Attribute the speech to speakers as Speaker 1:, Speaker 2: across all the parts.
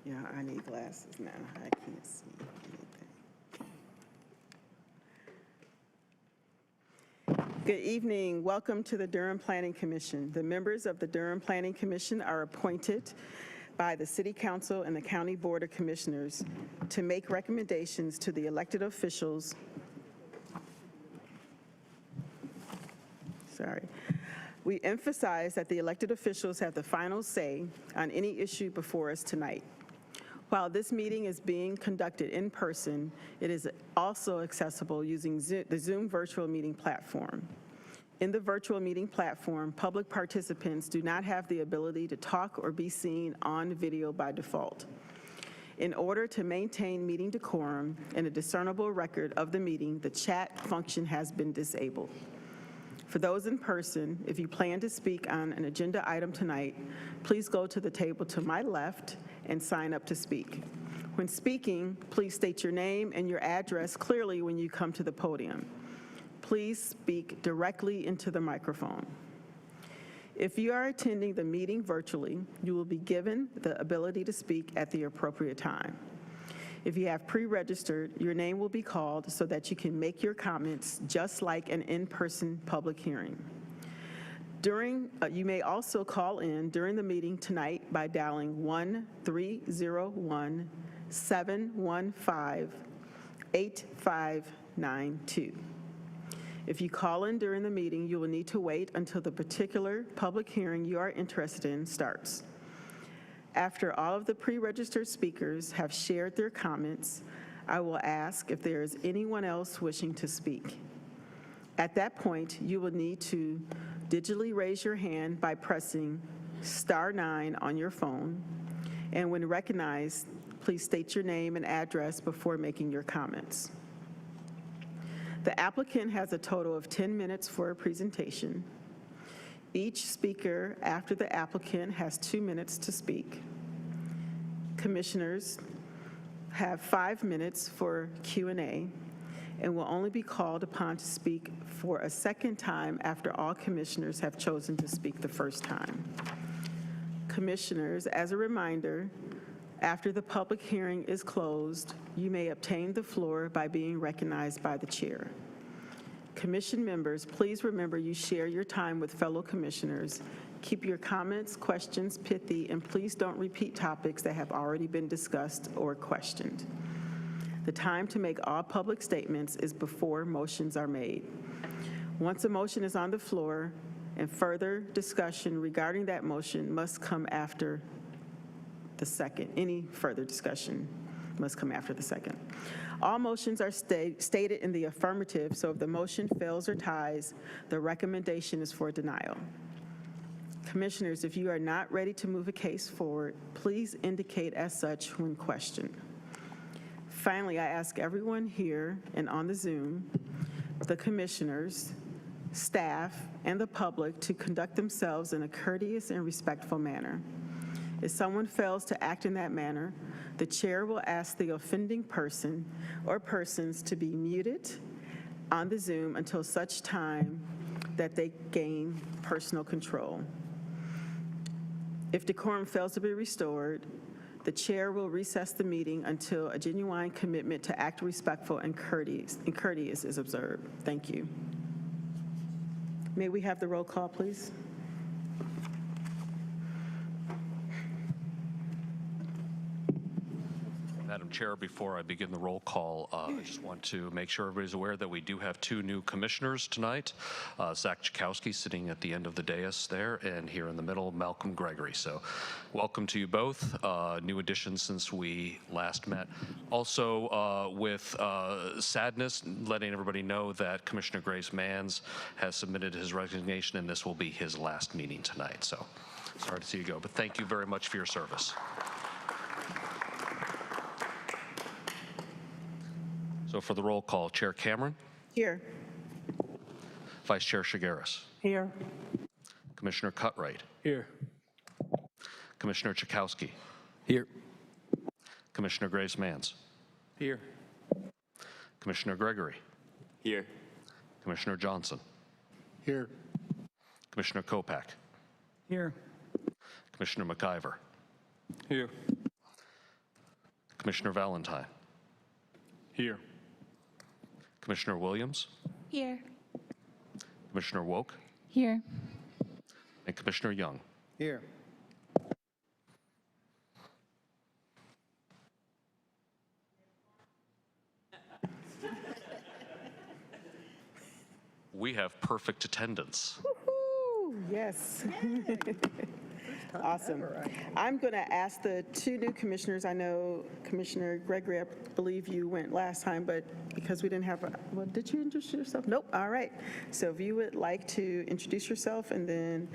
Speaker 1: Yeah, I need glasses now. I can't see anything. Good evening. Welcome to the Durham Planning Commission. The members of the Durham Planning Commission are appointed by the City Council and the County Board of Commissioners to make recommendations to the elected officials. We emphasize that the elected officials have the final say on any issue before us tonight. While this meeting is being conducted in person, it is also accessible using the Zoom virtual meeting platform. In the virtual meeting platform, public participants do not have the ability to talk or be seen on video by default. In order to maintain meeting decorum and a discernible record of the meeting, the chat function has been disabled. For those in person, if you plan to speak on an agenda item tonight, please go to the table to my left and sign up to speak. When speaking, please state your name and your address clearly when you come to the podium. Please speak directly into the microphone. If you are attending the meeting virtually, you will be given the ability to speak at the appropriate time. If you have pre-registered, your name will be called so that you can make your comments just like an in-person public hearing. You may also call in during the meeting tonight by dialing 1-301-715-8592. If you call in during the meeting, you will need to wait until the particular public hearing you are interested in starts. After all of the pre-registered speakers have shared their comments, I will ask if there is anyone else wishing to speak. At that point, you will need to digitally raise your hand by pressing *9 on your phone, and when recognized, please state your name and address before making your comments. The applicant has a total of 10 minutes for a presentation. Each speaker after the applicant has 2 minutes to speak. Commissioners have 5 minutes for Q&A and will only be called upon to speak for a second time after all commissioners have chosen to speak the first time. Commissioners, as a reminder, after the public hearing is closed, you may obtain the floor by being recognized by the chair. Commission members, please remember you share your time with fellow commissioners. Keep your comments, questions pithy, and please don't repeat topics that have already been discussed or questioned. The time to make all public statements is before motions are made. Once a motion is on the floor, and further discussion regarding that motion must come after the second. Any further discussion must come after the second. All motions are stated in the affirmative, so if the motion fails or ties, the recommendation is for denial. Commissioners, if you are not ready to move a case forward, please indicate as such when questioned. Finally, I ask everyone here and on the Zoom, the commissioners, staff, and the public to conduct themselves in a courteous and respectful manner. If someone fails to act in that manner, the chair will ask the offending person or persons to be muted on the Zoom until such time that they gain personal control. If decorum fails to be restored, the chair will recess the meeting until a genuine commitment to act respectful and courteous is observed. Thank you. May we have the roll call, please?
Speaker 2: Madam Chair, before I begin the roll call, I just want to make sure everybody's aware that we do have 2 new commissioners tonight. Zach Chakowski sitting at the end of the dais there, and here in the middle, Malcolm Gregory. So welcome to you both. New additions since we last met. Also, with sadness, letting everybody know that Commissioner Grace Manns has submitted his resignation, and this will be his last meeting tonight. So sorry to see you go, but thank you very much for your service. So for the roll call, Chair Cameron?
Speaker 1: Here.
Speaker 2: Vice Chair Shigaris?
Speaker 1: Here.
Speaker 2: Commissioner Cutright?
Speaker 3: Here.
Speaker 2: Commissioner Chakowski?
Speaker 3: Here.
Speaker 2: Commissioner Grace Manns?
Speaker 3: Here.
Speaker 2: Commissioner Gregory?
Speaker 3: Here.
Speaker 2: Commissioner Johnson?
Speaker 3: Here.
Speaker 2: Commissioner Kopak?
Speaker 3: Here.
Speaker 2: Commissioner McIver?
Speaker 3: Here.
Speaker 2: Commissioner Valentine,
Speaker 3: Here.
Speaker 2: Commissioner Williams,
Speaker 4: Here.
Speaker 2: Commissioner Woke,
Speaker 4: Here.
Speaker 2: and Commissioner Young.
Speaker 3: Here.
Speaker 2: We have perfect attendance.
Speaker 1: Woo, yes. Awesome. I'm going to ask the two new commissioners. I know Commissioner Gregory, I believe you went last time, but because we didn't have, well, did you introduce yourself? Nope. All right. So if you would like to introduce yourself and then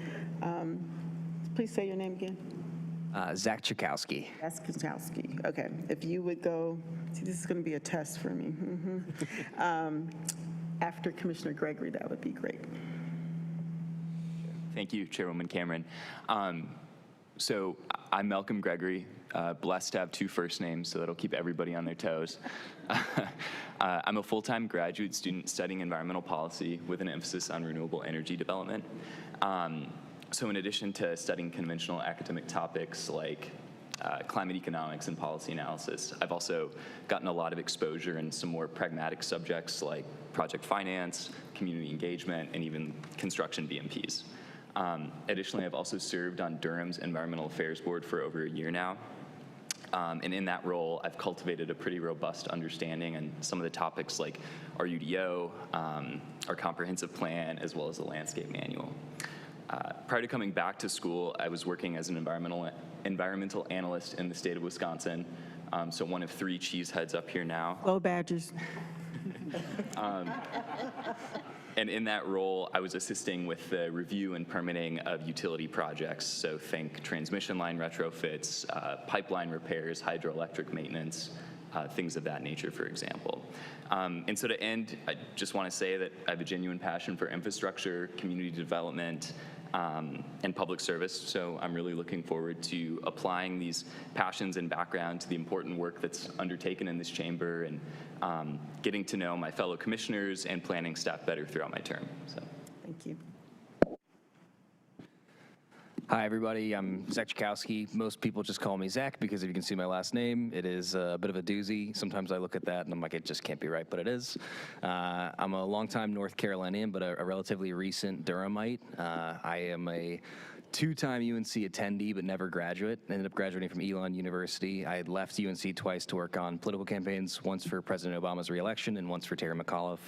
Speaker 1: please say your name again.
Speaker 5: Zach Chakowski.
Speaker 1: Kaskowski. Okay. If you would go, see, this is going to be a test for me. After Commissioner Gregory, that would be great.
Speaker 6: Thank you, Chairwoman Cameron. So I'm Malcolm Gregory, blessed to have two first names, so that'll keep everybody on their toes. I'm a full-time graduate student studying environmental policy with an emphasis on renewable energy development. So in addition to studying conventional academic topics like climate economics and policy analysis, I've also gotten a lot of exposure in some more pragmatic subjects like project finance, community engagement, and even construction BMPs. Additionally, I've also served on Durham's Environmental Affairs Board for over a year now. And in that role, I've cultivated a pretty robust understanding on some of the topics like our UDO, our comprehensive plan, as well as the landscape manual. Prior to coming back to school, I was working as an environmental analyst in the state of Wisconsin, so one of 3 cheeseheads up here now.
Speaker 1: Go Badgers.
Speaker 6: And in that role, I was assisting with the review and permitting of utility projects. So think transmission line retrofits, pipeline repairs, hydroelectric maintenance, things of that nature, for example. And so to end, I just want to say that I have a genuine passion for infrastructure, community development, and public service. So I'm really looking forward to applying these passions and background to the important work that's undertaken in this chamber and getting to know my fellow commissioners and planning staff better throughout my term. So.
Speaker 1: Thank you.
Speaker 5: Hi, everybody. I'm Zach Chakowski. Most people just call me Zach because if you can see my last name, it is a bit of a doozy. Sometimes I look at that and I'm like, it just can't be right, but it is. I'm a longtime North Carolinian, but a relatively recent Durhamite. I am a 2-time UNC attendee, but never graduate. Ended up graduating from Elon University. I had left UNC twice to work on political campaigns, once for President Obama's reelection and once for Terry McAuliffe.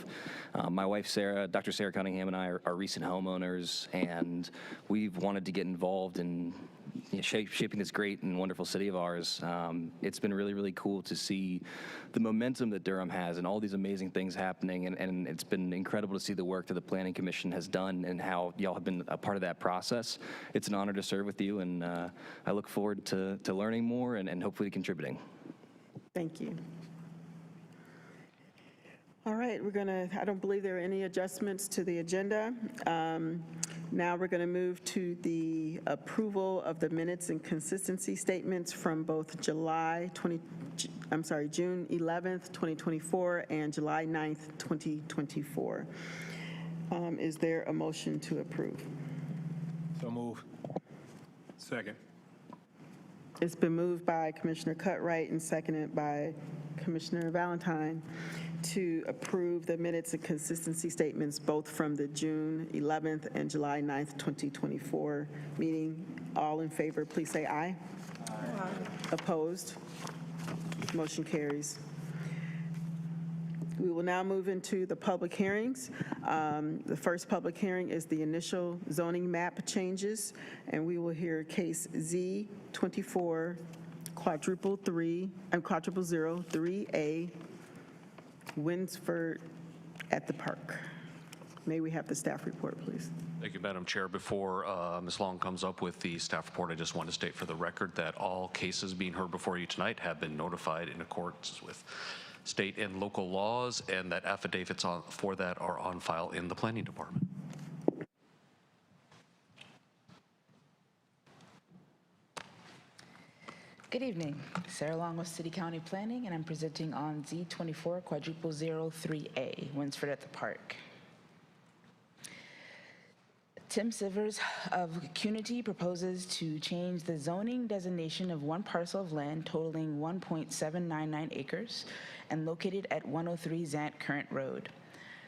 Speaker 5: My wife, Sarah, Dr. Sarah Cunningham, and I are recent homeowners, and we've wanted to get involved in shaping this great and wonderful city of ours. It's been really, really cool to see the momentum that Durham has and all these amazing things happening, and it's been incredible to see the work that the Planning Commission has done and how y'all have been a part of that process. It's an honor to serve with you, and I look forward to learning more and hopefully contributing.
Speaker 1: Thank you. All right, I don't believe there are any adjustments to the agenda. Now we're going to move to the approval of the minutes and consistency statements from both June 11th, 2024 and July 9th, 2024. Is there a motion to approve?
Speaker 3: So move. Second.
Speaker 1: It's been moved by Commissioner Cutright and seconded by Commissioner Valentine to approve the minutes and consistency statements both from the June 11th and July 9th, 2024 meeting. All in favor, please say aye. Aye. Opposed? Motion carries. We will now move into the public hearings. The first public hearing is the initial zoning map changes, and we will hear case Z24 quadruple 03A Winsford at the Park. May we have the staff report, please?
Speaker 2: Thank you, Madam Chair. Before Ms. Long comes up with the staff report, I just want to state for the record that all cases being heard before you tonight have been notified in accordance with state and local laws, and that affidavits for that are on file in the Planning Department.
Speaker 4: Good evening. Sarah Long with City County Planning, and I'm presenting on Z24 quadruple 03A, Winsford at the Park. Tim Sivers of Cunity proposes to change the zoning designation of one parcel of land totaling 1.799 acres and located at 103 Zant Current Road.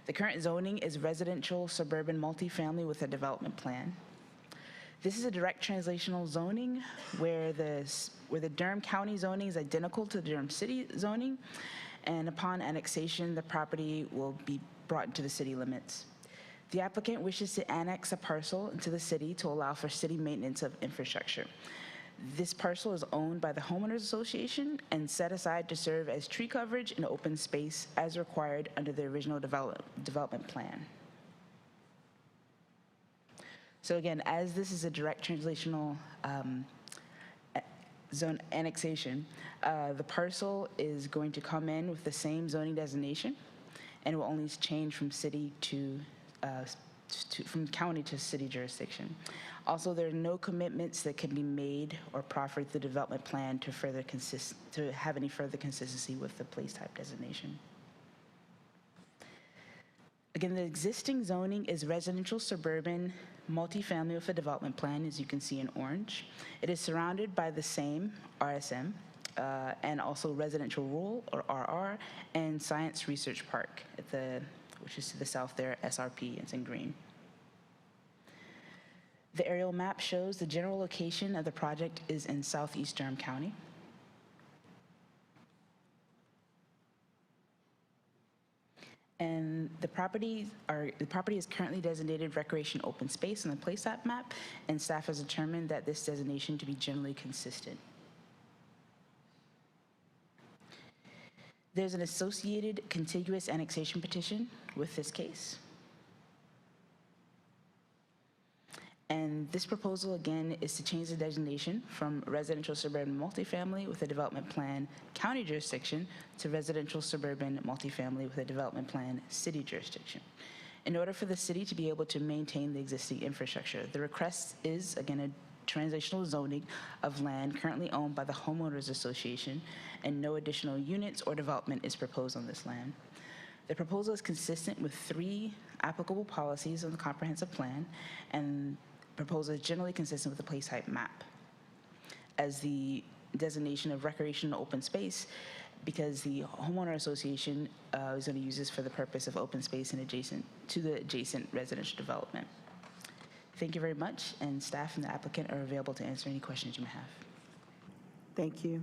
Speaker 4: The current zoning is residential suburban multifamily with a development plan. This is a direct translational zoning where the Durham County zoning is identical to the Durham City zoning, and upon annexation, the property will be brought into the city limits. The applicant wishes to annex a parcel into the city to allow for city maintenance of infrastructure. This parcel is owned by the Homeowners Association and set aside to serve as tree coverage and open space as required under the original development plan. So again, as this is a direct translational zone annexation, the parcel is going to come in with the same zoning designation, and it will only change from city from county to city jurisdiction. Also, there are no commitments that can be made or proffered through the development plan to have any further consistency with the place type designation. Again, the existing zoning is residential suburban multifamily with a development plan, as you can see in orange. It is surrounded by the same RSM and also residential rural, or RR, and Science Research Park, which is to the south there, SRP, it's in green. The aerial map shows the general location of the project is in southeast Durham County. And the property is currently designated recreation open space on the PlaceApp map, and staff has determined that this designation to be generally consistent. There's an associated contiguous annexation petition with this case. And this proposal, again, is to change the designation from residential suburban multifamily with a development plan county jurisdiction to residential suburban multifamily with a development plan city jurisdiction. In order for the city to be able to maintain the existing infrastructure, the request is, again, a transitional zoning of land currently owned by the Homeowners Association, and no additional units or development is proposed on this land. The proposal is consistent with 3 applicable policies on the comprehensive plan, and proposal is generally consistent with the place type map as the designation of recreational open space, because the Homeowner Association is going to use this for the purpose of open space and adjacent residential development. Thank you very much, and staff and the applicant are available to answer any questions you may have.
Speaker 1: Thank you.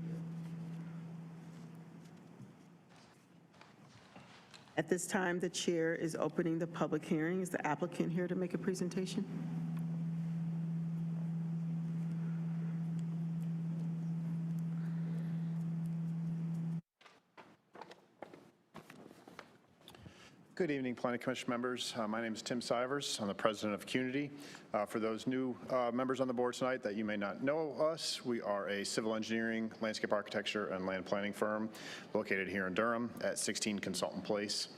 Speaker 1: At this time, the chair is opening the public hearing. Is the applicant here to make a presentation?
Speaker 7: Good evening, Planning Commission members. My name is Tim Sivers. I'm the president of Cunity. For those new members on the board tonight that you may not know us, we are a civil engineering, landscape architecture, and land planning firm located here in Durham at 16 Consultant Place.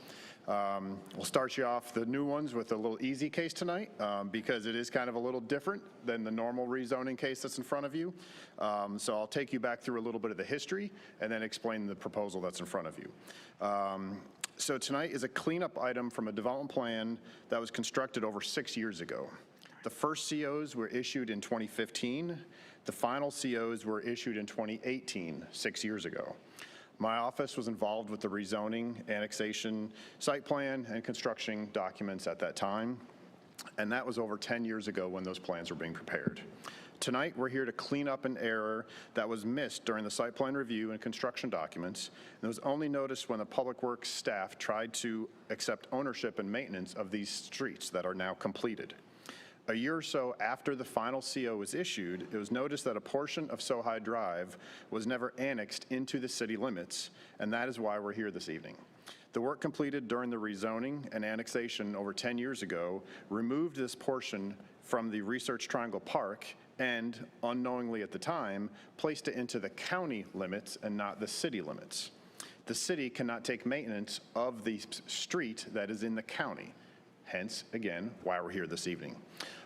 Speaker 7: We'll start you off, the new ones, with a little easy case tonight because it is kind of a little different than the normal rezoning case that's in front of you. So I'll take you back through a little bit of the history and then explain the proposal that's in front of you. So tonight is a cleanup item from a development plan that was constructed over 6 years ago. The first COs were issued in 2015. The final COs were issued in 2018, 6 years ago. My office was involved with the rezoning, annexation, site plan, and construction documents at that time, and that was over 10 years ago when those plans were being prepared. Tonight, we're here to clean up an error that was missed during the site plan review and construction documents, and it was only noticed when the Public Works staff tried to accept ownership and maintenance of these streets that are now completed. A year or so after the final CO was issued, it was noticed that a portion of Sohai Drive was never annexed into the city limits, and that is why we're here this evening. The work completed during the rezoning and annexation over 10 years ago removed this portion from the Research Triangle Park and, unknowingly at the time, placed it into the county limits and not the city limits. The city cannot take maintenance of the street that is in the county. Hence, again, why we're here this evening.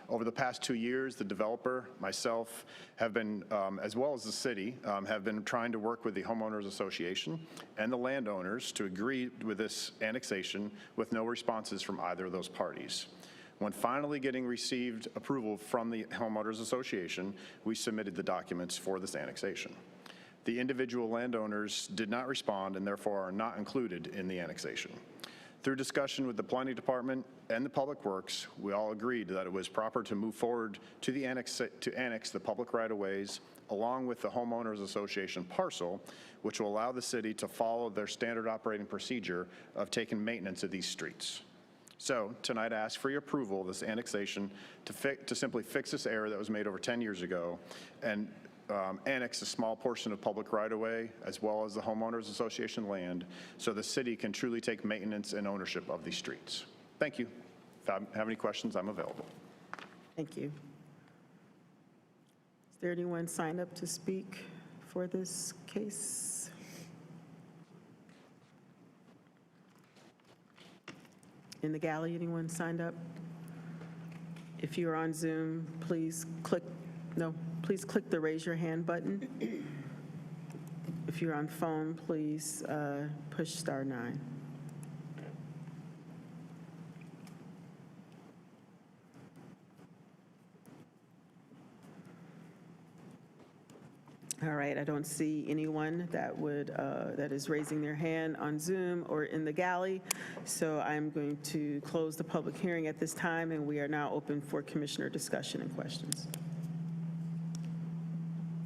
Speaker 7: Over the past 2 years, the developer, myself, have been, as well as the city, have been trying to work with the Homeowners Association and the landowners to agree with this annexation with no responses from either of those parties. When finally getting received approval from the homeowners association, we submitted the documents for this annexation. The individual landowners did not respond and therefore are not included in the annexation. Through discussion with the planning department and the public works, we all agreed that it was proper to move forward to annex the public right-of-ways along with the homeowners association parcel, which will allow the city to follow their standard operating procedure of taking maintenance of these streets. So tonight I ask for your approval of this annexation to simply fix this error that was made over 10 years ago and annex a small portion of public right-of-way as well as the homeowners association land so the city can truly take maintenance and ownership of these streets. Thank you. If I have any questions, I'm available.
Speaker 1: Thank you. Is there anyone signed up to speak for this case? In the galley, anyone signed up? If you're on Zoom, please click the raise your hand button. If you're on phone, please push *9. All right, I don't see anyone that is raising their hand on Zoom or in the galley, so I'm going to close the public hearing at this time, and we are now open for commissioner discussion and questions.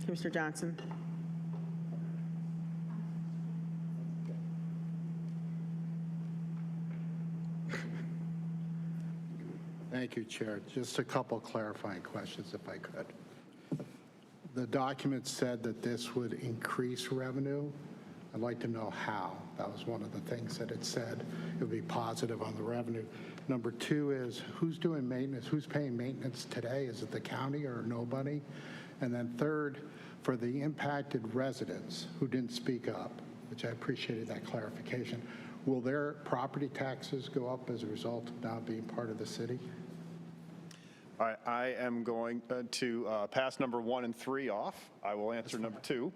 Speaker 1: Commissioner Johnson.
Speaker 8: Thank you, Chair. Just a couple clarifying questions, if I could. The document said that this would increase revenue. I'd like to know how. That was one of the things that it said. It would be positive on the revenue. Number two is, who's doing maintenance? Who's paying maintenance today? Is it the county or nobody? And then third, for the impacted residents who didn't speak up, which I appreciated that clarification, will their property taxes go up as a result of now being part of the city?
Speaker 7: All right, I am going to pass number 1 and 3 off. I will answer number 2,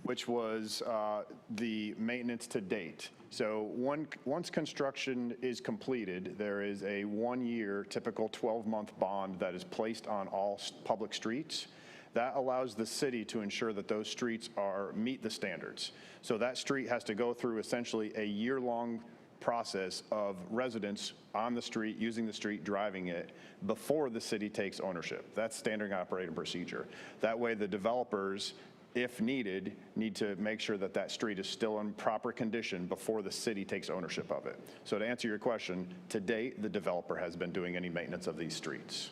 Speaker 7: which was the maintenance to date. So once construction is completed, there is a 1-year typical 12-month bond that is placed on all public streets. That allows the city to ensure that those streets meet the standards. So that street has to go through essentially a year-long process of residents on the street, using the street, driving it, before the city takes ownership. That's standard operating procedure. That way the developers, if needed, need to make sure that that street is still in proper condition before the city takes ownership of it. So to answer your question, to date, the developer has been doing any maintenance of these streets.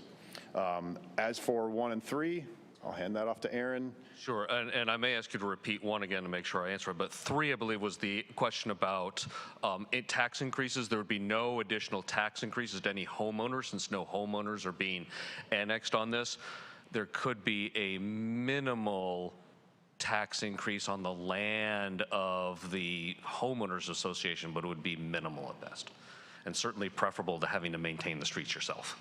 Speaker 7: As for 1 and 3, I'll hand that off to Aaron.
Speaker 2: Sure, and I may ask you to repeat 1 again to make sure I answer it, but 3, I believe, was the question about tax increases. There would be no additional tax increases to any homeowners since no homeowners are being annexed on this. There could be a minimal tax increase on the land of the homeowners association, but it would be minimal at best, and certainly preferable to having to maintain the streets yourself.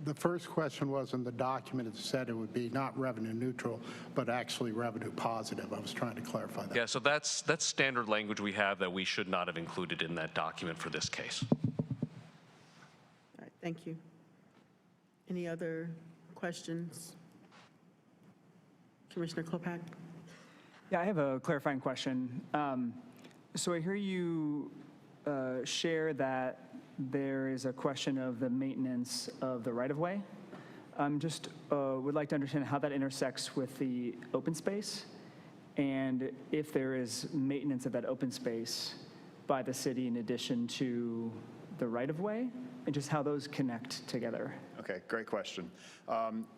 Speaker 8: The first question was in the document, it said it would be not revenue neutral, but actually revenue positive. I was trying to clarify that.
Speaker 2: Yeah, so that's standard language we have that we should not have included in that document for this case.
Speaker 1: All right, thank you. Any other questions? Commissioner Klopak?
Speaker 9: Yeah, I have a clarifying question. So I hear you share that there is a question of the maintenance of the right-of-way. Just would like to understand how that intersects with the open space, and if there is maintenance of that open space by the city in addition to the right-of-way, and just how those connect together.
Speaker 7: Okay, great question.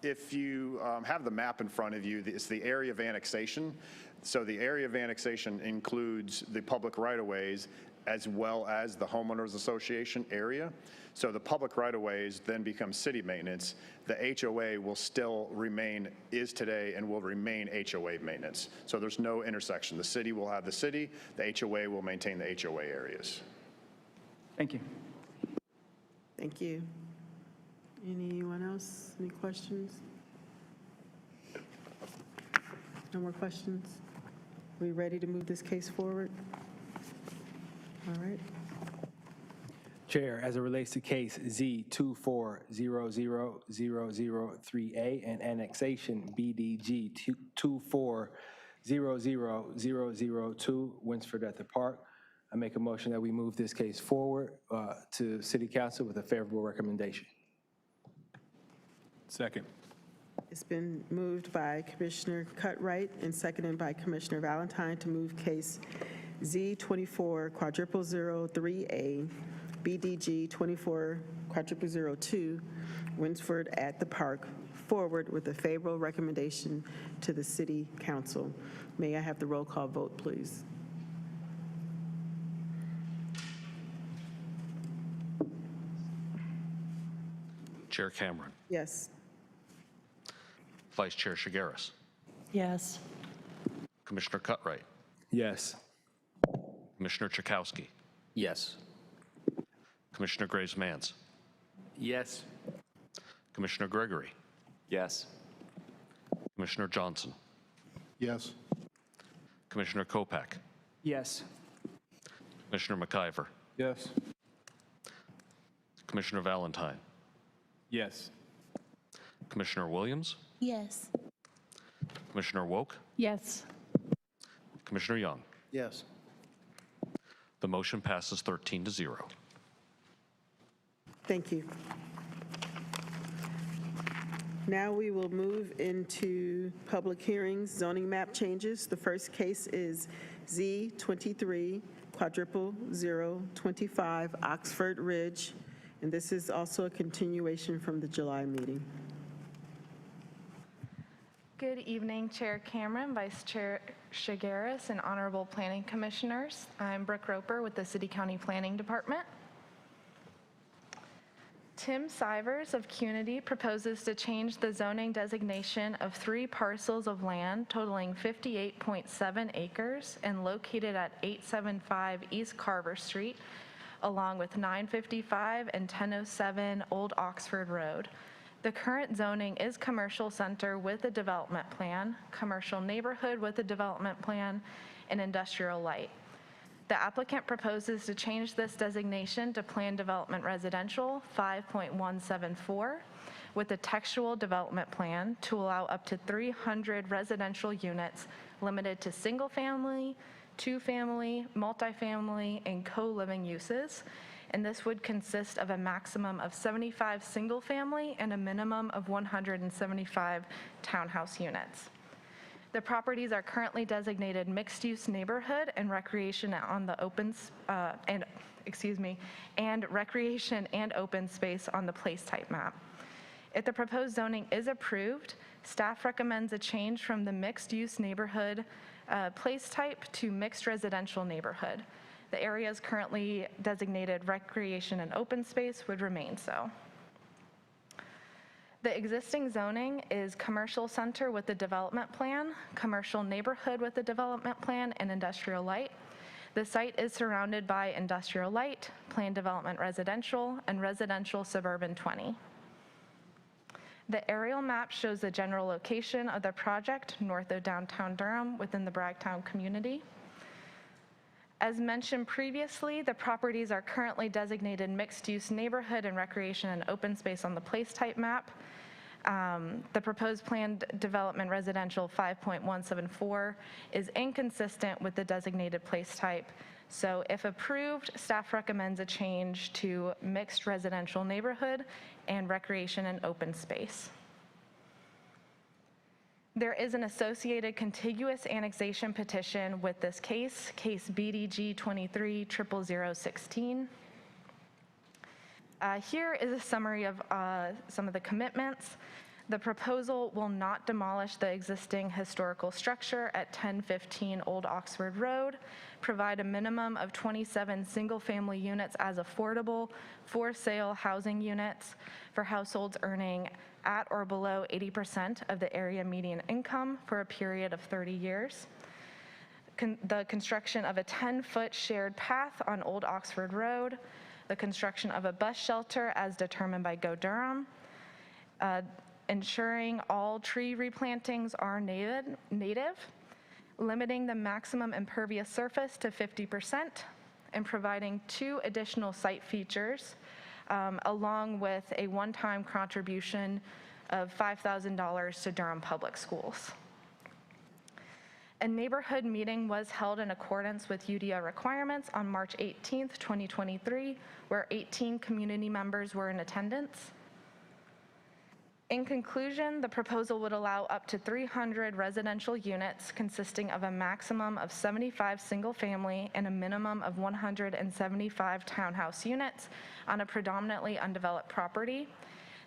Speaker 7: If you have the map in front of you, it's the area of annexation. So the area of annexation includes the public right-of-ways as well as the homeowners association area. So the public right-of-ways then become city maintenance. The HOA will still remain, is today, and will remain HOA maintenance. So there's no intersection. The city will have the city, the HOA will maintain the HOA areas.
Speaker 9: Thank you.
Speaker 1: Thank you. Anyone else? Any questions? No more questions? We ready to move this case forward? All right.
Speaker 3: Chair, as it relates to case Z2400003A and annexation BDG 2400002 Winsford at the Park, I make a motion that we move this case forward to City Council with a favorable recommendation. Second.
Speaker 1: It's been moved by Commissioner Cutright and seconded by Commissioner Valentine to move case Z240003A, BDG 240002, Winsford at the Park, forward with a favorable recommendation to the City Council. May I have the roll call vote, please?
Speaker 2: Chair Cameron.
Speaker 1: Yes.
Speaker 2: Vice Chair Shigaris.
Speaker 10: Yes.
Speaker 2: Commissioner Cutright.
Speaker 3: Yes.
Speaker 2: Commissioner Chakowski.
Speaker 5: Yes.
Speaker 2: Commissioner Graves-Mans.
Speaker 3: Yes.
Speaker 2: Commissioner Gregory.
Speaker 6: Yes.
Speaker 2: Commissioner Johnson.
Speaker 8: Yes.
Speaker 2: Commissioner Kopak.
Speaker 9: Yes.
Speaker 2: Commissioner McIver.
Speaker 3: Yes.
Speaker 2: Commissioner Valentine.
Speaker 3: Yes.
Speaker 2: Commissioner Williams.
Speaker 10: Yes.
Speaker 2: Commissioner Woke.
Speaker 10: Yes.
Speaker 2: Commissioner Young.
Speaker 8: Yes.
Speaker 2: The motion passes 13-0.
Speaker 1: Thank you. Now we will move into public hearings, zoning map changes. The first case is Z230025 Oxford Ridge, and this is also a continuation from the July meeting.
Speaker 11: Good evening, Chair Cameron, Vice Chair Shigaris, and Honorable Planning Commissioners. I'm Brooke Roper with the City County Planning Department. Tim Sivers of Cunity proposes to change the zoning designation of 3 parcels of land totaling 58.7 acres and located at 875 East Carver Street, along with 955 and 1007 Old Oxford Road. The current zoning is commercial center with a development plan, commercial neighborhood with a development plan, and industrial light. The applicant proposes to change this designation to Planned Development Residential 5.174 with a textual development plan to allow up to 300 residential units limited to single-family, two-family, multifamily, and co-living uses. And this would consist of a maximum of 75 single-family and a minimum of 175 townhouse units. The properties are currently designated mixed-use neighborhood and recreation on the and recreation and open space on the place type map. If the proposed zoning is approved, staff recommends a change from the mixed-use neighborhood place type to mixed residential neighborhood. The areas currently designated recreation and open space would remain so. The existing zoning is commercial center with a development plan, commercial neighborhood with a development plan, and industrial light. The site is surrounded by industrial light, planned development residential, and residential suburban 20. The aerial map shows the general location of the project north of downtown Durham within the Bragtown community. As mentioned previously, the properties are currently designated mixed-use neighborhood and recreation and open space on the place type map. The proposed planned development residential 5.174 is inconsistent with the designated place type. So if approved, staff recommends a change to mixed residential neighborhood and recreation and open space. There is an associated contiguous annexation petition with this case, case BDG 230016. Here is a summary of some of the commitments. The proposal will not demolish the existing historical structure at 1015 Old Oxford Road, provide a minimum of 27 single-family units as affordable for-sale housing units for households earning at or below 80% of the area median income for a period of 30 years. The construction of a 10-foot shared path on Old Oxford Road, the construction of a bus shelter as determined by Go Durham, ensuring all tree replantings are native, limiting the maximum impervious surface to 50%, and providing 2 additional site features, along with a one-time contribution of $5,000 to Durham Public Schools. A neighborhood meeting was held in accordance with UDO requirements on March 18th, 2023, where 18 community members were in attendance. In conclusion, the proposal would allow up to 300 residential units consisting of a maximum of 75 single-family and a minimum of 175 townhouse units on a predominantly undeveloped property.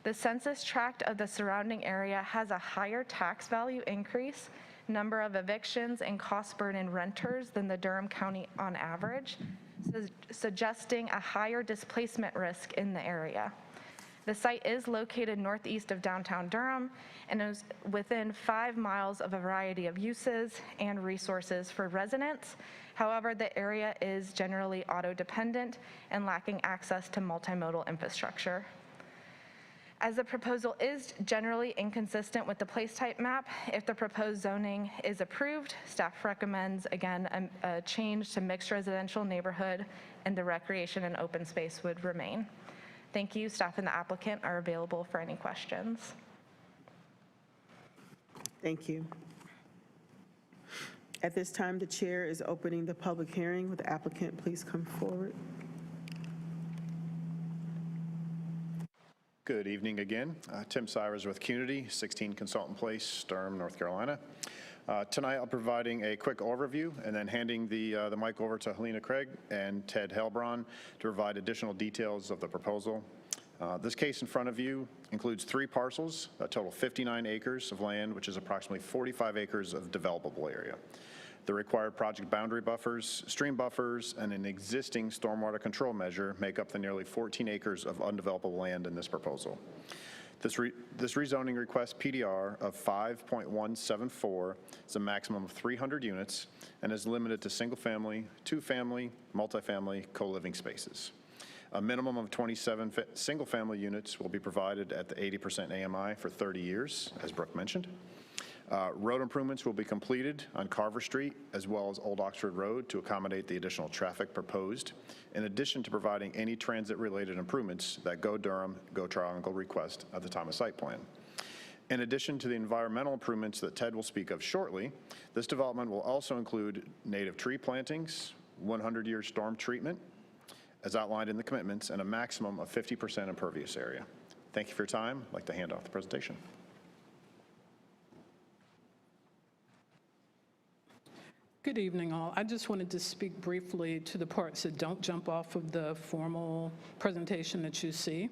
Speaker 11: The census tract of the surrounding area has a higher tax value increase, number of evictions, and cost-burdened renters than the Durham County on average, suggesting a higher displacement risk in the area. The site is located northeast of downtown Durham and is within 5 miles of a variety of uses and resources for residents. However, the area is generally auto-dependent and lacking access to multimodal infrastructure. As the proposal is generally inconsistent with the place type map, if the proposed zoning is approved, staff recommends, again, a change to mixed residential neighborhood, and the recreation and open space would remain. Thank you. Staff and the applicant are available for any questions.
Speaker 1: Thank you. At this time, the chair is opening the public hearing. Would the applicant please come forward?
Speaker 7: Good evening again. Tim Sivers with Cunity, 16 Consultant Place, Durham, North Carolina. Tonight, I'm providing a quick overview and then handing the mic over to Helena Craig and Ted Helbron to provide additional details of the proposal. This case in front of you includes 3 parcels, a total 59 acres of land, which is approximately 45 acres of developable area. The required project boundary buffers, stream buffers, and an existing stormwater control measure make up the nearly 14 acres of undevelopable land in this proposal. This rezoning request PDR of 5.174 is a maximum of 300 units and is limited to single-family, 2-family, multifamily co-living spaces. A minimum of 27 single-family units will be provided at the 80% AMI for 30 years, as Brooke mentioned. Road improvements will be completed on Carver Street as well as Old Oxford Road to accommodate the additional traffic proposed, in addition to providing any transit-related improvements that Go Durham, Go Triangle request at the time of site plan. In addition to the environmental improvements that Ted will speak of shortly, this development will also include native tree plantings, 100-year storm treatment, as outlined in the commitments, and a maximum of 50% impervious area. Thank you for your time. I'd like to hand off the presentation.
Speaker 10: Good evening, all. I just wanted to speak briefly to the parts that don't jump off of the formal presentation that you see,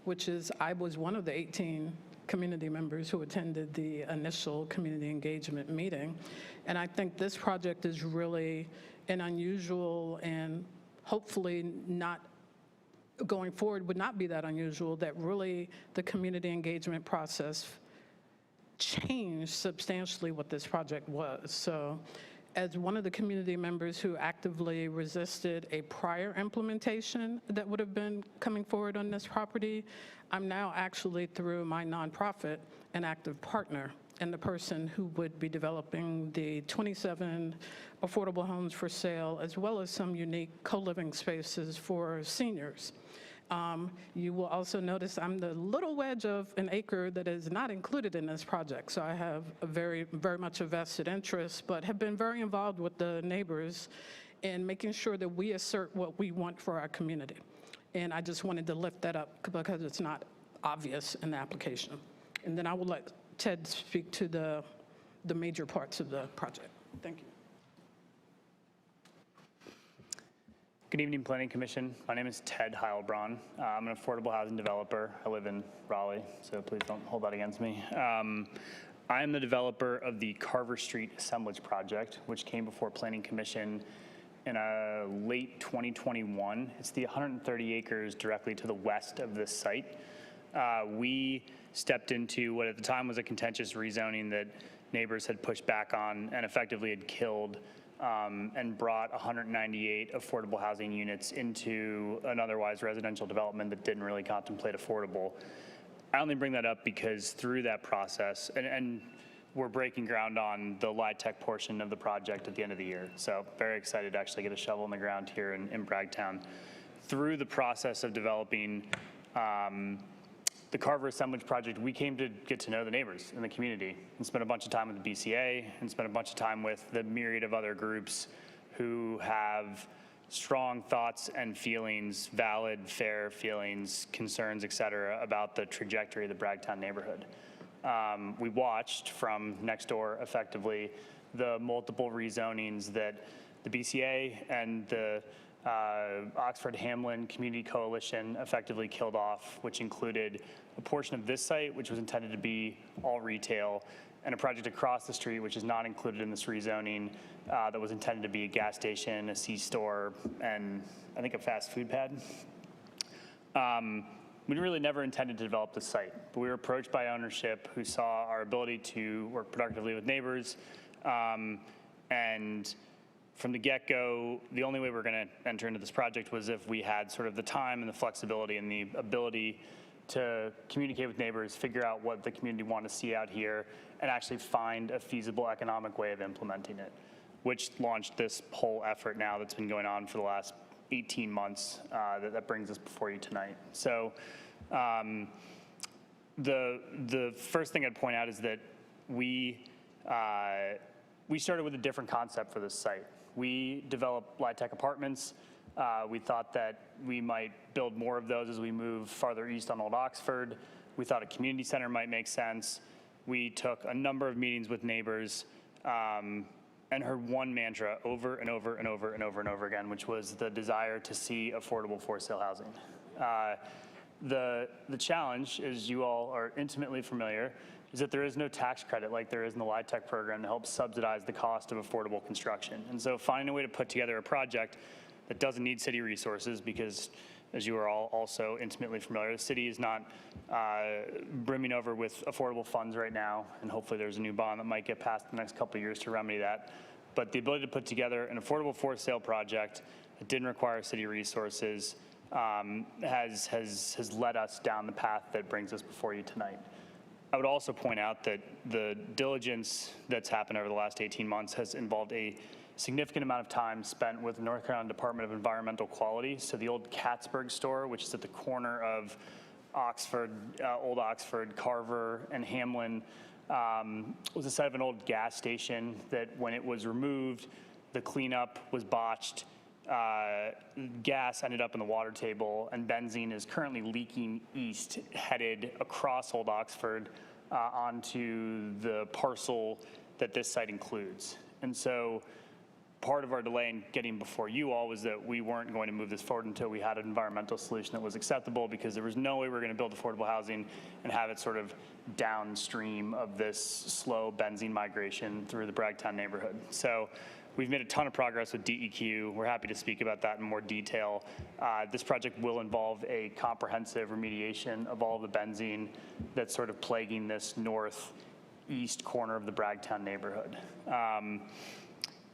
Speaker 10: which is I was one of the 18 community members who attended the initial community engagement meeting. And I think this project is really an unusual and hopefully not going forward would not be that unusual, that really the community engagement process changed substantially what this project was. So as one of the community members who actively resisted a prior implementation that would have been coming forward on this property, I'm now actually, through my nonprofit, an active partner and the person who would be developing the 27 affordable homes for sale, as well as some unique co-living spaces for seniors. You will also notice I'm the little wedge of an acre that is not included in this project. So I have a very much a vested interest, but have been very involved with the neighbors in making sure that we assert what we want for our community. And I just wanted to lift that up because it's not obvious in the application. And then I will let Ted speak to the major parts of the project. Thank you.
Speaker 12: Good evening, Planning Commission. My name is Ted Heilbron. I'm an affordable housing developer. I live in Raleigh, so please don't hold that against me. I am the developer of the Carver Street Assemblage Project, which came before Planning Commission in late 2021. It's the 130 acres directly to the west of this site. We stepped into what at the time was a contentious rezoning that neighbors had pushed back on and effectively had killed, and brought 198 affordable housing units into an otherwise residential development that didn't really contemplate affordable. I only bring that up because through that process, and we're breaking ground on the LIHTC portion of the project at the end of the year. So very excited to actually get a shovel in the ground here in Bragtown. Through the process of developing the Carver Assemblage project, we came to get to know the neighbors in the community and spent a bunch of time with the BCA and spent a bunch of time with the myriad of other groups who have strong thoughts and feelings, valid, fair feelings, concerns, et cetera, about the trajectory of the Bragtown neighborhood. We watched from next door, effectively, the multiple rezonings that the BCA and the Oxford-Hamlin Community Coalition effectively killed off, which included a portion of this site, which was intended to be all retail, and a project across the street, which is not included in this rezoning, that was intended to be a gas station, a C-store, and I think a fast food pad. We really never intended to develop this site, but we were approached by ownership who saw our ability to work productively with neighbors, and from the get-go, the only way we were going to enter into this project was if we had sort of the time and the flexibility and the ability to communicate with neighbors, figure out what the community wanted to see out here, and actually find a feasible economic way of implementing it, which launched this whole effort now that's been going on for the last 18 months that brings us before you tonight. So the first thing I'd point out is that we started with a different concept for this site. We developed LIHTC apartments. We thought that we might build more of those as we move farther east on Old Oxford. We thought a community center might make sense. We took a number of meetings with neighbors and heard one mantra over and over and over and over and over again, which was the desire to see affordable for-sale housing. The challenge, as you all are intimately familiar, is that there is no tax credit like there is in the LIHTC program to help subsidize the cost of affordable construction. And so finding a way to put together a project that doesn't need city resources, because as you are all also intimately familiar, the city is not brimming over with affordable funds right now, and hopefully there's a new bond that might get passed in the next couple of years to remedy that. But the ability to put together an affordable for-sale project that didn't require city resources has led us down the path that brings us before you tonight. I would also point out that the diligence that's happened over the last 18 months has involved a significant amount of time spent with the North Carolina Department of Environmental Quality. So the old Cattsburg store, which is at the corner of Oxford, Old Oxford, Carver, and Hamlin, was the site of an old gas station that when it was removed, the cleanup was botched. Gas ended up in the water table, and benzene is currently leaking east, headed across Old Oxford onto the parcel that this site includes. And so part of our delay in getting before you all was that we weren't going to move this forward until we had an environmental solution that was acceptable, because there was no way we were going to build affordable housing and have it sort of downstream of this slow benzene migration through the Bragtown neighborhood. So we've made a ton of progress with DEQ. We're happy to speak about that in more detail. This project will involve a comprehensive remediation of all the benzene that's sort of plaguing this northeast corner of the Bragtown neighborhood.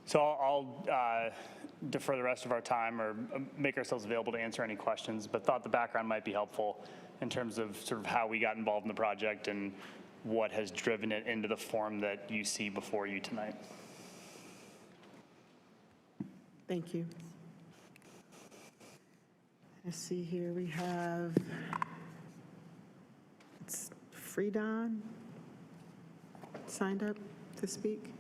Speaker 12: So I'll defer the rest of our time or make ourselves available to answer any questions, but thought the background might be helpful in terms of sort of how we got involved in the project and what has driven it into the form that you see before you tonight.
Speaker 1: Thank you. Let's see here, we have, it's Freedon signed up to speak.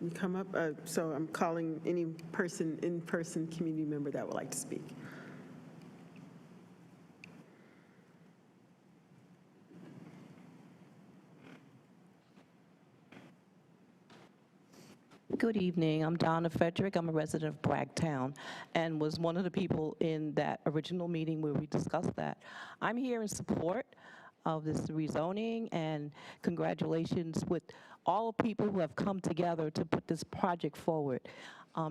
Speaker 1: You come up, so I'm calling any person, in-person community member that would like to speak.
Speaker 13: Good evening. I'm Donna Frederick. I'm a resident of Bragtown and was one of the people in that original meeting where we discussed that. I'm here in support of this rezoning, and congratulations with all people who have come together to put this project forward.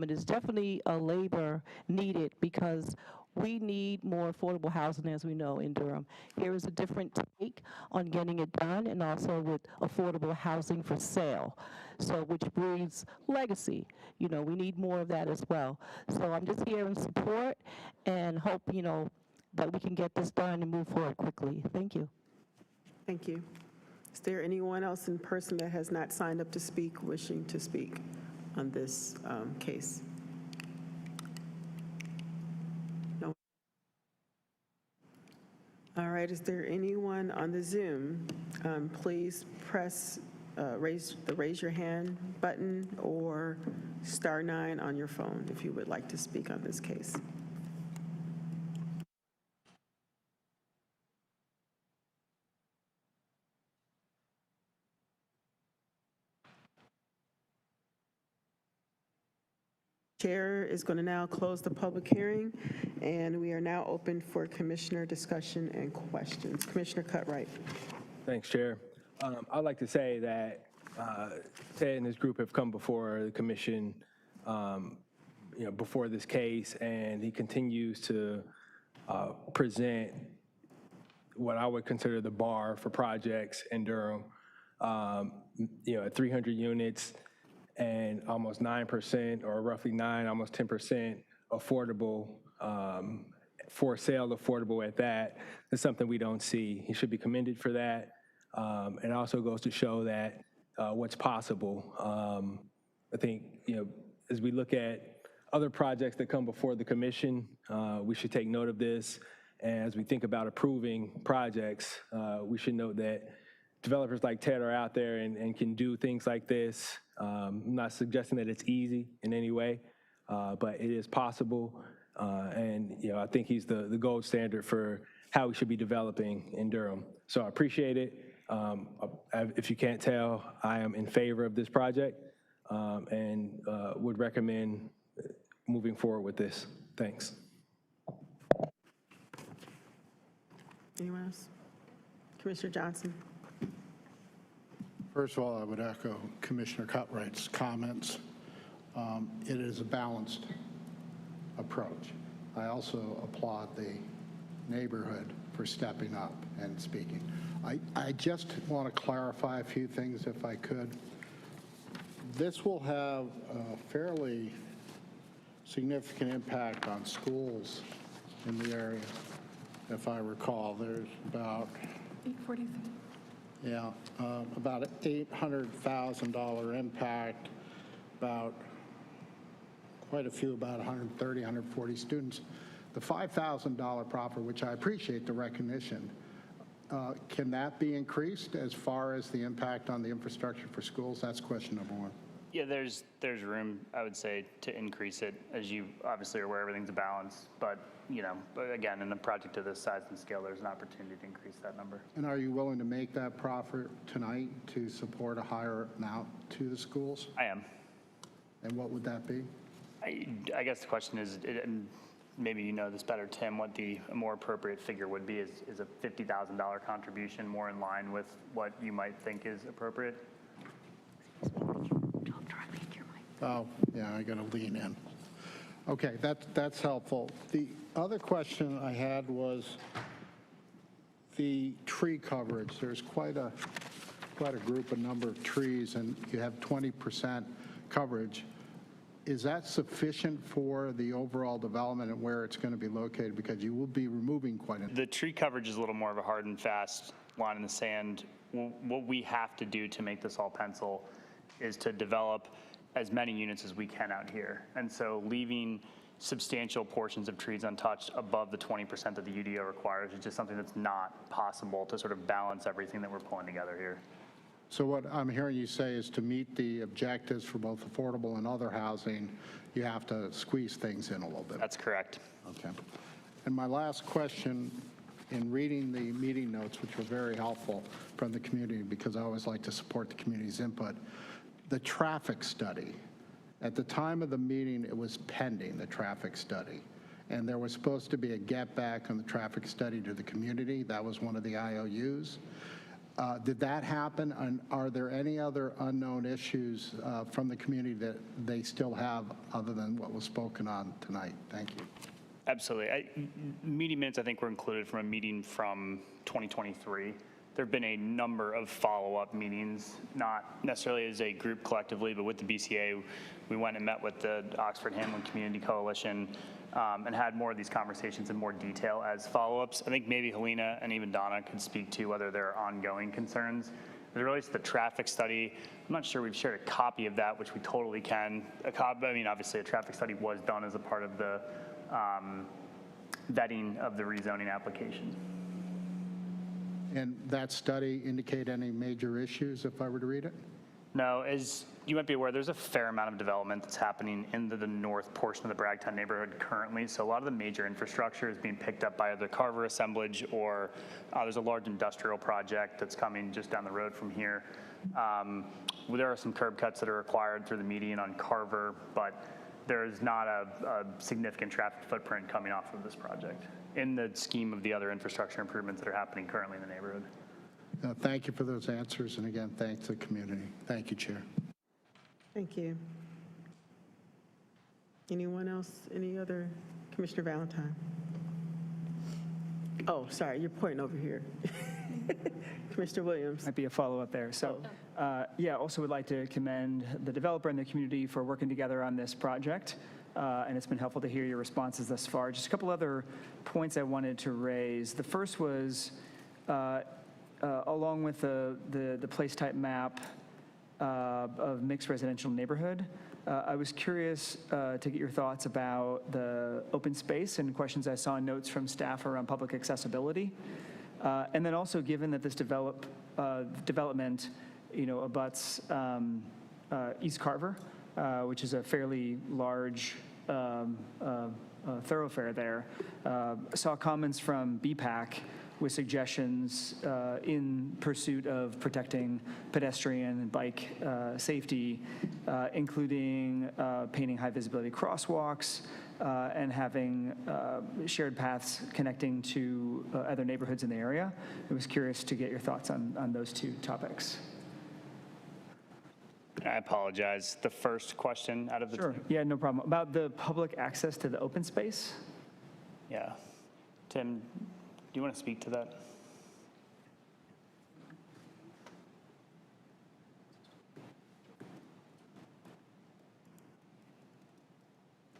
Speaker 13: It is definitely a labor needed because we need more affordable housing, as we know, in Durham. Here is a different take on getting it done, and also with affordable housing for sale, so which breeds legacy. You know, we need more of that as well. So I'm just here in support and hope, you know, that we can get this done and move forward quickly. Thank you.
Speaker 1: Thank you. Is there anyone else in person that has not signed up to speak, wishing to speak on this case? No. All right, is there anyone on the Zoom? Please press raise your hand button or *9 on your phone if you would like to speak on this case. Chair is going to now close the public hearing, and we are now open for commissioner discussion and questions. Commissioner Cutright.
Speaker 3: Thanks, Chair. I'd like to say that Ted and his group have come before the commission, before this case, and he continues to present what I would consider the bar for projects in Durham. 300 units and almost 9%, or roughly 9, almost 10% affordable, for sale affordable at that. That's something we don't see. He should be commended for that. It also goes to show that what's possible. I think, as we look at other projects that come before the commission, we should take note of this. And as we think about approving projects, we should note that developers like Ted are out there and can do things like this. I'm not suggesting that it's easy in any way, but it is possible. And I think he's the gold standard for how we should be developing in Durham. So I appreciate it. If you can't tell, I am in favor of this project and would recommend moving forward with this. Thanks.
Speaker 1: Anyone else? Commissioner Johnson.
Speaker 8: First of all, I would echo Commissioner Cutright's comments. It is a balanced approach. I also applaud the neighborhood for stepping up and speaking. I just want to clarify a few things if I could. This will have a fairly significant impact on schools in the area. If I recall, there's about
Speaker 1: 843.
Speaker 8: Yeah, about an $800,000 impact, about quite a few, about 130, 140 students. The $5,000 proffer, which I appreciate the recognition, can that be increased as far as the impact on the infrastructure for schools? That's question number one.
Speaker 12: Yeah, there's room, I would say, to increase it. As you obviously are aware, everything's a balance. But again, in a project of this size and scale, there's an opportunity to increase that number.
Speaker 8: And are you willing to make that proffer tonight to support a higher amount to the schools?
Speaker 12: I am.
Speaker 8: And what would that be?
Speaker 12: I guess the question is, and maybe you know this better, Tim, what the more appropriate figure would be. Is a $50,000 contribution more in line with what you might think is appropriate?
Speaker 8: Oh, yeah, I got to lean in. Okay, that's helpful. The other question I had was the tree coverage. There's quite a group, a number of trees, and you have 20% coverage. Is that sufficient for the overall development and where it's going to be located? Because you will be removing quite a...
Speaker 12: The tree coverage is a little more of a hard and fast line in the sand. What we have to do to make this all pencil is to develop as many units as we can out here. And so leaving substantial portions of trees untouched above the 20% that the UDO requires is just something that's not possible to sort of balance everything that we're pulling together here.
Speaker 8: So what I'm hearing you say is to meet the objectives for both affordable and other housing, you have to squeeze things in a little bit.
Speaker 12: That's correct.
Speaker 8: Okay. And my last question, in reading the meeting notes, which were very helpful from the community, because I always like to support the community's input, the traffic study. At the time of the meeting, it was pending, the traffic study. And there was supposed to be a get back on the traffic study to the community. That was one of the IOUs. Did that happen? And are there any other unknown issues from the community that they still have other than what was spoken on tonight? Thank you.
Speaker 12: Absolutely. Meeting minutes, I think, were included from a meeting from 2023. there have been a number of follow-up meetings, not necessarily as a group collectively, but with the BCA. We went and met with the Oxford Hamlin Community Coalition and had more of these conversations in more detail as follow-ups. I think maybe Helena and even Donna could speak to whether there are ongoing concerns. As it relates to the traffic study, I'm not sure we've shared a copy of that, which we totally can. Obviously a traffic study was done as a part of the vetting of the rezoning application.
Speaker 8: And that study indicate any major issues if I were to read it?
Speaker 12: No, as you might be aware, there's a fair amount of development that's happening into the north portion of the Bragtown neighborhood currently. So a lot of the major infrastructure is being picked up by either Carver assemblage or there's a large industrial project that's coming just down the road from here. There are some curb cuts that are required through the median on Carver, but there is not a significant traffic footprint coming off of this project in the scheme of the other infrastructure improvements that are happening currently in the neighborhood.
Speaker 8: Thank you for those answers, and again, thanks to the community. Thank you, Chair.
Speaker 1: Thank you. Anyone else? Any other? Commissioner Valentine? Oh, sorry, you're pointing over here. Commissioner Williams.
Speaker 9: Might be a follow-up there. So, yeah, also would like to commend the developer and the community for working together on this project. And it's been helpful to hear your responses thus far. Just a couple other points I wanted to raise. The first was, along with the place type map of mixed residential neighborhood, I was curious to get your thoughts about the open space and questions I saw in notes from staff around public accessibility. And then also, given that this development, abuts East Carver, which is a fairly large thoroughfare there, saw comments from BPAC with suggestions in pursuit of protecting pedestrian and bike safety, including painting high visibility crosswalks and having shared paths connecting to other neighborhoods in the area. I was curious to get your thoughts on those two topics.
Speaker 12: I apologize. The first question out of the two?
Speaker 9: Yeah, no problem. About the public access to the open space?
Speaker 12: Yeah. Tim, do you want to speak to that?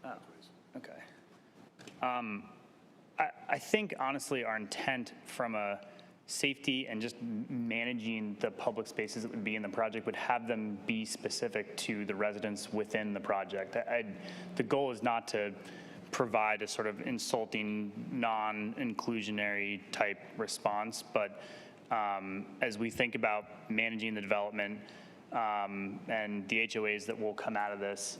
Speaker 12: Oh, okay. I think, honestly, our intent from a safety and just managing the public spaces that would be in the project would have them be specific to the residents within the project. The goal is not to provide a sort of insulting, non-inclusionary type response, but as we think about managing the development and the HOAs that will come out of this,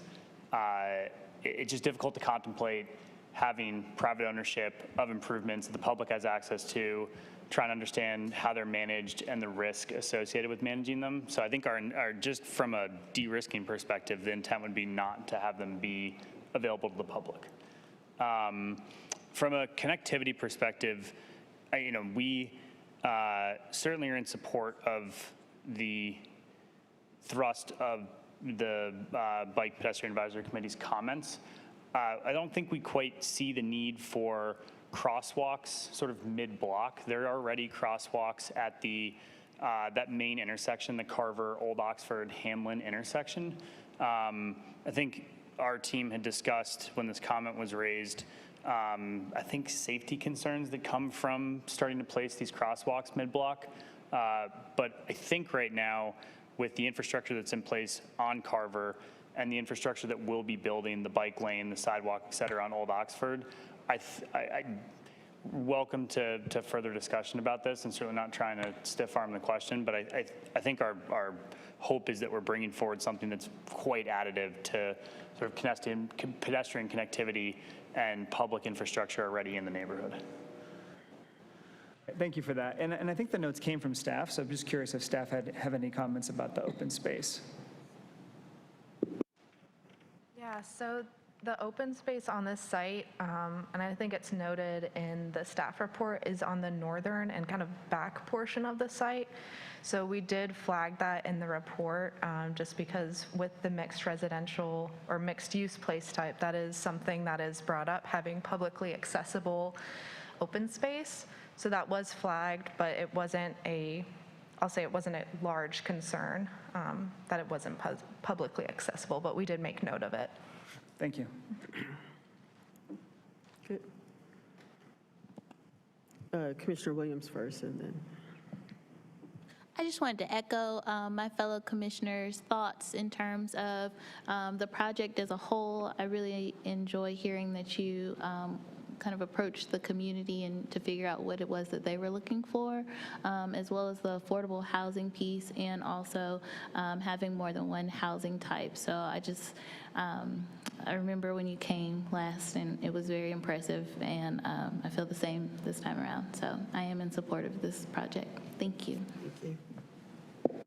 Speaker 12: it's just difficult to contemplate having private ownership of improvements that the public has access to, trying to understand how they're managed and the risk associated with managing them. So I think our just from a de-risking perspective, the intent would be not to have them be available to the public. From a connectivity perspective, we certainly are in support of the thrust of the Bike Pedestrian Advisory Committee's comments. I don't think we quite see the need for crosswalks sort of mid-block. There are already crosswalks at the that main intersection, the Carver, Old Oxford, Hamlin intersection. I think our team had discussed when this comment was raised, I think safety concerns that come from starting to place these crosswalks mid-block. But I think right now, with the infrastructure that's in place on Carver and the infrastructure that will be building, the bike lane, the sidewalk, et cetera, on Old Oxford, I welcome to further discussion about this, and certainly not trying to stiff arm the question, but I think our hope is that we're bringing forward something that's quite additive to sort of pedestrian connectivity and public infrastructure already in the neighborhood.
Speaker 9: Thank you for that. And I think the notes came from staff, so I'm just curious if staff have any comments about the open space.
Speaker 11: Yeah, so the open space on this site, and I think it's noted in the staff report, is on the northern and kind of back portion of the site. So we did flag that in the report, just because with the mixed residential or mixed use place type, that is something that is brought up, having publicly accessible open space. So that was flagged, but it wasn't I'll say it wasn't a large concern that it wasn't publicly accessible, but we did make note of it.
Speaker 9: Thank you.
Speaker 1: Good. Commissioner Williams first, and then.
Speaker 14: I just wanted to echo my fellow commissioners' thoughts in terms of the project as a whole. I really enjoy hearing that you kind of approached the community and to figure out what it was that they were looking for, as well as the affordable housing piece, and also having more than one housing type. So I remember when you came last, and it was very impressive, and I feel the same this time around. So I am in support of this project. Thank you.
Speaker 1: Thank you.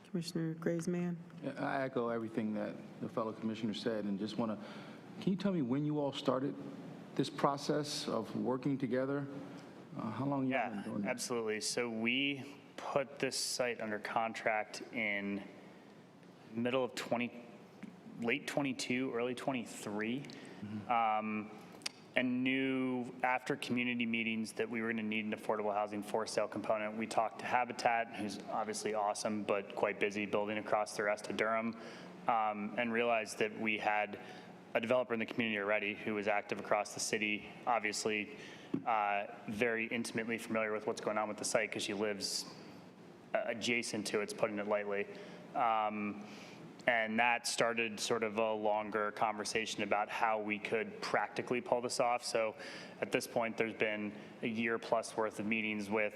Speaker 1: Commissioner Graysman?
Speaker 15: Yeah, I echo everything that the fellow commissioner said, and just want to, can you tell me when you all started this process of working together? How long you been doing that?
Speaker 12: Absolutely. So we put this site under contract in middle of late 22, early 23. And knew after community meetings that we were going to need an affordable housing for sale component. We talked to Habitat, who's obviously awesome, but quite busy building across the rest of Durham, and realized that we had a developer in the community already who was active across the city, obviously very intimately familiar with what's going on with the site because she lives adjacent to it, putting it lightly. And that started sort of a longer conversation about how we could practically pull this off. So at this point, there's been a year plus worth of meetings with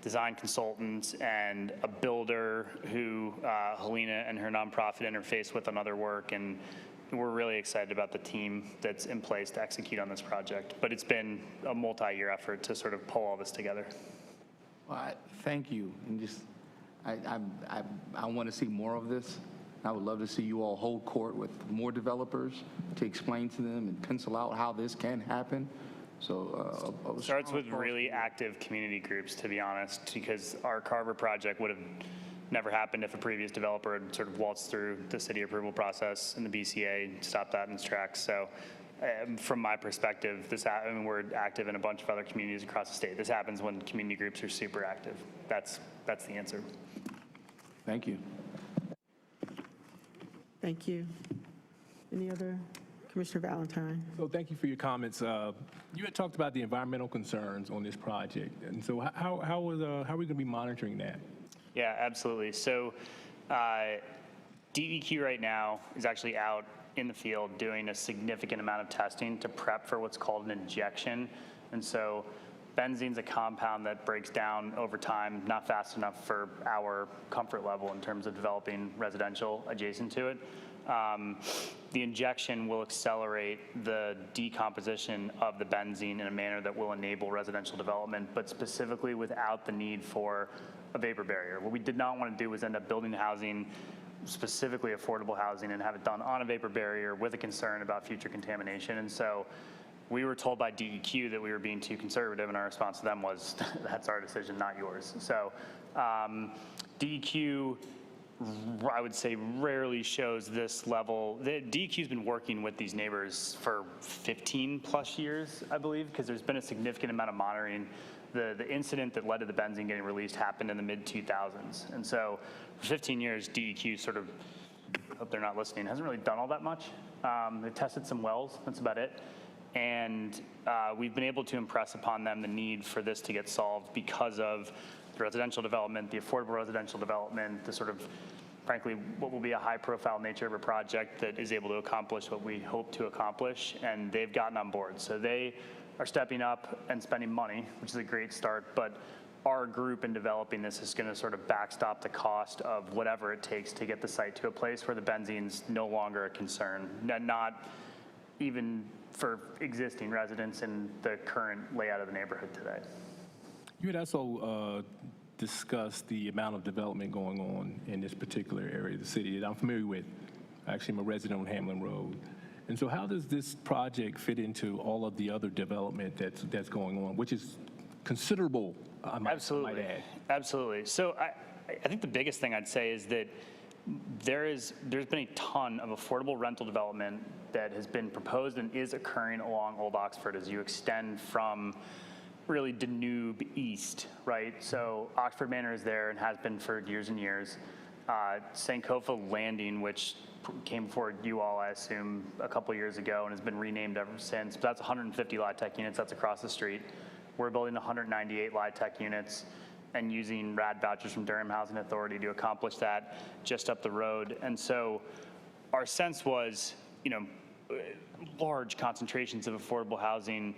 Speaker 12: design consultants and a builder who Helena and her nonprofit interface with on other work. And we're really excited about the team that's in place to execute on this project. But it's been a multi-year effort to sort of pull all this together.
Speaker 15: Well, thank you. And just, I want to see more of this. I would love to see you all hold court with more developers to explain to them and pencil out how this can happen. So
Speaker 12: starts with really active community groups, to be honest, because our Carver project would have never happened if a previous developer had sort of waltzed through the city approval process and the BCA and stopped that in its tracks. So from my perspective, we're active in a bunch of other communities across the state. This happens when community groups are super active. That's the answer.
Speaker 15: Thank you.
Speaker 1: Thank you. Any other? Commissioner Valentine?
Speaker 3: So thank you for your comments. You had talked about the environmental concerns on this project. And so how are we going to be monitoring that?
Speaker 12: Yeah, absolutely. So DEQ right now is actually out in the field doing a significant amount of testing to prep for what's called an injection. And so benzene's a compound that breaks down over time, not fast enough for our comfort level in terms of developing residential adjacent to it. The injection will accelerate the decomposition of the benzene in a manner that will enable residential development, but specifically without the need for a vapor barrier. What we did not want to do was end up building housing, specifically affordable housing, and have it done on a vapor barrier with a concern about future contamination. And so we were told by DEQ that we were being too conservative, and our response to them was, that's our decision, not yours. So DEQ, I would say, rarely shows this level. The DEQ's been working with these neighbors for 15 plus years, I believe, because there's been a significant amount of monitoring. The incident that led to the benzene getting released happened in the mid-2000s. And so for 15 years, DEQ sort of, I hope they're not listening, hasn't really done all that much. They tested some wells, that's about it. And we've been able to impress upon them the need for this to get solved because of the residential development, the affordable residential development, the sort of, frankly, what will be a high-profile nature of a project that is able to accomplish what we hope to accomplish, and they've gotten on board. So they are stepping up and spending money, which is a great start, but our group in developing this is going to sort of backstop the cost of whatever it takes to get the site to a place where the benzene's no longer a concern, not even for existing residents in the current layout of the neighborhood today.
Speaker 3: You had also discussed the amount of development going on in this particular area of the city that I'm familiar with. Actually, I'm a resident on Hamlin Road. And so how does this project fit into all of the other development that's going on, which is considerable, I might add?
Speaker 12: Absolutely. So I think the biggest thing I'd say is that there's been a ton of affordable rental development that has been proposed and is occurring along Old Oxford as you extend from really Danube East, right? So Oxford Manor is there and has been for years and years. Sankofa Landing, which came before you all, I assume, a couple years ago and has been renamed ever since. But that's 150 LIHTC units. That's across the street. We're building 198 LIHTC units and using RAD vouchers from Durham Housing Authority to accomplish that just up the road. And so our sense was, large concentrations of affordable housing.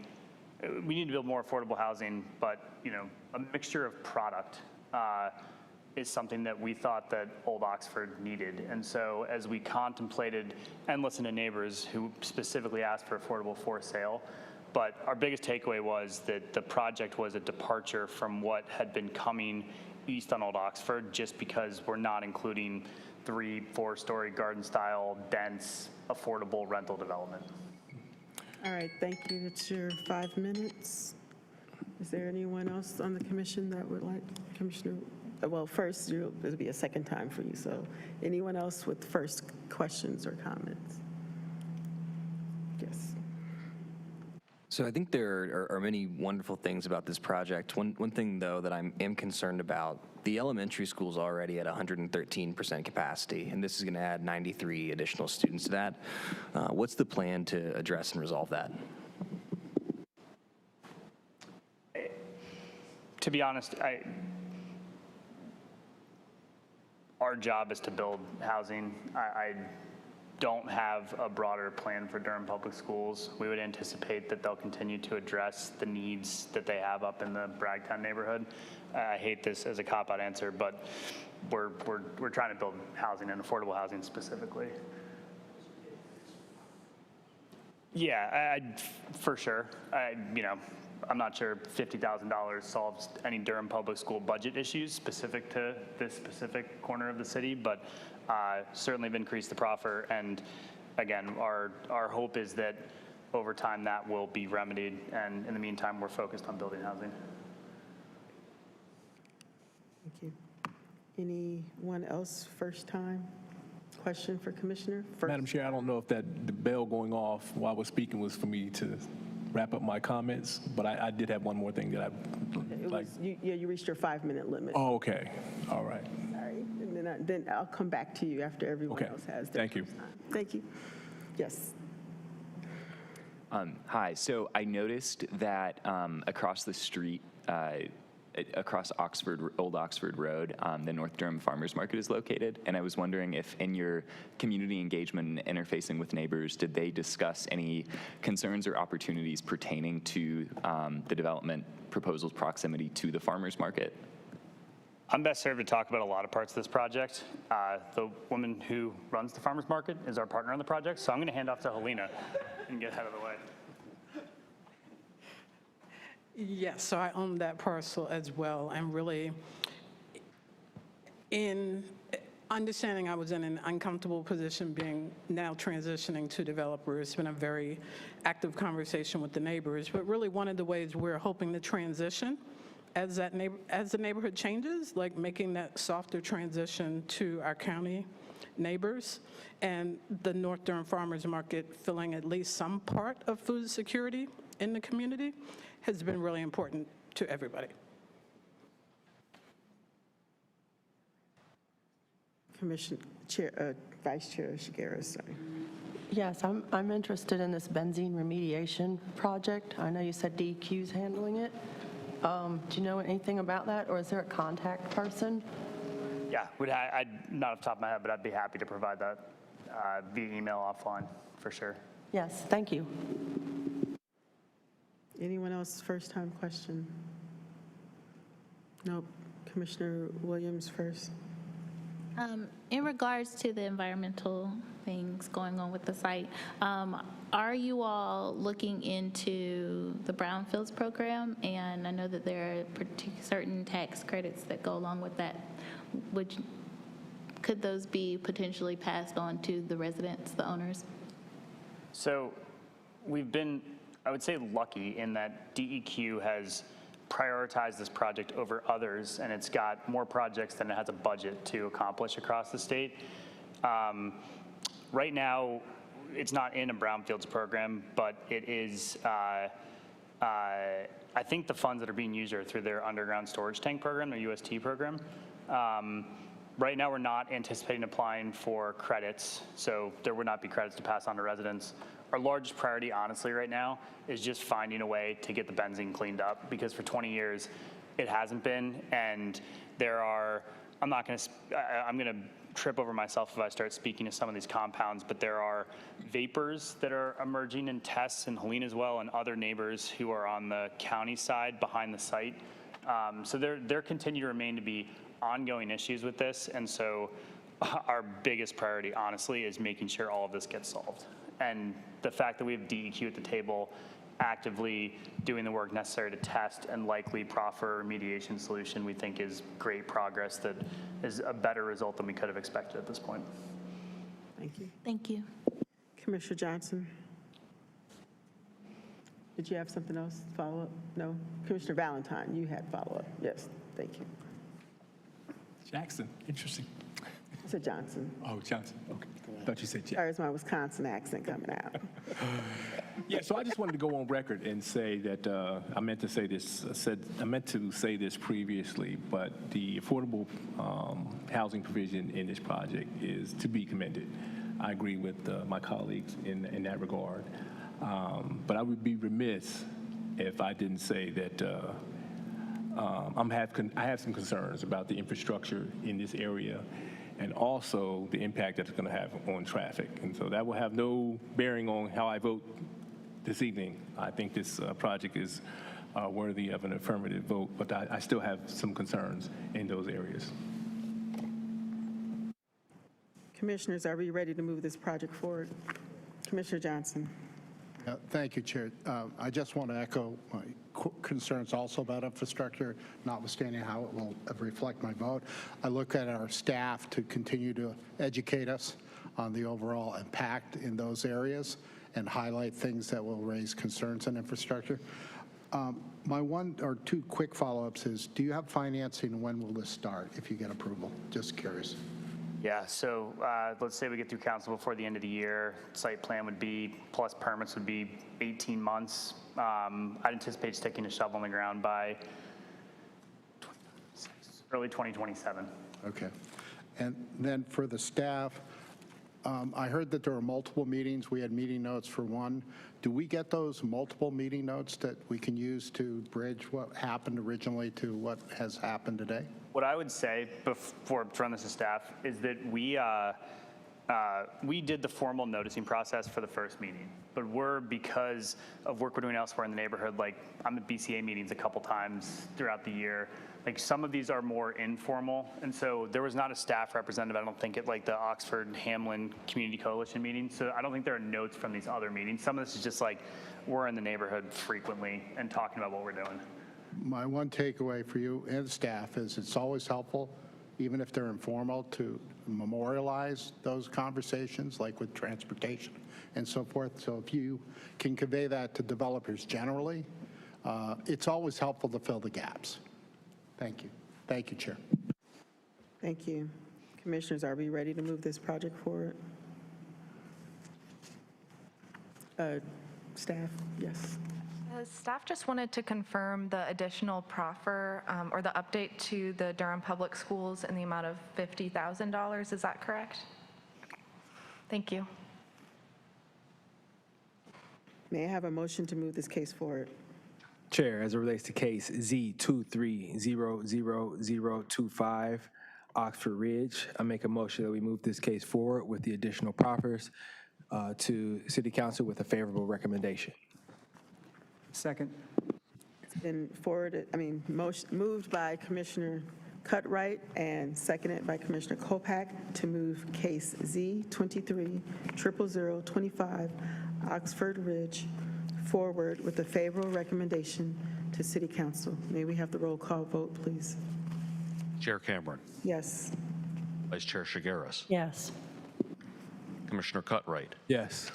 Speaker 12: We need to build more affordable housing, but, a mixture of product is something that we thought that Old Oxford needed. And so as we contemplated and listened to neighbors who specifically asked for affordable for sale, but our biggest takeaway was that the project was a departure from what had been coming east on Old Oxford, just because we're not including 3-4-story garden style, dense, affordable rental development.
Speaker 1: All right, thank you. It's your 5 minutes. Is there anyone else on the commission that would like, Commissioner? Well, first, it'll be a second time for you, so anyone else with first questions or comments? Yes.
Speaker 5: So I think there are many wonderful things about this project. One thing, though, that I am concerned about, the elementary school is already at 113% capacity, and this is going to add 93 additional students to that. What's the plan to address and resolve that?
Speaker 12: To be honest, our job is to build housing. I don't have a broader plan for Durham Public Schools. We would anticipate that they'll continue to address the needs that they have up in the Bragtown neighborhood. I hate this as a cop-out answer, but we're trying to build housing and affordable housing specifically. Yeah, for sure. I'm not sure $50,000 solves any Durham Public School budget issues specific to this specific corner of the city, but certainly have increased the proffer. And again, our hope is that over time that will be remedied. And in the meantime, we're focused on building housing.
Speaker 1: Thank you. Anyone else first time? Question for Commissioner?
Speaker 16: Madam Chair, I don't know if the bell going off while I was speaking was for me to wrap up my comments, but I did have one more thing that I'd like.
Speaker 1: You reached your 5-minute limit.
Speaker 16: Oh, okay. All right.
Speaker 1: Sorry. And then I'll come back to you after everyone else has their
Speaker 16: Thank you.
Speaker 1: first time. Thank you. Yes.
Speaker 6: Hi. So I noticed that across the street, across Old Oxford Road, the North Durham Farmers Market is located. And I was wondering if in your community engagement and interfacing with neighbors, did they discuss any concerns or opportunities pertaining to the development proposal's proximity to the farmers market?
Speaker 12: I'm best served to talk about a lot of parts of this project. The woman who runs the farmers market is our partner on the project, so I'm going to hand off to Helena and get out of the way.
Speaker 10: Yes, so I own that parcel as well, and really, in understanding I was in an uncomfortable position being now transitioning to developer, it's been a very active conversation with the neighbors, but really one of the ways we're hoping to transition as the neighborhood changes, like making that softer transition to our county neighbors, and the North Durham Farmers Market filling at least some part of food security in the community has been really important to everybody.
Speaker 1: Vice Chair Shigeru, sorry.
Speaker 17: Yes, I'm interested in this benzene remediation project. I know you said DEQ's handling it. Do you know anything about that, or is there a contact person?
Speaker 12: Yeah, not off the top of my head, but I'd be happy to provide that via email offline, for sure.
Speaker 17: Yes, thank you.
Speaker 1: Anyone else first-time question? No. Commissioner Williams first.
Speaker 14: In regards to the environmental things going on with the site, are you all looking into the brownfields program? And I know that there are certain tax credits that go along with that. Could those be potentially passed on to the residents, the owners?
Speaker 12: So we've been, I would say, lucky in that DEQ has prioritized this project over others, and it's got more projects than it has a budget to accomplish across the state. Right now, it's not in a brownfields program, but it is I think the funds that are being used are through their underground storage tank program, their UST program. Right now, we're not anticipating applying for credits, so there would not be credits to pass on to residents. Our largest priority, honestly, right now is just finding a way to get the benzene cleaned up, because for 20 years, it hasn't been, and there are, I'm going to trip over myself if I start speaking to some of these compounds, but there are vapors that are emerging in tests in Helene as well, and other neighbors who are on the county side behind the site. So there continue to remain to be ongoing issues with this, and so our biggest priority, honestly, is making sure all of this gets solved. And the fact that we have DEQ at the table actively doing the work necessary to test and likely proffer a remediation solution, we think is great progress that is a better result than we could have expected at this point.
Speaker 1: Thank you.
Speaker 14: Thank you.
Speaker 1: Commissioner Johnson? Did you have something else to follow up? No? Commissioner Valentine, you had follow-up. Yes, thank you.
Speaker 16: Jackson, interesting.
Speaker 1: I said Johnson.
Speaker 16: Oh, Johnson, okay. I thought you said Jackson.
Speaker 1: Sorry, it's my Wisconsin accent coming out.
Speaker 16: Yeah, so I just wanted to go on record and say that I meant to say this previously, but the affordable housing provision in this project is to be commended. I agree with my colleagues in that regard. But I would be remiss if I didn't say that I have some concerns about the infrastructure in this area, and also the impact that it's going to have on traffic. And so that will have no bearing on how I vote this evening. I think this project is worthy of an affirmative vote, but I still have some concerns in those areas.
Speaker 1: Commissioners, are we ready to move this project forward? Commissioner Johnson.
Speaker 8: Thank you, Chair. I just want to echo my concerns also about infrastructure, notwithstanding how it will reflect my vote. I look at our staff to continue to educate us on the overall impact in those areas and highlight things that will raise concerns on infrastructure. My one or two quick follow-ups is, do you have financing? When will this start if you get approval? Just curious.
Speaker 12: Yeah, so let's say we get through council before the end of the year. Site plan would be, plus permits would be 18 months. I'd anticipate sticking a shovel in the ground by early 2027.
Speaker 8: Okay. And then for the staff, I heard that there were multiple meetings. We had meeting notes for one. Do we get those multiple meeting notes that we can use to bridge what happened originally to what has happened today?
Speaker 12: What I would say before throwing this to staff is that we did the formal noticing process for the first meeting, but because of work we're doing elsewhere in the neighborhood, like I'm at BCA meetings a couple times throughout the year, like some of these are more informal, and so there was not a staff representative, I don't think, at like the Oxford-Hamlin Community Coalition meeting, so I don't think there are notes from these other meetings. Some of this is just like we're in the neighborhood frequently and talking about what we're doing.
Speaker 8: My one takeaway for you and staff is it's always helpful, even if they're informal, to memorialize those conversations, like with transportation and so forth. So if you can convey that to developers generally, it's always helpful to fill the gaps. Thank you. Thank you, Chair.
Speaker 1: Thank you. Commissioners, are we ready to move this project forward? Staff, yes.
Speaker 11: Staff just wanted to confirm the additional proffer or the update to the Durham Public Schools in the amount of $50,000. Is that correct? Thank you.
Speaker 1: May I have a motion to move this case forward?
Speaker 3: Chair, as it relates to case Z2300025, Oxford Ridge, I make a motion that we move this case forward with the additional proffers to City Council with a favorable recommendation.
Speaker 9: Second.
Speaker 1: It's been moved by Commissioner Cutright and seconded by Commissioner Kopak to move case Z2300025, Oxford Ridge, forward with a favorable recommendation to City Council. May we have the roll call vote, please?
Speaker 2: Chair Cameron.
Speaker 1: Yes.
Speaker 2: Vice Chair Shigaris.
Speaker 17: Yes.
Speaker 2: Commissioner Cutright.
Speaker 3: Yes.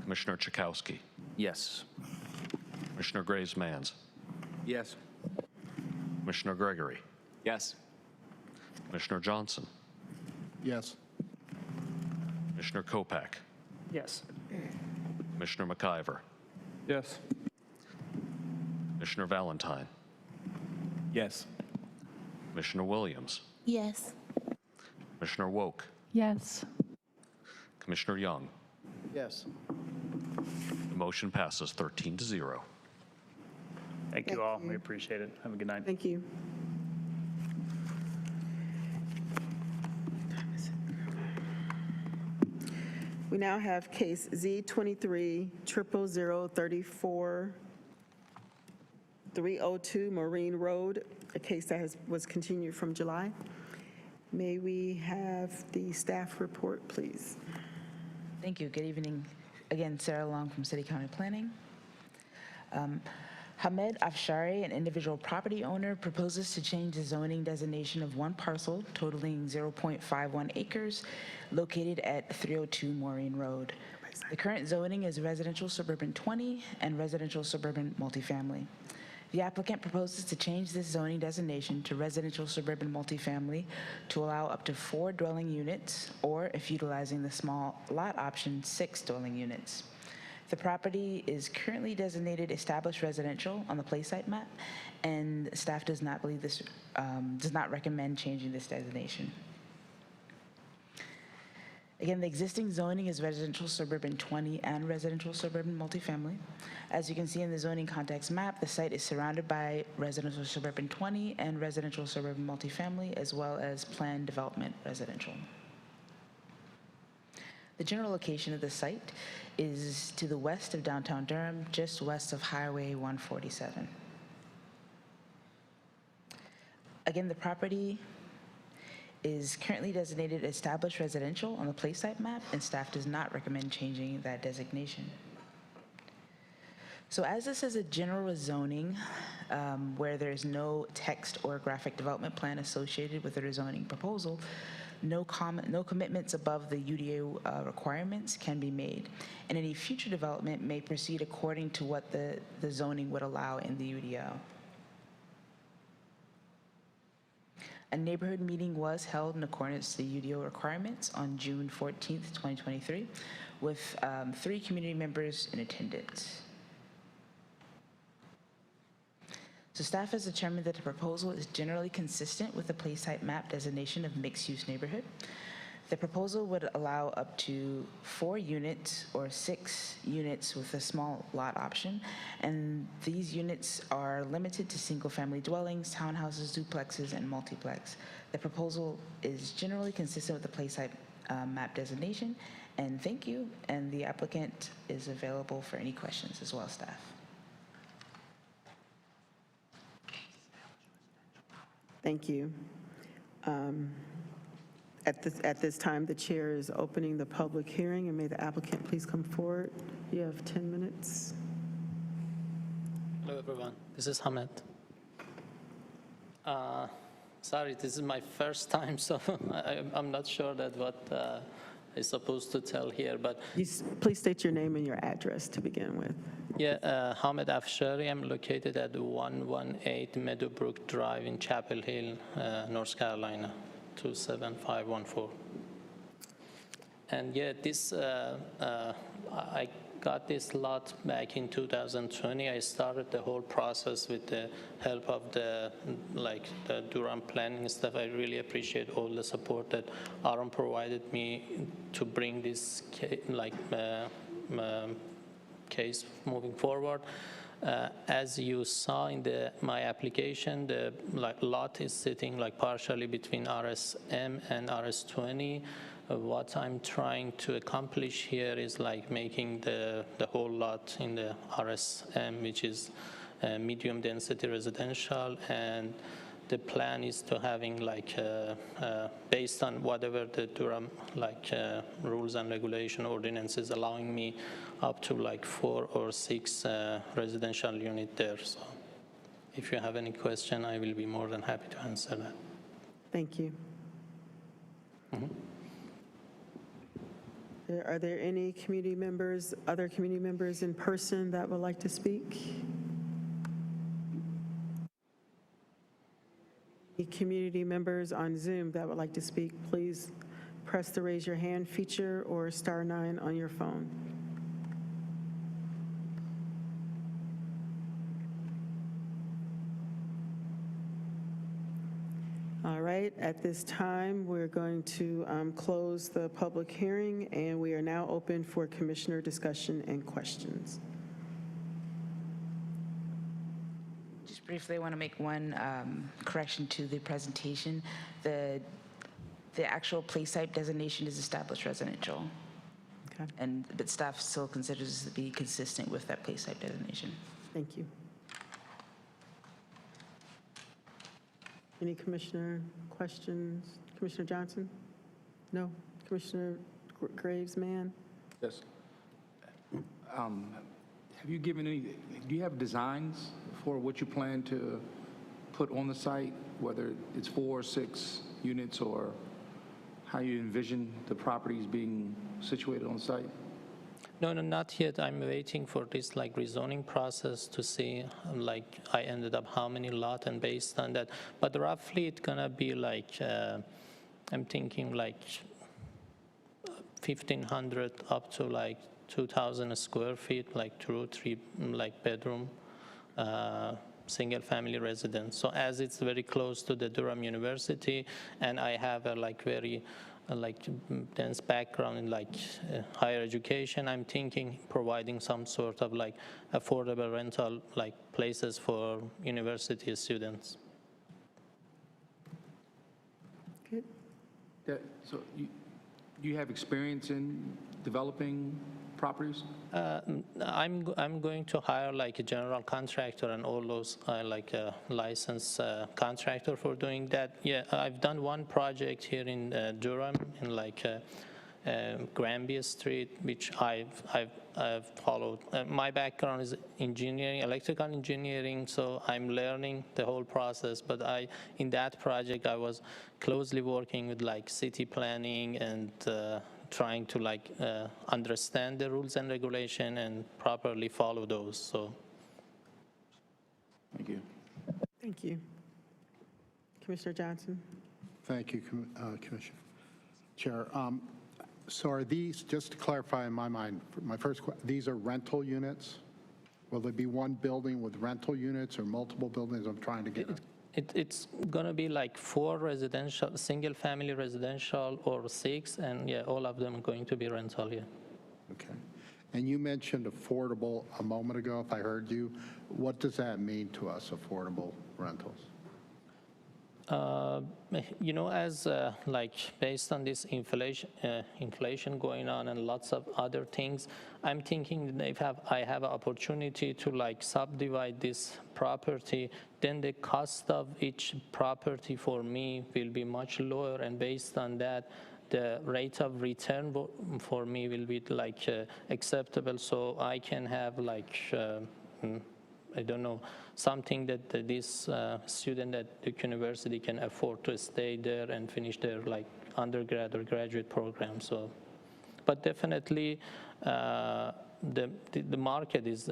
Speaker 2: Commissioner Chakowski.
Speaker 5: Yes.
Speaker 2: Commissioner Graves-Manns.
Speaker 15: Yes.
Speaker 2: Commissioner Gregory.
Speaker 6: Yes.
Speaker 2: Commissioner Johnson.
Speaker 8: Yes.
Speaker 2: Commissioner Kopak.
Speaker 9: Yes.
Speaker 2: Commissioner McIver.
Speaker 3: Yes.
Speaker 2: Commissioner Valentine,
Speaker 16: Yes.
Speaker 2: Commissioner Williams,
Speaker 14: Yes.
Speaker 2: Commissioner Woke,
Speaker 18: Yes.
Speaker 2: Commissioner Young.
Speaker 8: Yes.
Speaker 2: The motion passes 13-0.
Speaker 12: Thank you all. We appreciate it. Have a good night.
Speaker 1: Thank you. We now have case Z23-00034-302 Marine Road, a case that was continued from July. May we have the staff report, please?
Speaker 4: Thank you. Good evening. Again, Sarah Long from City County Planning. Hamed Afshari, an individual property owner, proposes to change the zoning designation of one parcel totaling 0.51 acres located at 302 Maureen Road. The current zoning is residential suburban 20 and residential suburban multifamily. The applicant proposes to change this zoning designation to residential suburban multifamily to allow up to 4 dwelling units, or if utilizing the small lot option, 6 dwelling units. The property is currently designated established residential on the play site map, and staff does not believe this, does not recommend changing this designation. Again, the existing zoning is residential suburban 20 and residential suburban multifamily. As you can see in the zoning context map, the site is surrounded by residential suburban 20 and residential suburban multifamily, as well as planned development residential. The general location of the site is to the west of downtown Durham, just west of Highway 147. Again, the property is currently designated established residential on the play site map, and staff does not recommend changing that designation. So as this is a general rezoning where there's no text or graphic development plan associated with the rezoning proposal, no commitments above the UDO requirements can be made, and any future development may proceed according to what the zoning would allow in the UDO. A neighborhood meeting was held in accordance to the UDO requirements on June 14th, 2023, with 3 community members in attendance. So staff has determined that the proposal is generally consistent with the play site map designation of mixed-use neighborhood. The proposal would allow up to 4 units or 6 units with a small lot option, and these units are limited to single-family dwellings, townhouses, duplexes, and multiplex. The proposal is generally consistent with the play site map designation, and thank you, and the applicant is available for any questions as well, staff.
Speaker 1: Thank you. At this time, the chair is opening the public hearing, and may the applicant please come forward. You have 10 minutes.
Speaker 19: Hello, everyone. This is Hamed. Sorry, this is my first time, so I'm not sure that what I'm supposed to tell here, but
Speaker 1: Please state your name and your address to begin with.
Speaker 19: yeah, Hamed Afshari. I'm located at 118 Meadowbrook Drive in Chapel Hill, North Carolina, 27514. And yeah, this I got this lot back in 2020. I started the whole process with the help of the Durham planning staff. I really appreciate all the support that Aaron provided me to bring this case moving forward. As you saw in my application, the lot is sitting partially between RSM and RS20. What I'm trying to accomplish here is making the whole lot in the RSM, which is medium density residential, and the plan is to having based on whatever the Durham rules and regulation ordinances allowing me up to 4 or 6 residential unit there. So if you have any question, I will be more than happy to answer that.
Speaker 1: Thank you. Are there any community members, other community members in person that would like to speak? Any community members on Zoom that would like to speak, please press the raise your hand feature or *9 on your phone. right, at this time, we're going to close the public hearing, and we are now open for commissioner discussion and questions.
Speaker 4: Just briefly, I want to make one correction to the presentation. The actual place type designation is established residential.
Speaker 1: Okay.
Speaker 4: But staff still considers this to be consistent with that place type designation.
Speaker 1: Thank you. Any commissioner questions? Commissioner Johnson? No? Commissioner Graves, man?
Speaker 15: Yes. Have you given any, do you have designs for what you plan to put on the site, whether it's 4 or 6 units, or how you envision the properties being situated on the site?
Speaker 19: No, not yet. I'm waiting for this like rezoning process to see like I ended up how many lot and based on that. But roughly it's gonna be like, I'm thinking like 1,500 up to like 2,000 square feet, like 2 or 3 like bedroom, single family residence. So as it's very close to the Durham University, and I have a like very like dense background in like higher education, I'm thinking providing some sort of like affordable rental like places for university students.
Speaker 1: Good.
Speaker 15: So you have experience in developing properties?
Speaker 19: I'm going to hire like a general contractor and all those like a licensed contractor for doing that. Yeah, I've done one project here in Durham in like Granby Street, which I've followed. My background is engineering, electrical engineering, so I'm learning the whole process. But in that project, I was closely working with like city planning and trying to like understand the rules and regulation and properly follow those. So.
Speaker 15: Thank you.
Speaker 1: Thank you. Commissioner Johnson?
Speaker 8: Thank you, Commissioner. Chair, so are these, just to clarify in my mind, my first question, these are rental units? Will there be one building with rental units or multiple buildings? I'm trying to get
Speaker 19: It's going to be like 4 residential, single family residential, or 6, and yeah, all of them are going to be rental, yeah.
Speaker 8: Okay. And you mentioned affordable a moment ago, if I heard you. What does that mean to us, affordable rentals?
Speaker 19: You know, as like based on this inflation going on and lots of other things, I'm thinking that if I have an opportunity to like subdivide this property, then the cost of each property for me will be much lower, and based on that, the rate of return for me will be like acceptable, so I can have like I don't know, something that this student at the university can afford to stay there and finish their like undergrad or graduate program. So, but definitely the market is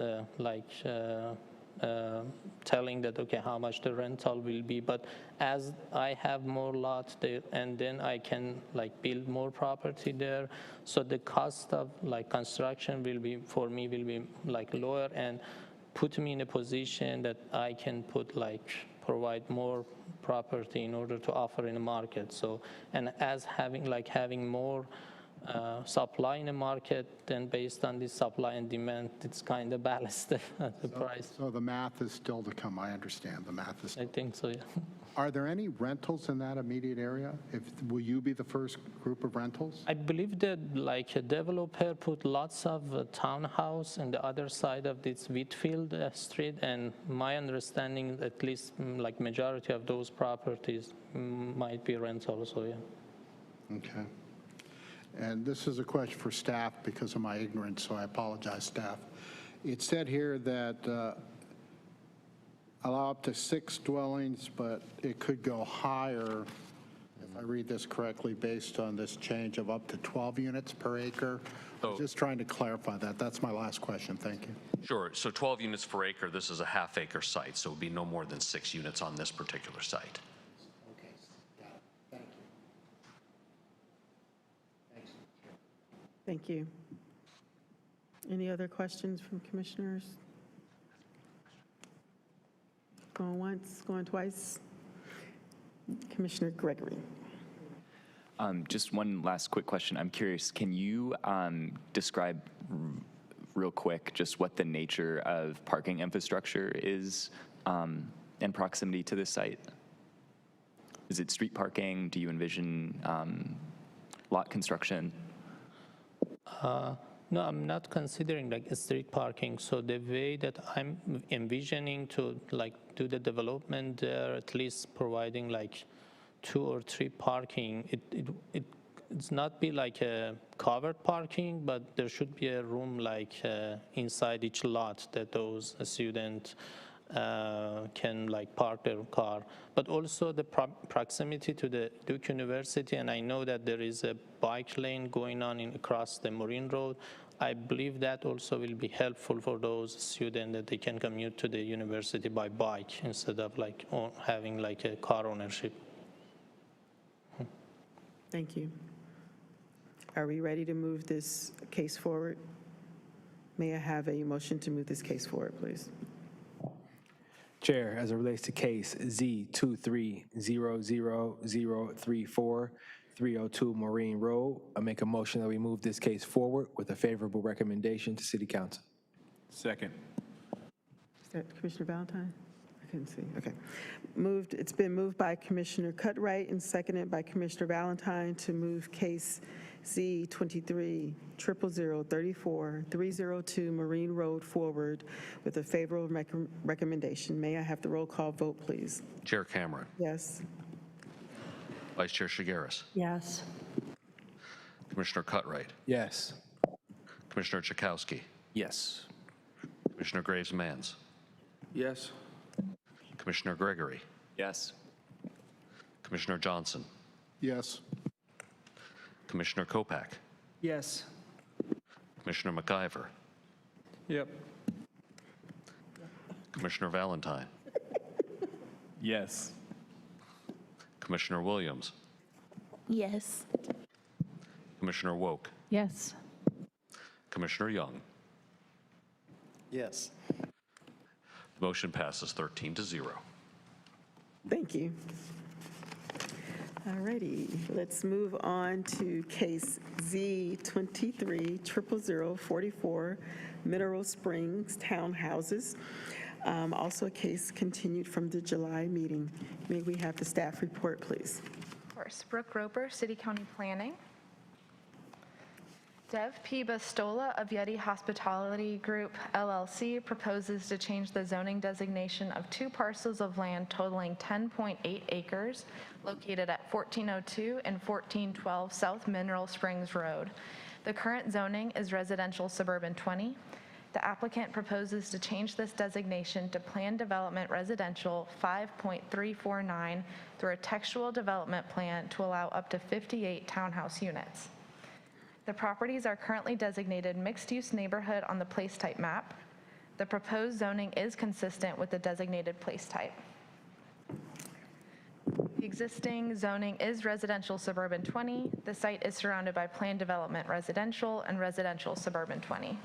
Speaker 19: telling that, okay, how much the rental will be. But as I have more lot there, and then I can like build more property there, so the cost of like construction will be, for me, will be like lower, and put me in a position that I can provide more property in order to offer in the market. So, and as having more supply in the market, then based on this supply and demand, it's kind of balanced the price.
Speaker 8: So the math is still to come, I understand. The math is still.
Speaker 19: I think so, yeah.
Speaker 8: Are there any rentals in that immediate area? Will you be the first group of rentals?
Speaker 19: I believe that like a developer put lots of townhouse on the other side of this Whitfield Street, and my understanding, at least like majority of those properties might be rental also, yeah.
Speaker 8: Okay. And this is a question for staff because of my ignorance, so I apologize, staff. It said here that allow up to 6 dwellings, but it could go higher, if I read this correctly, based on this change of up to 12 units per acre. I'm just trying to clarify that. That's my last question. Thank you.
Speaker 2: Sure. So 12 units per acre, this is a half-acre site, so it would be no more than 6 units on this particular site.
Speaker 8: Okay. Got it. Thank you. Thanks.
Speaker 1: Thank you. Any other questions from commissioners? Going once, going twice? Commissioner Gregory.
Speaker 6: Just one last quick question. I'm curious, can you describe real quick just what the nature of parking infrastructure is in proximity to this site? Is it street parking? Do you envision lot construction?
Speaker 19: No, I'm not considering like street parking. So the way that I'm envisioning to like do the development there, at least providing like 2 or 3 parking, it's not be like a covered parking, but there should be a room like inside each lot that those students can like park their car. But also the proximity to the Duke University, and I know that there is a bike lane going on across the Marine Road. I believe that also will be helpful for those students that they can commute to the university by bike instead of like having like a car ownership.
Speaker 1: Thank you. Are we ready to move this case forward? May I have a motion to move this case forward, please?
Speaker 3: Chair, as it relates to case Z2300034, 302 Marine Road, I make a motion that we move this case forward with a favorable recommendation to City Council.
Speaker 16: Second.
Speaker 1: Is that Commissioner Valentine? I couldn't see. Okay. It's been moved by Commissioner Cutright and seconded by Commissioner Valentine to move case Z23-00034, 302 Marine Road forward with a favorable recommendation. May I have the roll call vote, please?
Speaker 2: Chair Cameron.
Speaker 1: Yes.
Speaker 2: Vice Chair Shigaris.
Speaker 17: Yes.
Speaker 2: Commissioner Cutright.
Speaker 3: Yes.
Speaker 2: Commissioner Chakowski.
Speaker 5: Yes.
Speaker 2: Commissioner Graves-Manns.
Speaker 15: Yes.
Speaker 2: Commissioner Gregory.
Speaker 6: Yes.
Speaker 2: Commissioner Johnson.
Speaker 8: Yes.
Speaker 2: Commissioner Kopak.
Speaker 9: Yes.
Speaker 2: Commissioner McIver.
Speaker 9: Yep.
Speaker 2: Commissioner Valentine.
Speaker 16: Yes.
Speaker 2: Commissioner Williams.
Speaker 14: Yes.
Speaker 2: Commissioner Woke.
Speaker 14: Yes.
Speaker 2: Commissioner Young.
Speaker 15: Yes.
Speaker 2: The motion passes 13-0.
Speaker 1: Thank you. All righty, let's move on to case Z23-00044, Mineral Springs Townhouses. Also a case continued from the July meeting. May we have the staff report, please?
Speaker 11: Of course. Brooke Roper, City County Planning. Dev P. Bastola of Yeti Hospitality Group, LLC, proposes to change the zoning designation of 2 parcels of land totaling 10.8 acres located at 1402 and 1412 South Mineral Springs Road. The current zoning is residential suburban 20. The applicant proposes to change this designation to Planned Development Residential 5.349 through a textual development plan to allow up to 58 townhouse units. The properties are currently designated mixed-use neighborhood on the place type map. The proposed zoning is consistent with the designated place type. The existing zoning is residential suburban 20. The site is surrounded by planned development residential and residential suburban 20.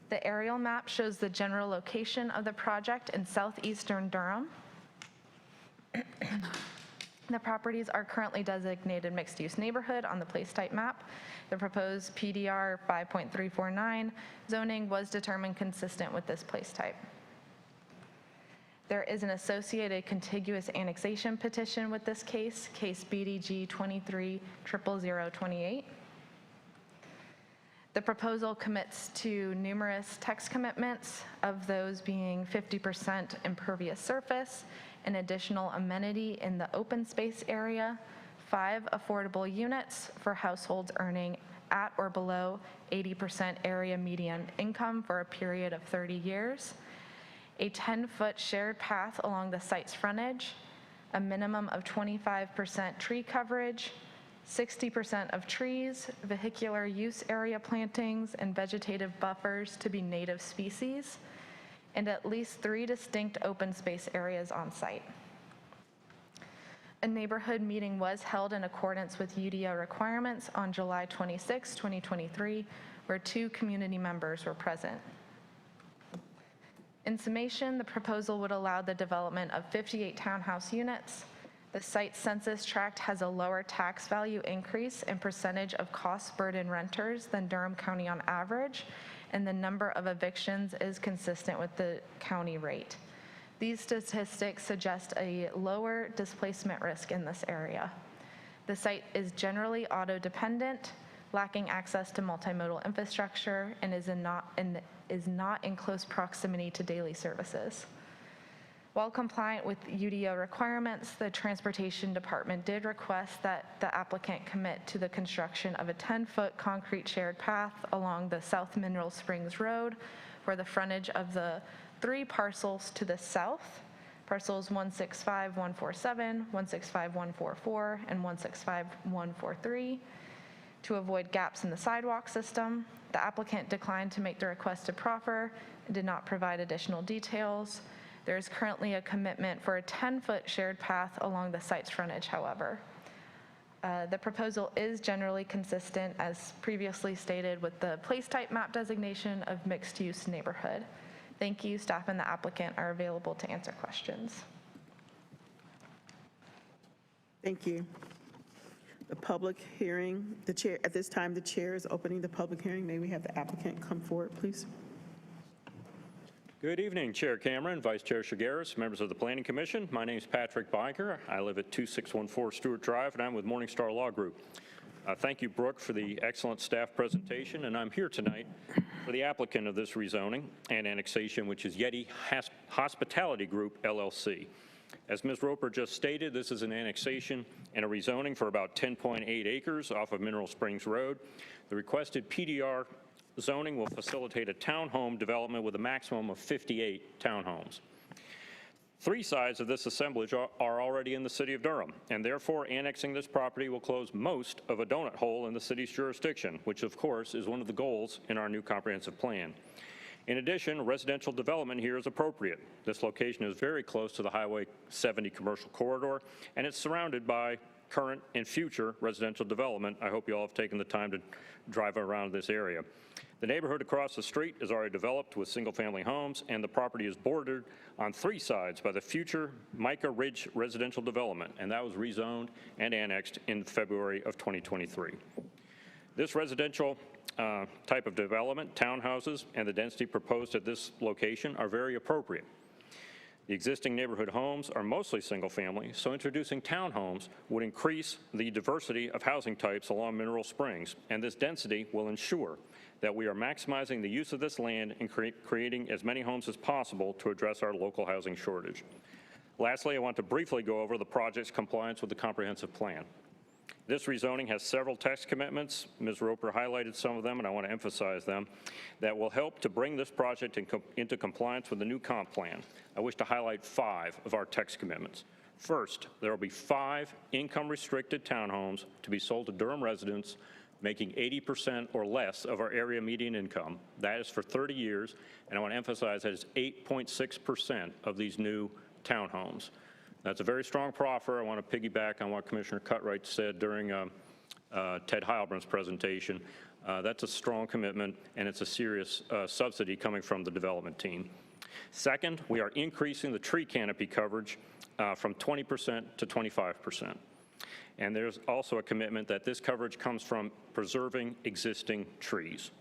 Speaker 11: The aerial map shows the general location of the project in southeastern Durham. The properties are currently designated mixed-use neighborhood on the place type map. The proposed PDR 5.349 zoning was determined consistent with this place type. There is an associated contiguous annexation petition with this case, case BDG 23-00028. The proposal commits to numerous text commitments, of those being 50% impervious surface, an additional amenity in the open space area, 5 affordable units for households earning at or below 80% area median income for a period of 30 years, a 10-foot shared path along the site's frontage, a minimum of 25% tree coverage, 60% of trees, vehicular use area plantings, and vegetative buffers to be native species, and at least 3 distinct open space areas on site. A neighborhood meeting was held in accordance with UDO requirements on July 26, 2023, where 2 community members were present. In summation, the proposal would allow the development of 58 townhouse units. The site census tract has a lower tax value increase in percentage of cost burden renters than Durham County on average, and the number of evictions is consistent with the county rate. These statistics suggest a lower displacement risk in this area. The site is generally auto-dependent, lacking access to multimodal infrastructure, and is not in close proximity to daily services. While compliant with UDO requirements, the Transportation Department did request that the applicant commit to the construction of a 10-foot concrete shared path along the South Mineral Springs Road for the frontage of the 3 parcels to the south, parcels 165147, 165144, and 165143, to avoid gaps in the sidewalk system. The applicant declined to make the requested proffer and did not provide additional details. There is currently a commitment for a 10-foot shared path along the site's frontage, however. The proposal is generally consistent, as previously stated, with the place type map designation of mixed-use neighborhood. Thank you. Staff and the applicant are available to answer questions.
Speaker 1: Thank you. The public hearing, the chair, at this time, the chair is opening the public hearing. May we have the applicant come forward, please?
Speaker 18: Good evening, Chair Cameron, Vice Chair Shigaris, members of the Planning Commission. My name is Patrick Biker. I live at 2614 Stewart Drive, and I'm with Morningstar Law Group. Thank you, Brooke, for the excellent staff presentation, and I'm here tonight for the applicant of this rezoning and annexation, which is Yeti Hospitality Group, LLC. As Ms. Roper just stated, this is an annexation and a rezoning for about 10.8 acres off of Mineral Springs Road. The requested PDR zoning will facilitate a townhome development with a maximum of 58 townhomes. 3 sides of this assemblage are already in the city of Durham, and therefore annexing this property will close most of a donut hole in the city's jurisdiction, which of course is one of the goals in our new comprehensive plan. In addition, residential development here is appropriate. This location is very close to the Highway 70 commercial corridor, and it's surrounded by current and future residential development. I hope you all have taken the time to drive around this area. The neighborhood across the street is already developed with single-family homes, and the property is bordered on 3 sides by the future Micah Ridge residential development, and that was rezoned and annexed in February of 2023. This residential type of development, townhouses, and the density proposed at this location are very appropriate. The existing neighborhood homes are mostly single-family, so introducing townhomes would increase the diversity of housing types along Mineral Springs, and this density will ensure that we are maximizing the use of this land and creating as many homes as possible to address our local housing shortage. Lastly, I want to briefly go over the project's compliance with the comprehensive plan. This rezoning has several text commitments. Ms. Roper highlighted some of them, and I want to emphasize them, that will help to bring this project into compliance with the new comp plan. I wish to highlight 5 of our text commitments. First, there will be 5 income-restricted townhomes to be sold to Durham residents making 80% or less of our area median income. That is for 30 years, and I want to emphasize that it's 8.6% of these new townhomes. That's a very strong proffer. I want to piggyback on what Commissioner Cutright said during Ted Heilbrun's presentation. That's a strong commitment, and it's a serious subsidy coming from the development team. Second, we are increasing the tree canopy coverage from 20% to 25%. And there's also a commitment that this coverage comes from preserving existing trees.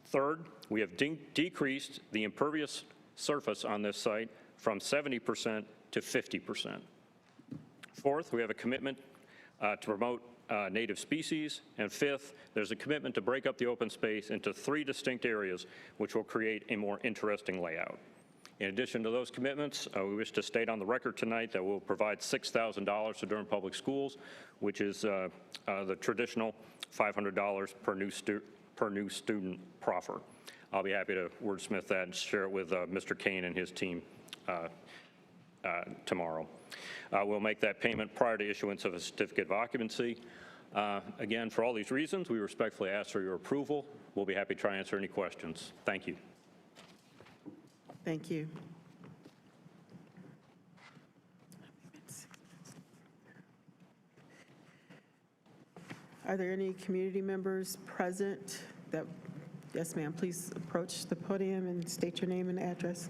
Speaker 18: Third, we have decreased the impervious surface on this site from 70% to 50%. Fourth, we have a commitment to promote native species. And fifth, there's a commitment to break up the open space into 3 distinct areas, which will create a more interesting layout. In addition to those commitments, we wish to state on the record tonight that we'll provide $6,000 to Durham Public Schools, which is the traditional $500 per new student proffer. I'll be happy to wordsmith that and share it with Mr. Kane and his team tomorrow. We'll make that payment prior to issuance of a certificate of occupancy. Again, for all these reasons, we respectfully ask for your approval. We'll be happy to try and answer any questions. Thank you.
Speaker 1: Thank you. Are there any community members present that, yes ma'am, please approach the podium and state your name and address.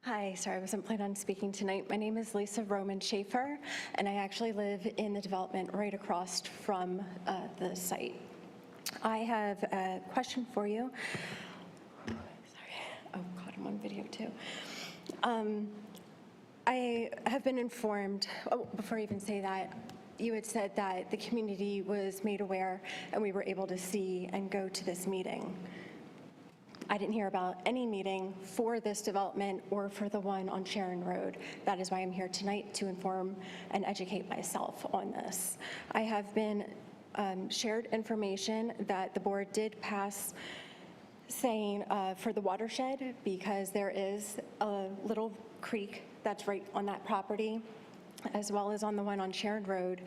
Speaker 20: Hi, sorry, I wasn't planning on speaking tonight. My name is Lisa Roman Schaefer, and I actually live in the development right across from the site. I have a question for you. Sorry. Oh, God, I'm on video too. I have been informed, before I even say that, you had said that the community was made aware and we were able to see and go to this meeting. I didn't hear about any meeting for this development or for the one on Sharon Road. That is why I'm here tonight, to inform and educate myself on this. I have been shared information that the board did pass saying for the watershed, because there is a little creek that's right on that property, as well as on the one on Sharon Road.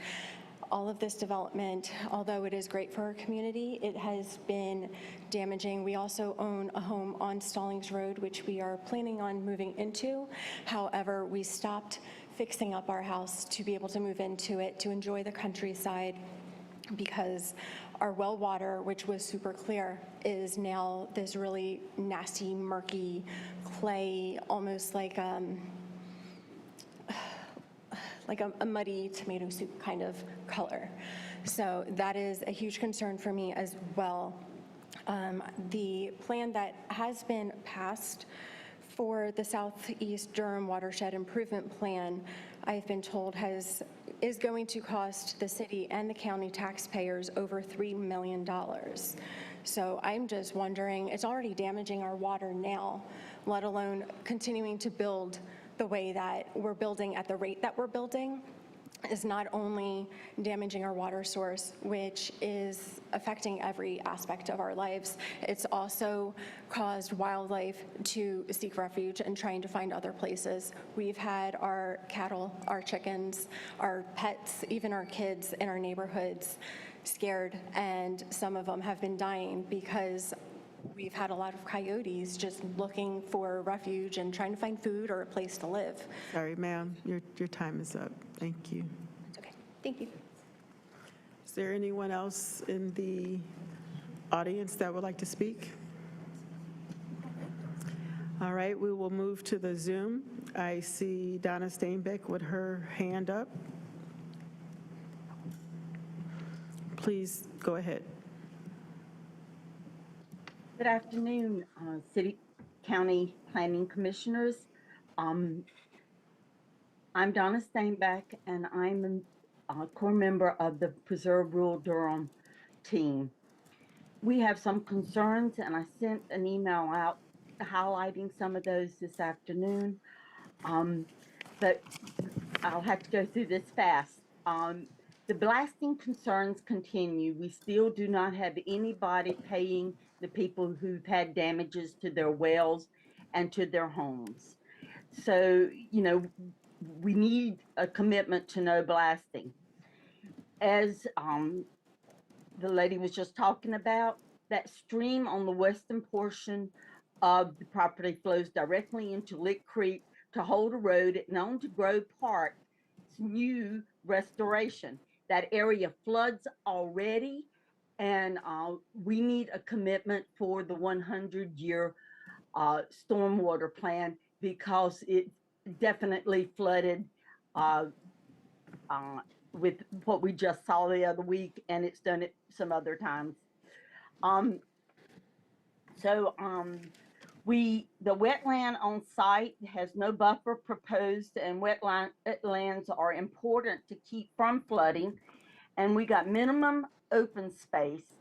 Speaker 20: All of this development, although it is great for our community, it has been damaging. We also own a home on Stallings Road, which we are planning on moving into. However, we stopped fixing up our house to be able to move into it, to enjoy the countryside, because our well water, which was super clear, is now this really nasty, murky clay, almost like a muddy tomato soup kind of color. So that is a huge concern for me as well. The plan that has been passed for the Southeast Durham Watershed Improvement Plan, I've been told is going to cost the city and the county taxpayers over $3 million. So I'm just wondering, it's already damaging our water now, let alone continuing to build the way that we're building at the rate that we're building, is not only damaging our water source, which is affecting every aspect of our lives, it's also caused wildlife to seek refuge and trying to find other places. We've had our cattle, our chickens, our pets, even our kids in our neighborhoods scared, and some of them have been dying because we've had a lot of coyotes just looking for refuge and trying to find food or a place to live.
Speaker 1: Sorry, ma'am, your time is up. Thank you.
Speaker 20: Okay, thank you.
Speaker 1: Is there anyone else in the audience that would like to speak? All right, we will move to the Zoom. I see Donna Steinbeck with her hand up. Please go ahead.
Speaker 21: Good afternoon, City County Planning Commissioners. I'm Donna Steinbeck, and I'm a core member of the Preserve Rural Durham team. We have some concerns, and I sent an email out highlighting some of those this afternoon, but I'll have to go through this fast. The blasting concerns continue. We still do not have anybody paying the people who've had damages to their wells and to their homes. So, we need a commitment to no blasting. As the lady was just talking about, that stream on the western portion of the property flows directly into Lick Creek to Holder Road, known to Grove Park's new restoration. That area floods already, and we need a commitment for the 100-year stormwater plan, because it definitely flooded with what we just saw the other week, and it's done it some other times. The wetland on site has no buffer proposed, and wetlands are important to keep from flooding. And we got minimum open space,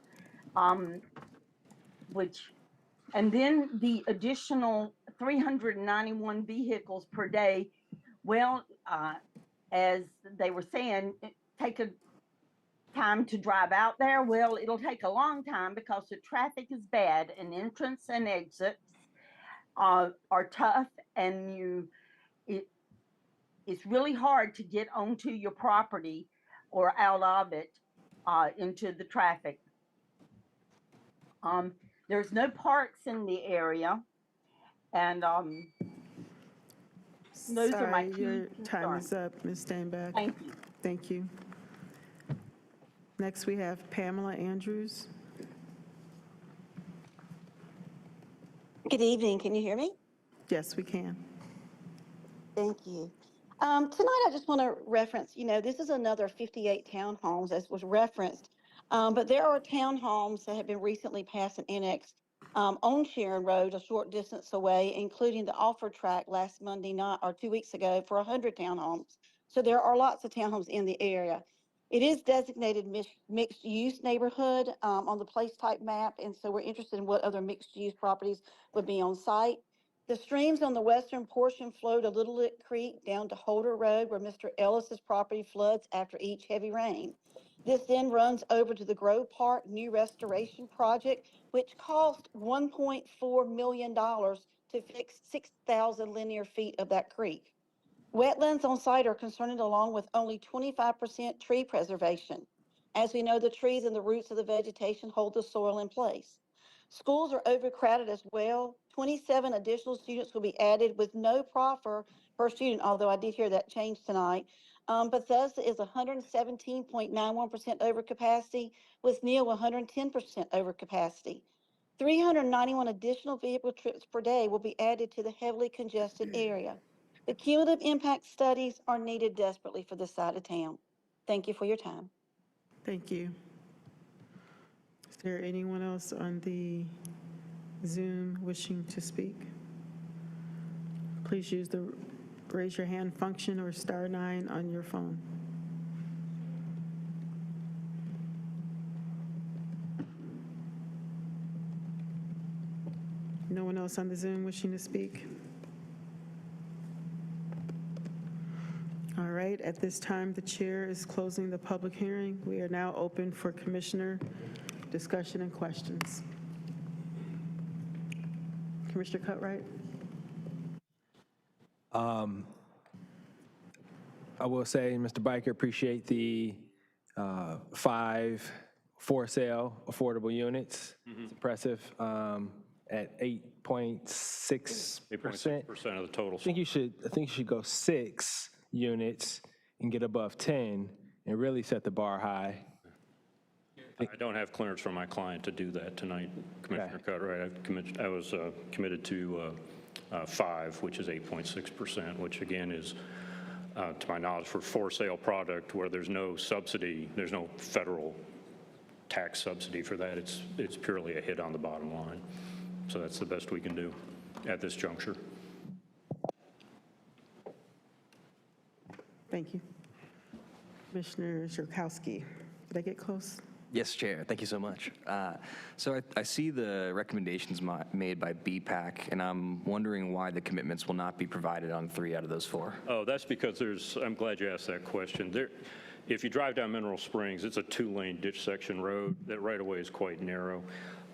Speaker 21: and then the additional 391 vehicles per day. Well, as they were saying, take a time to drive out there. Well, it'll take a long time because the traffic is bad, and entrance and exits are tough, and it's really hard to get onto your property or out of it into the traffic. There's no parks in the area, and those are my two
Speaker 1: Your time
Speaker 21: concerns.
Speaker 1: is up, Ms. Steinbeck.
Speaker 21: Thank you.
Speaker 1: Thank you. Next, we have Pamela Andrews.
Speaker 22: Good evening. Can you hear me?
Speaker 1: Yes, we can.
Speaker 7: Thank you. Tonight, I just want to reference, this is another 58 townhomes, as was referenced. But there are townhomes that have been recently passed and annexed on Sharon Road, a short distance away, including the offer track last Monday night or 2 weeks ago for 100 townhomes. So there are lots of townhomes in the area. It is designated mixed-use neighborhood on the place type map, and so we're interested in what other mixed-use properties would be on site. The streams on the western portion flow to Little Lick Creek down to Holder Road, where Mr. Ellis's property floods after each heavy rain. This then runs over to the Grove Park new restoration project, which cost $1.4 million to fix 6,000 linear feet of that creek. Wetlands on site are concerned along with only 25% tree preservation. As we know, the trees and the roots of the vegetation hold the soil in place. Schools are overcrowded as well. 27 additional students will be added with no proffer per student, although I did hear that change tonight. Bethesda is 117.91% over capacity, with Neal 110% over capacity. 391 additional vehicle trips per day will be added to the heavily congested area. The cumulative impact studies are needed desperately for this side of town. Thank you for your time.
Speaker 1: Thank you. Is there anyone else on the Zoom wishing to speak? Please use the raise your hand function or *9 on your phone. No one else on the Zoom wishing to speak? All right, at this time, the chair is closing the public hearing. We are now open for commissioner discussion and questions. Commissioner Cutright?
Speaker 3: I will say, Mr. Biker, appreciate the 5 for sale affordable units. It's impressive at 8.6%.
Speaker 18: 8.6% of the total.
Speaker 3: I think you should go 6 units and get above 10 and really set the bar high.
Speaker 18: I don't have clearance from my client to do that tonight, Commissioner Cutright. I was committed to 5, which is 8.6%, which again is, to my knowledge, for sale product where there's no subsidy, there's no federal tax subsidy for that. It's purely a hit on the bottom line. So that's the best we can do at this juncture.
Speaker 1: Thank you. Commissioner Zurkowski, did I get close?
Speaker 5: Yes, Chair. Thank you so much. So I see the recommendations made by BPAC, and I'm wondering why the commitments will not be provided on 3 out of those 4.
Speaker 18: Oh, that's because I'm glad you asked that question. If you drive down Mineral Springs, it's a 2-lane ditch section road. That right-of-way is quite narrow.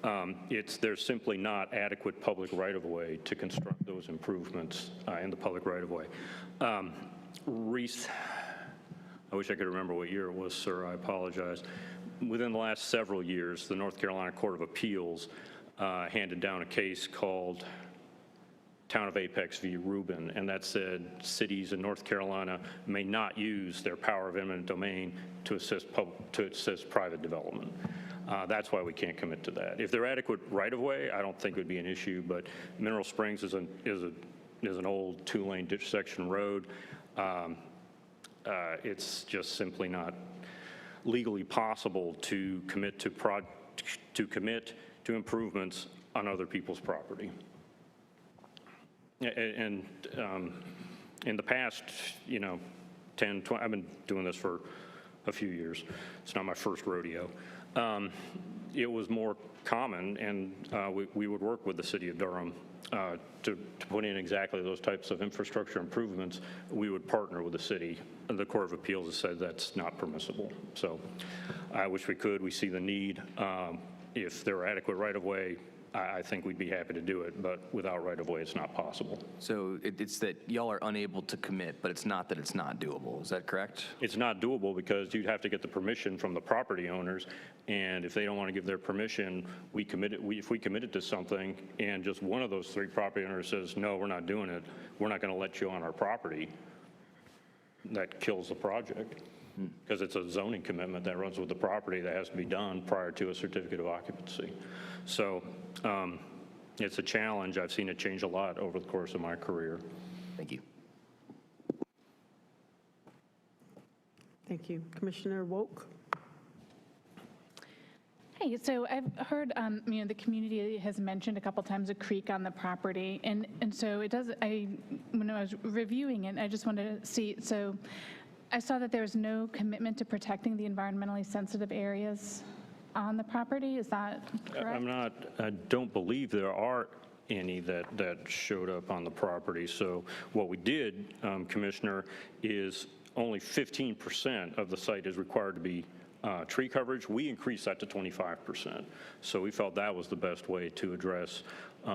Speaker 18: There's simply not adequate public right-of-way to construct those improvements in the public right-of-way. I wish I could remember what year it was, sir. I apologize. Within the last several years, the North Carolina Court of Appeals handed down a case called Town of Apex v. Rubin, and that said cities in North Carolina may not use their power of eminent domain to assist private development. That's why we can't commit to that. If they're adequate right-of-way, I don't think it would be an issue, but Mineral Springs is an old 2-lane ditch section road. It's just simply not legally possible to commit to improvements on other people's property. And in the past, 10, 20, I've been doing this for a few years. It's not my first rodeo. It was more common, and we would work with the city of Durham to put in exactly those types of infrastructure improvements. We would partner with the city. The Court of Appeals has said that's not permissible. So I wish we could. We see the need. If there are adequate right-of-way, I think we'd be happy to do it, but without right-of-way, it's not possible.
Speaker 5: So it's that y'all are unable to commit, but it's not that it's not doable. Is that correct?
Speaker 18: It's not doable because you'd have to get the permission from the property owners, and if they don't want to give their permission, if we committed to something and just one of those 3 property owners says, no, we're not doing it, we're not going to let you on our property, that kills the project. Because it's a zoning commitment that runs with the property that has to be done prior to a certificate of occupancy. So it's a challenge. I've seen it change a lot over the course of my career.
Speaker 5: Thank you.
Speaker 1: Thank you. Commissioner Woke?
Speaker 13: Hey, so I've heard, the community has mentioned a couple times a creek on the property, and so it does, when I was reviewing it, I just wanted to see, so I saw that there was no commitment to protecting the environmentally sensitive areas on the property. Is that correct?
Speaker 18: I don't believe there are any that showed up on the property. So what we did, Commissioner, is only 15% of the site is required to be tree coverage. We increased that to 25%. So we felt that was the best way to address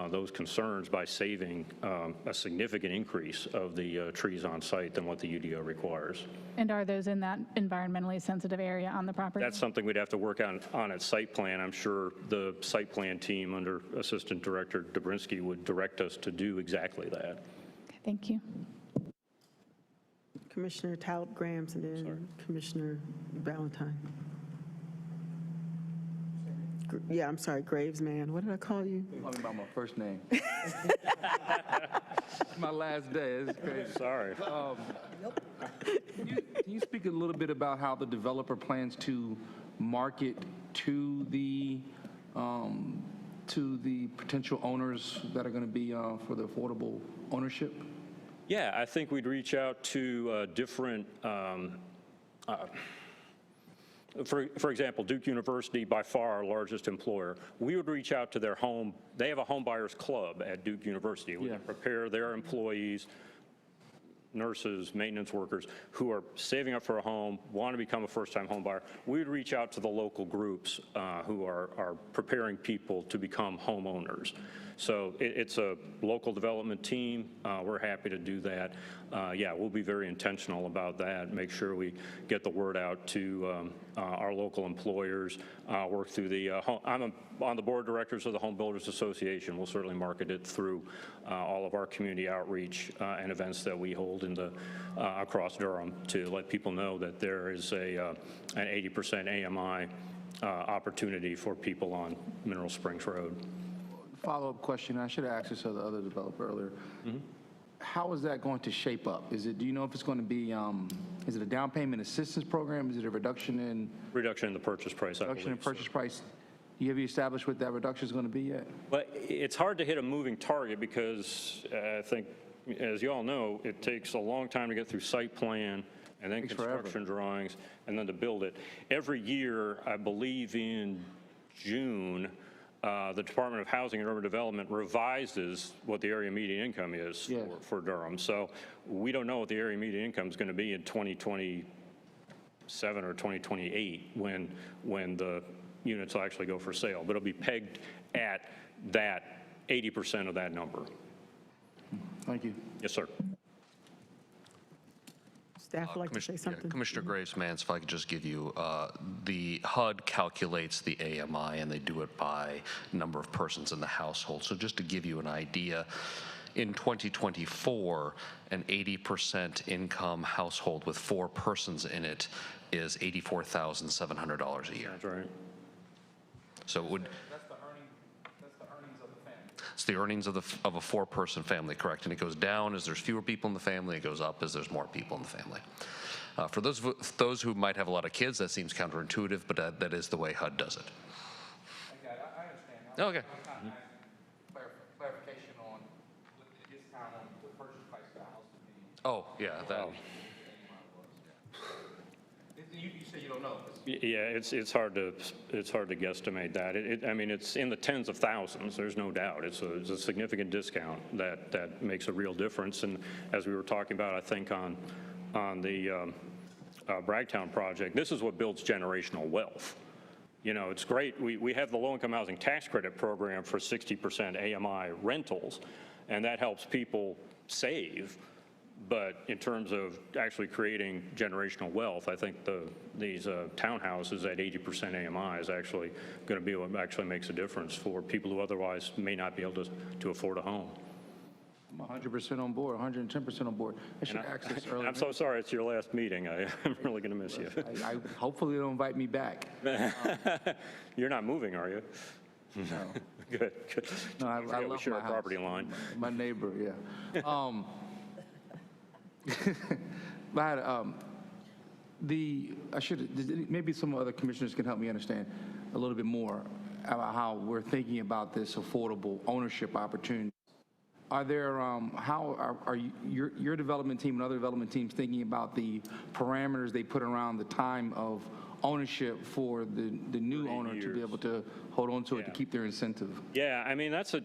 Speaker 18: those concerns by saving a significant increase of the trees on site than what the UDO requires.
Speaker 13: And are those in that environmentally sensitive area on the property?
Speaker 18: That's something we'd have to work on at site plan. I'm sure the site plan team under Assistant Director Dobrinsky would direct us to do exactly that.
Speaker 13: Okay, thank you.
Speaker 1: Commissioner Talbot Grams and then Commissioner Valentine. Yeah, I'm sorry, Graves, man. What did I call you?
Speaker 15: Call me by my first name. My last day. It's crazy.
Speaker 18: Sorry.
Speaker 15: Can you speak a little bit about how the developer plans to market to the potential owners that are going to be for the affordable ownership?
Speaker 18: Yeah, I think we'd reach out to different, for example, Duke University, by far our largest employer. We would reach out to their home. They have a home buyers club at Duke University. We prepare their employees, nurses, maintenance workers who are saving up for a home, want to become a first-time home buyer. We would reach out to the local groups who are preparing people to become homeowners. So it's a local development team. We're happy to do that. Yeah, we'll be very intentional about that, make sure we get the word out to our local employers, work through the, I'm on the board of directors of the Home Builders Association. We'll certainly market it through all of our community outreach and events that we hold in the, across Durham to let people know that there is an 80% AMI opportunity for people on Mineral Springs Road.
Speaker 15: Follow-up question. I should have asked this of the other developer earlier. How is that going to shape up? Do you know if it's going to be, is it a down payment assistance program? Is it a reduction in?
Speaker 18: Reduction in the purchase price, I believe.
Speaker 15: Reduction in purchase price. Have you established what that reduction is going to be yet?
Speaker 18: But it's hard to hit a moving target because I think, as you all know, it takes a long time to get through site plan and then construction drawings and then to build it. Every year, I believe in June, the Department of Housing and Urban Development revises what the area median income is for Durham. So we don't know what the area median income is going to be in 2027 or 2028 when the units will actually go for sale. But it'll be pegged at that 80% of that number.
Speaker 15: Thank you.
Speaker 18: Yes, sir.
Speaker 1: Staff would like to say something.
Speaker 2: Commissioner Graves, Mans, if I could just give you, the HUD calculates the AMI and they do it by number of persons in the household. So just to give you an idea, in 2024, an 80% income household with 4 persons in it is $84,700 a year.
Speaker 18: That's right.
Speaker 2: So it would. It's the earnings of a 4-person family, correct? And it goes down as there's fewer people in the family. It goes up as there's more people in the family. For those who might have a lot of kids, that seems counterintuitive, but that is the way HUD does it.
Speaker 15: I understand.
Speaker 2: Okay.
Speaker 15: Clarification on what the discount on the purchase price of the house would be.
Speaker 2: Oh, yeah. That.
Speaker 15: You say you don't know.
Speaker 18: Yeah, it's hard to guesstimate that. I mean, it's in the tens of thousands. There's no doubt. It's a significant discount that makes a real difference. And as we were talking about, I think on the Bragtown project, this is what builds generational wealth. You know, it's great. We have the low-income housing tax credit program for 60% AMI rentals, and that helps people save. But in terms of actually creating generational wealth, I think these townhouses at 80% AMI is actually going to be what actually makes a difference for people who otherwise may not be able to afford a home.
Speaker 15: I'm 100% on board, 110% on board. I should ask this earlier.
Speaker 18: I'm so sorry it's your last meeting. I'm really going to miss you.
Speaker 15: Hopefully they'll invite me back.
Speaker 18: You're not moving, are you?
Speaker 15: No.
Speaker 18: Good.
Speaker 15: No, I love
Speaker 18: we share
Speaker 15: my
Speaker 18: a property line.
Speaker 15: My neighbor, yeah. I had maybe some other commissioners can help me understand a little bit more about how we're thinking about this affordable ownership opportunity. Are there, how are your development team and other development teams thinking about the parameters they put around the time of ownership for the new owner to be able to hold on to it to keep their incentive?
Speaker 18: Yeah, I mean, that's a,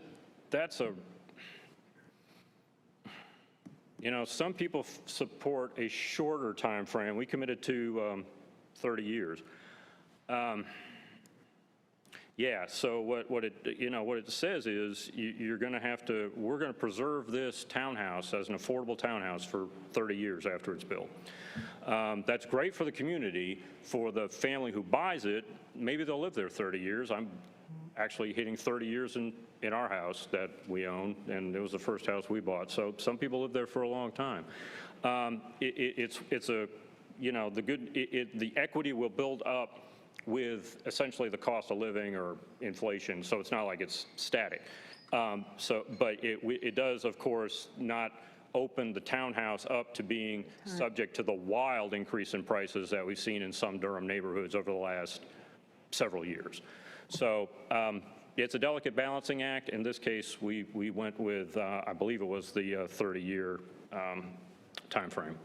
Speaker 18: you know, some people support a shorter time frame. We committed to 30 years. Yeah, so what it says is you're going to have to, we're going to preserve this townhouse as an affordable townhouse for 30 years after it's built. That's great for the community. For the family who buys it, maybe they'll live there 30 years. I'm actually hitting 30 years in our house that we own, and it was the first house we bought. So some people live there for a long time. It's a, you know, the equity will build up with essentially the cost of living or inflation, so it's not like it's static. But it does, of course, not open the townhouse up to being subject to the wild increase in prices that we've seen in some Durham neighborhoods over the last several years. So it's a delicate balancing act. In this case, we went with, I believe it was the 30-year time frame.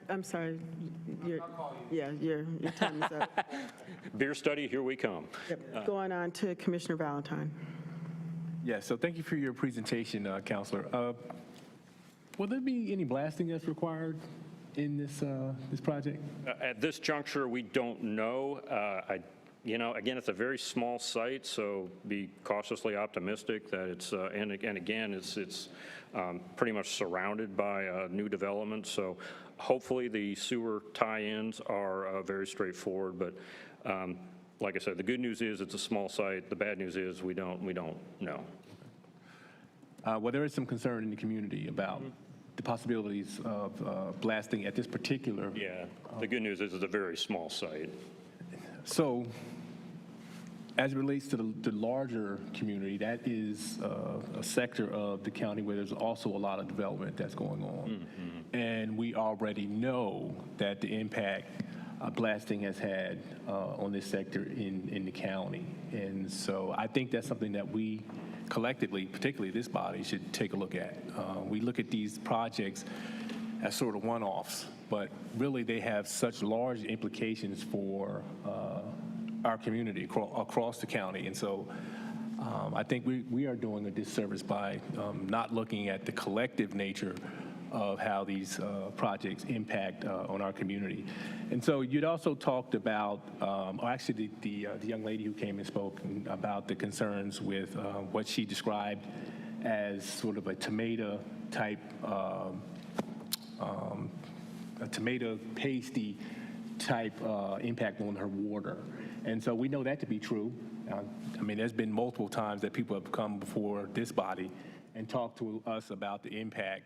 Speaker 1: I'm sorry. Your time is up.
Speaker 18: Beer study, here we come.
Speaker 1: Yep. Going on to Commissioner Valentine.
Speaker 16: Yeah, so thank you for your presentation, Counselor. Will there be any blasting that's required in this project?
Speaker 18: At this juncture, we don't know. You know, again, it's a very small site, so be cautiously optimistic that it's, and again, it's pretty much surrounded by new development. So hopefully the sewer tie-ins are very straightforward. But like I said, the good news is it's a small site. The bad news is we don't know.
Speaker 16: Well, there is some concern in the community about the possibilities of blasting at this particular.
Speaker 18: Yeah, the good news is it's a very small site.
Speaker 16: So, as it relates to the larger community, that is a sector of the county where there's also a lot of development that's going on. And we already know that the impact blasting has had on this sector in the county. And so I think that's something that we collectively, particularly this body, should take a look at. We look at these projects as sort of one-offs, but really they have such large implications for our community across the county. And so I think we are doing a disservice by not looking at the collective nature of how these projects impact on our community. And so you'd also talked about, or actually the young lady who came and spoke about the concerns with what she described as sort of a tomato type, a tomato pasty type impact on her water. And so we know that to be true. I mean, there's been multiple times that people have come before this body and talked to us about the impact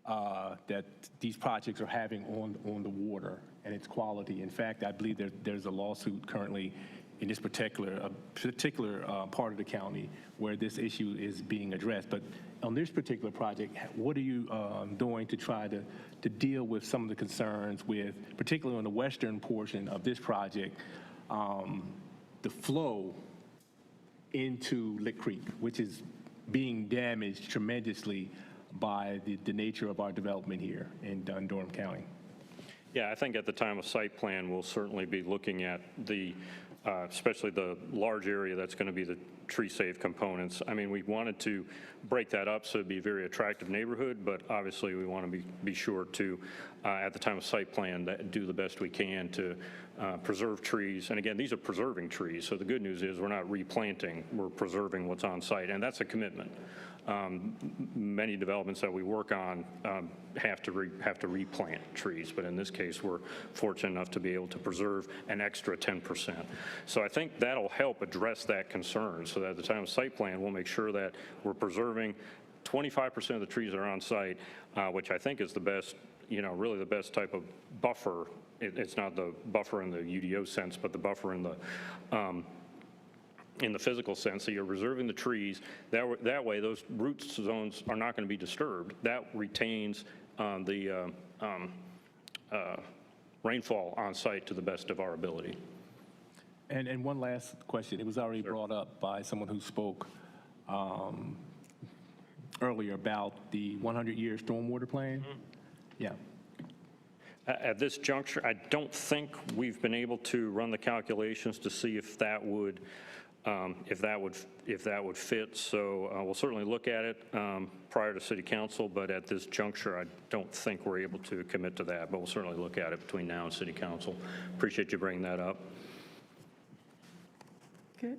Speaker 16: that these projects are having on the water and its quality. In fact, I believe there's a lawsuit currently in this particular part of the county where this issue is being addressed. But on this particular project, what are you doing to try to deal with some of the concerns with, particularly on the western portion of this project, the flow into Lick Creek, which is being damaged tremendously by the nature of our development here in Durham County?
Speaker 18: Yeah, I think at the time of site plan, we'll certainly be looking at the, especially the large area that's going to be the tree-safe components. I mean, we wanted to break that up so it'd be a very attractive neighborhood, but obviously we want to be sure to, at the time of site plan, do the best we can to preserve trees. And again, these are preserving trees, so the good news is we're not replanting, we're preserving what's on site, and that's a commitment. Many developments that we work on have to replant trees, but in this case, we're fortunate enough to be able to preserve an extra 10%. So I think that'll help address that concern, so that at the time of site plan, we'll make sure that we're preserving 25% of the trees that are on site, which I think is the best, you know, really the best type of buffer. It's not the buffer in the UDO sense, but the buffer in the physical sense. So you're reserving the trees. That way, those root zones are not going to be disturbed. That retains the rainfall on site to the best of our ability.
Speaker 16: And one last question. It was already brought up by someone who spoke earlier about the 100-year stormwater plan. Yeah.
Speaker 18: At this juncture, I don't think we've been able to run the calculations to see if that would fit. So we'll certainly look at it prior to City Council, but at this juncture, I don't think we're able to commit to that. But we'll certainly look at it between now and City Council. Appreciate you bringing that up.
Speaker 1: Good.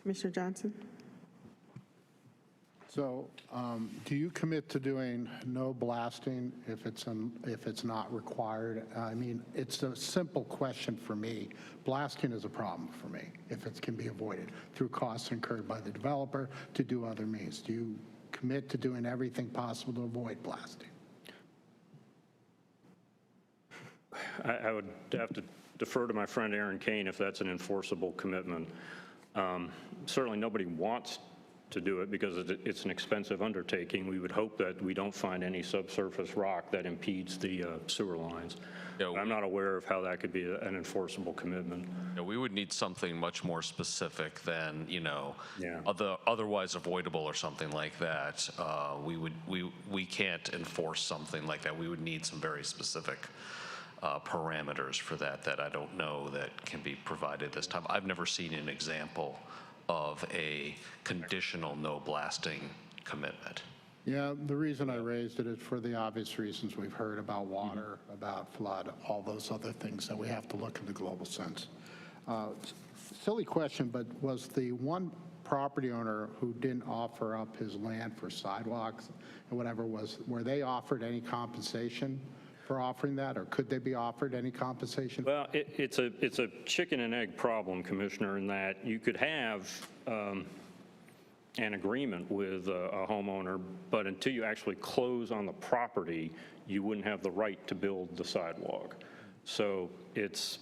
Speaker 1: Commissioner Johnson?
Speaker 8: So do you commit to doing no blasting if it's not required? I mean, it's a simple question for me. Blasting is a problem for me if it can be avoided through costs incurred by the developer to do other means. Do you commit to doing everything possible to avoid blasting?
Speaker 18: I would have to defer to my friend Aaron Kane if that's an enforceable commitment. Certainly nobody wants to do it because it's an expensive undertaking. We would hope that we don't find any subsurface rock that impedes the sewer lines. I'm not aware of how that could be an enforceable commitment.
Speaker 2: Yeah, we would need something much more specific than, otherwise avoidable or something like that. We can't enforce something like that. We would need some very specific parameters for that I don't know that can be provided this time. I've never seen an example of a conditional no blasting commitment.
Speaker 8: Yeah, the reason I raised it is for the obvious reasons we've heard about water, about flood, all those other things that we have to look in the global sense. Silly question, but was the one property owner who didn't offer up his land for sidewalks and whatever, were they offered any compensation for offering that, or could they be offered any compensation?
Speaker 18: Well, it's a chicken and egg problem, Commissioner, in that you could have an agreement with a homeowner, but until you actually close on the property, you wouldn't have the right to build the sidewalk. So it's,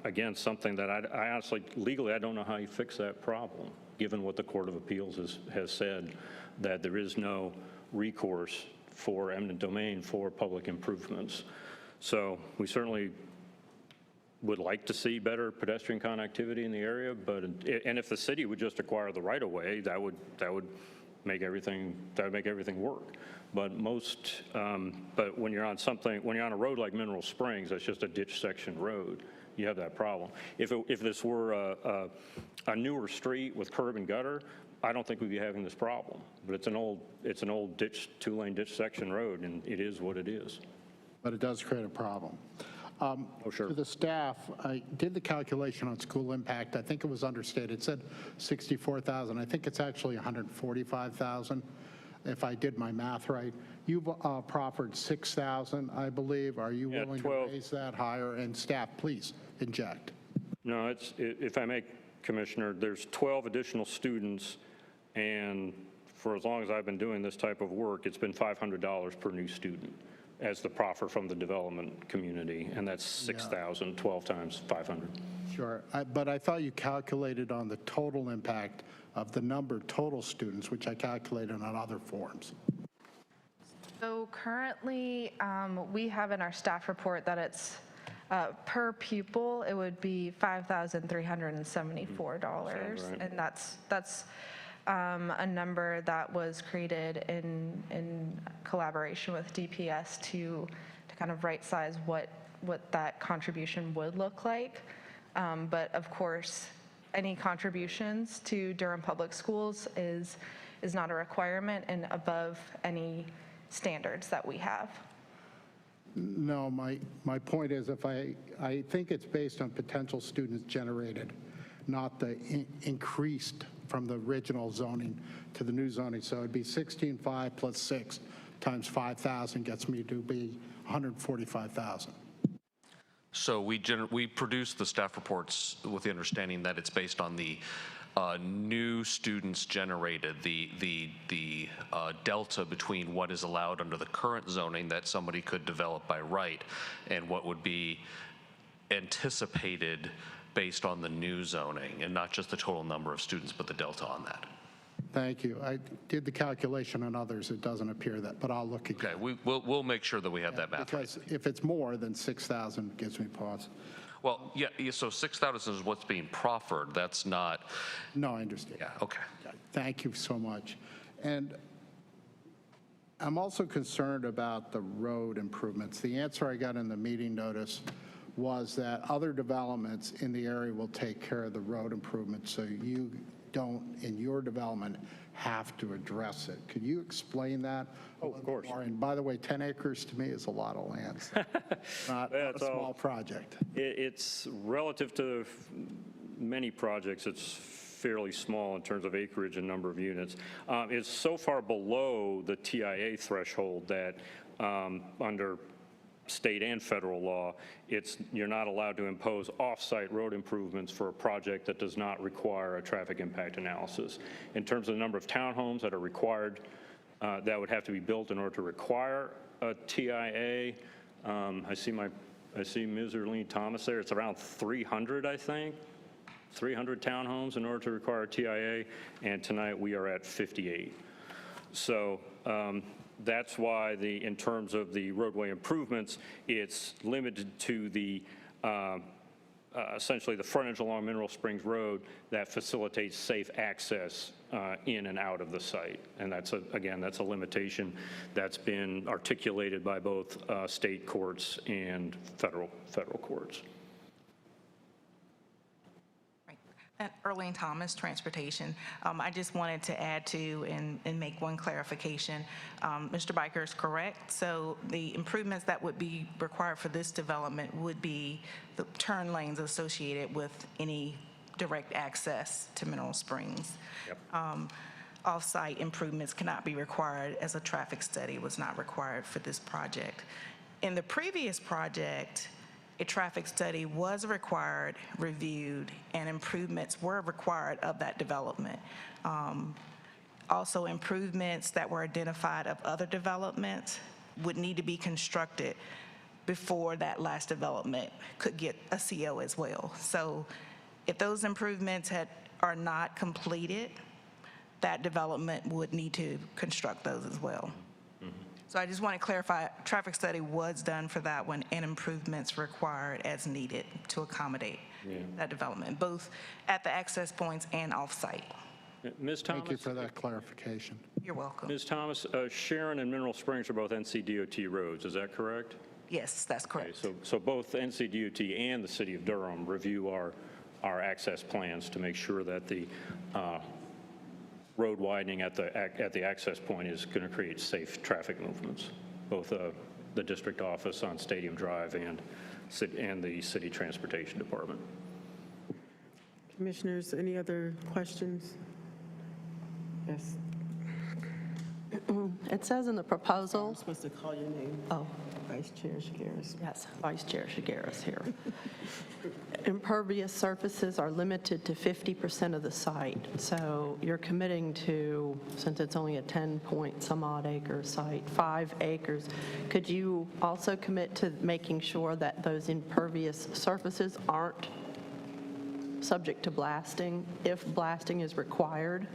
Speaker 18: again, something that I honestly, legally, I don't know how you fix that problem, given what the Court of Appeals has said, that there is no recourse for eminent domain for public improvements. So we certainly would like to see better pedestrian connectivity in the area, and if the city would just acquire the right of way, that would make everything work. But but when you're on a road like Mineral Springs, that's just a ditch section road, you have that problem. If this were a newer street with curb and gutter, I don't think we'd be having this problem, but it's an old ditch, 2-lane ditch section road, and it is what it is.
Speaker 8: But it does create a problem.
Speaker 18: Sure.
Speaker 8: To the staff, I did the calculation on school impact. I think it was understated. It said 64,000. I think it's actually 145,000, if I did my math right. You've proffered 6,000, I believe. Are you willing to raise that higher? And staff, please inject.
Speaker 18: No, if I may, Commissioner, there's 12 additional students, and for as long as I've been doing this type of work, it's been $500 per new student as the proffer from the development community, and that's 6,000, 12 times 500.
Speaker 8: Sure, but I thought you calculated on the total impact of the number of total students, which I calculated on other forms.
Speaker 11: So currently, we have in our staff report that it's per pupil, it would be $5,374, right. And that's a number that was created in collaboration with DPS to kind of right size what that contribution would look like. But of course, any contributions to Durham Public Schools is not a requirement and above any standards that we have.
Speaker 8: No, my point is, I think it's based on potential students generated, not the increased from the original zoning to the new zoning. So it'd be 16.5 plus 6 times 5,000 gets me to be 145,000.
Speaker 2: So we produce the staff reports with the understanding that it's based on the new students generated, the delta between what is allowed under the current zoning that somebody could develop by right and what would be anticipated based on the new zoning, and not just the total number of students, but the delta on that.
Speaker 8: Thank you. I did the calculation on others. It doesn't appear that, but I'll look again.
Speaker 2: Okay, we'll make sure that we have that math right.
Speaker 8: Because if it's more than 6,000, gives me pause.
Speaker 2: Well, yeah, so 6,000 is what's being proffered. That's not.
Speaker 8: No, I understand.
Speaker 2: Yeah, okay.
Speaker 8: Thank you so much. And I'm also concerned about the road improvements. The answer I got in the meeting notice was that other developments in the area will take care of the road improvements, so you don't, in your development, have to address it. Could you explain that?
Speaker 18: Oh, of course.
Speaker 8: And by the way, 10 acres to me is a lot of land. So not a small project.
Speaker 18: It's relative to many projects, it's fairly small in terms of acreage and number of units. It's so far below the TIA threshold that under state and federal law, you're not allowed to impose off-site road improvements for a project that does not require a traffic impact analysis. In terms of the number of townhomes that are required, that would have to be built in order to require a TIA. I see Ms. Erlene Thomas there. It's around 300, I think. 300 townhomes in order to require a TIA, and tonight we are at 58. So that's why in terms of the roadway improvements, it's limited to the essentially the frontage along Mineral Springs Road that facilitates safe access in and out of the site. And again, that's a limitation that's been articulated by both state courts and federal courts.
Speaker 10: Erlene Thomas, Transportation. I just wanted to add to and make one clarification. Mr. Biker is correct. So the improvements that would be required for this development would be the turn lanes associated with any direct access to Mineral Springs. Yep. Off-site improvements cannot be required, as a traffic study was not required for this project. In the previous project, a traffic study was required, reviewed, and improvements were required of that development. Also, improvements that were identified of other developments would need to be constructed before that last development could get a CO as well. So if those improvements are not completed, that development would need to construct those as well. So I just want to clarify, traffic study was done for that one and improvements required as needed to accommodate that development, both at the access points and off-site.
Speaker 18: Ms. Thomas?
Speaker 8: Thank you for that clarification.
Speaker 10: You're welcome.
Speaker 18: Ms. Thomas, Sharon and Mineral Springs are both NCDOT roads, is that correct?
Speaker 10: Yes, that's correct.
Speaker 18: Okay, so both NCDOT and the City of Durham review our access plans to make sure that the road widening at the access point is going to create safe traffic movements, both the district office on Stadium Drive and the City Transportation Department.
Speaker 1: Commissioners, any other questions? Yes.
Speaker 17: It says in the proposal.
Speaker 1: I'm supposed to call your name.
Speaker 17: Oh.
Speaker 1: Vice Chair Shigaris.
Speaker 17: Yes, Vice Chair Shigaris here. Impervious surfaces are limited to 50% of the site. So you're committing to, since it's only a 10-point-some-odd acre site, 5 acres. Could you also commit to making sure that those impervious surfaces aren't subject to blasting if blasting is required?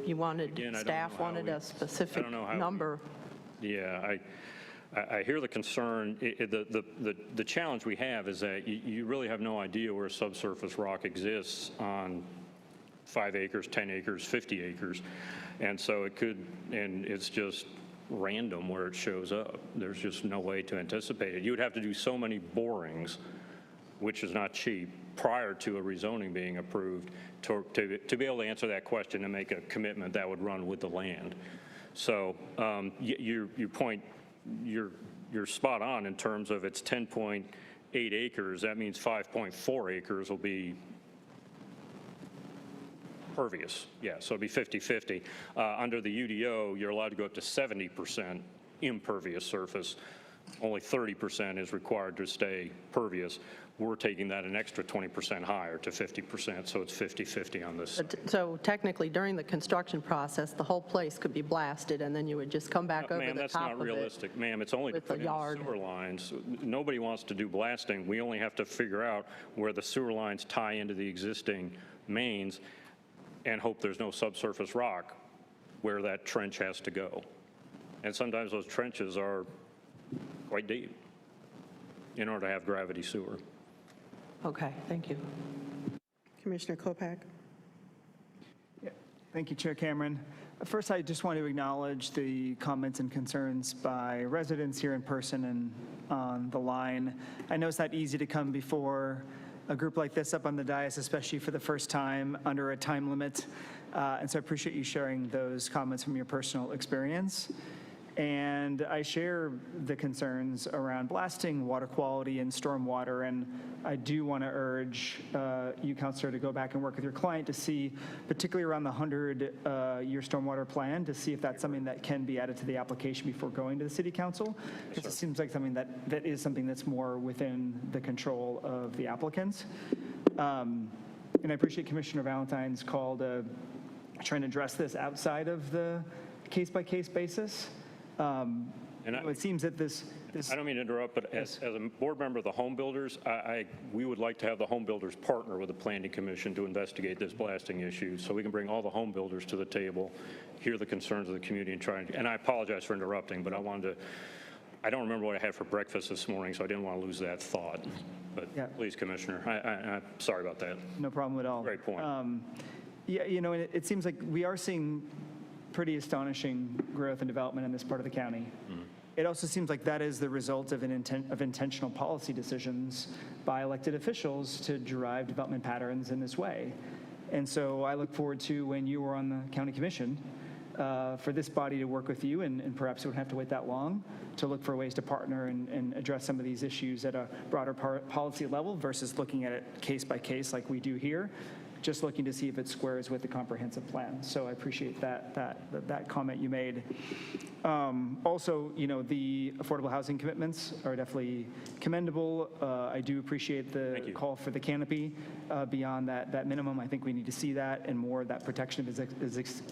Speaker 17: You wanted,
Speaker 18: Again,
Speaker 17: staff wanted a specific number.
Speaker 18: I hear the concern. The challenge we have is that you really have no idea where subsurface rock exists on 5 acres, 10 acres, 50 acres. And so it's just random where it shows up. There's just no way to anticipate it. You would have to do so many borings, which is not cheap, prior to a rezoning being approved to be able to answer that question and make a commitment that would run with the land. So you're spot on in terms of it's 10.8 acres. That means 5.4 acres will be pervious. Yeah, so it'll be 50-50. Under the UDO, you're allowed to go up to 70% impervious surface. Only 30% is required to stay pervious. We're taking that an extra 20% higher to 50%, so it's 50-50 on this.
Speaker 17: So technically, during the construction process, the whole place could be blasted, and then you would just come back over the top of it.
Speaker 18: Ma'am, that's not realistic. Ma'am, it's only to put in the sewer lines. Nobody wants to do blasting. We only have to figure out where the sewer lines tie into the existing mains. and hope there's no subsurface rock where that trench has to go. And sometimes those trenches are quite deep in order to have gravity sewer.
Speaker 17: Okay, thank you.
Speaker 1: Commissioner Kopak.
Speaker 9: Thank you, Chair Cameron. First, I just want to acknowledge the comments and concerns by residents here in person and on the line. I know it's not easy to come before a group like this up on the dais, especially for the first time under a time limit. And so I appreciate you sharing those comments from your personal experience. And I share the concerns around blasting, water quality, and stormwater. And I do want to urge you, Councilor, to go back and work with your client to see, particularly around the 100-year stormwater plan, to see if that's something that can be added to the application before going to the City Council. Because it seems like something that is something that's more within the control of the applicants. And I appreciate Commissioner Valentine's call to try and address this outside of the case-by-case basis. It seems that this
Speaker 18: I don't mean to interrupt, but as a board member of the home builders, we would like to have the home builders partner with the Planning Commission to investigate this blasting issue, so we can bring all the home builders to the table, hear the concerns of the community, and I apologize for interrupting, but I don't remember what I had for breakfast this morning, so I didn't want to lose that thought. But please, Commissioner, I'm sorry about that.
Speaker 9: No problem at all.
Speaker 18: Great point.
Speaker 9: Yeah, it seems like we are seeing pretty astonishing growth and development in this part of the county. It also seems like that is the result of intentional policy decisions by elected officials to drive development patterns in this way. And so I look forward to when you are on the county commission for this body to work with you, and perhaps we wouldn't have to wait that long to look for ways to partner and address some of these issues at a broader policy level versus looking at it case by case like we do here, just looking to see if it squares with the comprehensive plan. So I appreciate that comment you made. Also, the affordable housing commitments are definitely commendable. I do appreciate the call for the canopy beyond that minimum. I think we need to see that and more of that protection of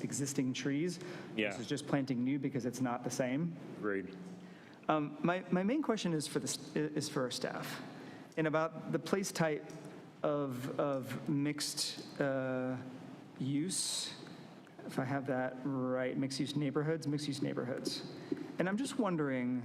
Speaker 9: existing trees.
Speaker 18: Yeah.
Speaker 9: This is just planting new because it's not the same.
Speaker 18: Agreed.
Speaker 9: My main question is for our staff, and about the place type of mixed use, if I have that right, mixed use neighborhoods. And I'm just wondering,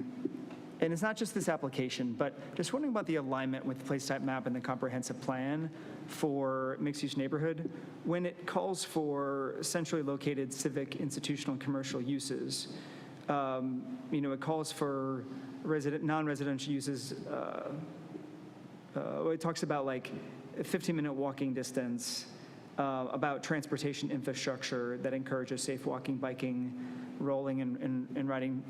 Speaker 9: and it's not just this application, but just wondering about the alignment with the place type map and the comprehensive plan for mixed use neighborhood when it calls for centrally located civic, institutional, and commercial uses. It calls for non-residential uses. It talks about like a 15-minute walking distance, about transportation infrastructure that encourages safe walking, biking, rolling, and riding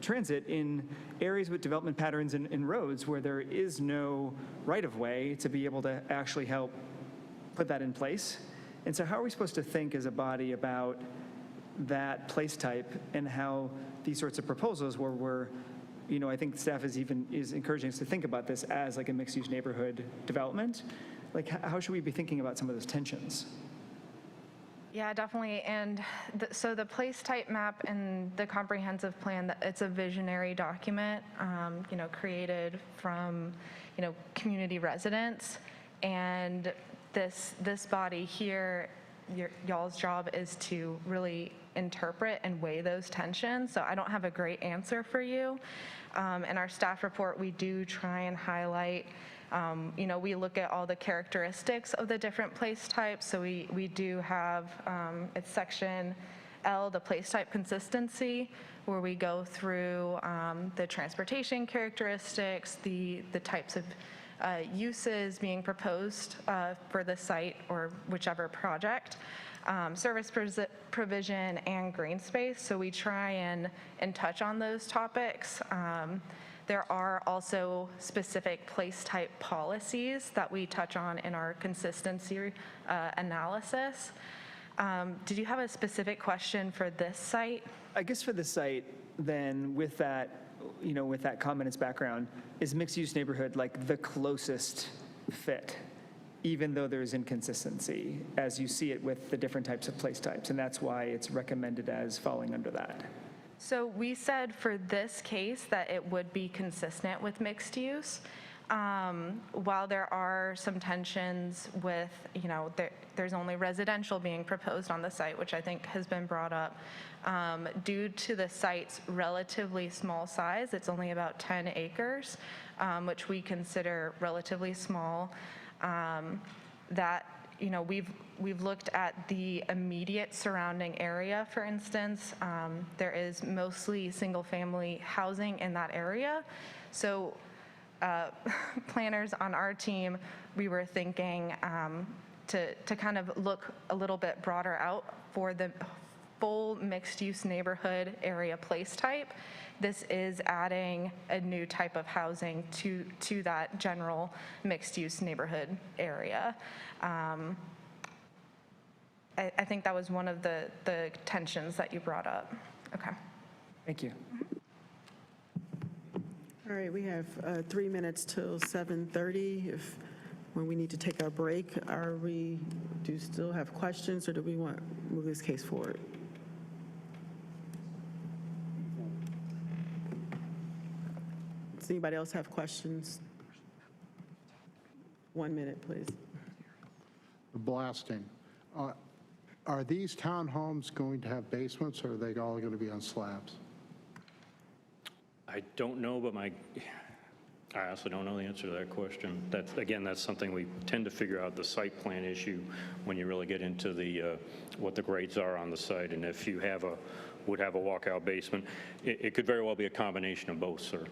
Speaker 9: transit in areas with development patterns and roads where there is no right-of-way to be able to actually help put that in place. And so how are we supposed to think as a body about that place type and how these sorts of proposals where we're, I think staff is encouraging us to think about this as like a mixed-use neighborhood development. Like, how should we be thinking about some of those tensions?
Speaker 11: Yeah, definitely. And so the place type map and the comprehensive plan, it's a visionary document, created from, community residents. And this body here, y'all's job is to really interpret and weigh those tensions. So I don't have a great answer for you. In our staff report, we do try and highlight, we look at all the characteristics of the different place types. So we do have, it's section L, the place type consistency, where we go through the transportation characteristics, the types of uses being proposed for the site or whichever project, service provision, and green space. So we try and touch on those topics. There are also specific place type policies that we touch on in our consistency analysis. Did you have a specific question for this site?
Speaker 9: I guess for this site, then with that, with that comment as background, is mixed-use neighborhood like the closest fit, even though there's inconsistency, as you see it with the different types of place types, and that's why it's recommended as falling under that?
Speaker 11: So we said for this case that it would be consistent with mixed use. While there are some tensions with, there's only residential being proposed on the site, which I think has been brought up, due to the site's relatively small size, it's only about 10 acres, which we consider relatively small, that, we've looked at the immediate surrounding area, for instance. There is mostly single-family housing in that area. So planners on our team, we were thinking to kind of look a little bit broader out for the full mixed-use neighborhood area place type. This is adding a new type of housing to that general mixed-use neighborhood area. I think that was one of the tensions that you brought up. Okay.
Speaker 9: Thank you.
Speaker 1: All right, we have 3 minutes till 7:30. When we need to take our break, do you still have questions, or do we want to move this case forward? Does anybody else have questions? 1 minute, please.
Speaker 8: The blasting. Are these townhomes going to have basements, or are they all going to be on slabs?
Speaker 18: I don't know, but I honestly don't know the answer to that question. That's something we tend to figure out, the site plan issue, when you really get into the what the grades are on the site, and if you would have a walkout basement. It could very well be a combination of both, sir.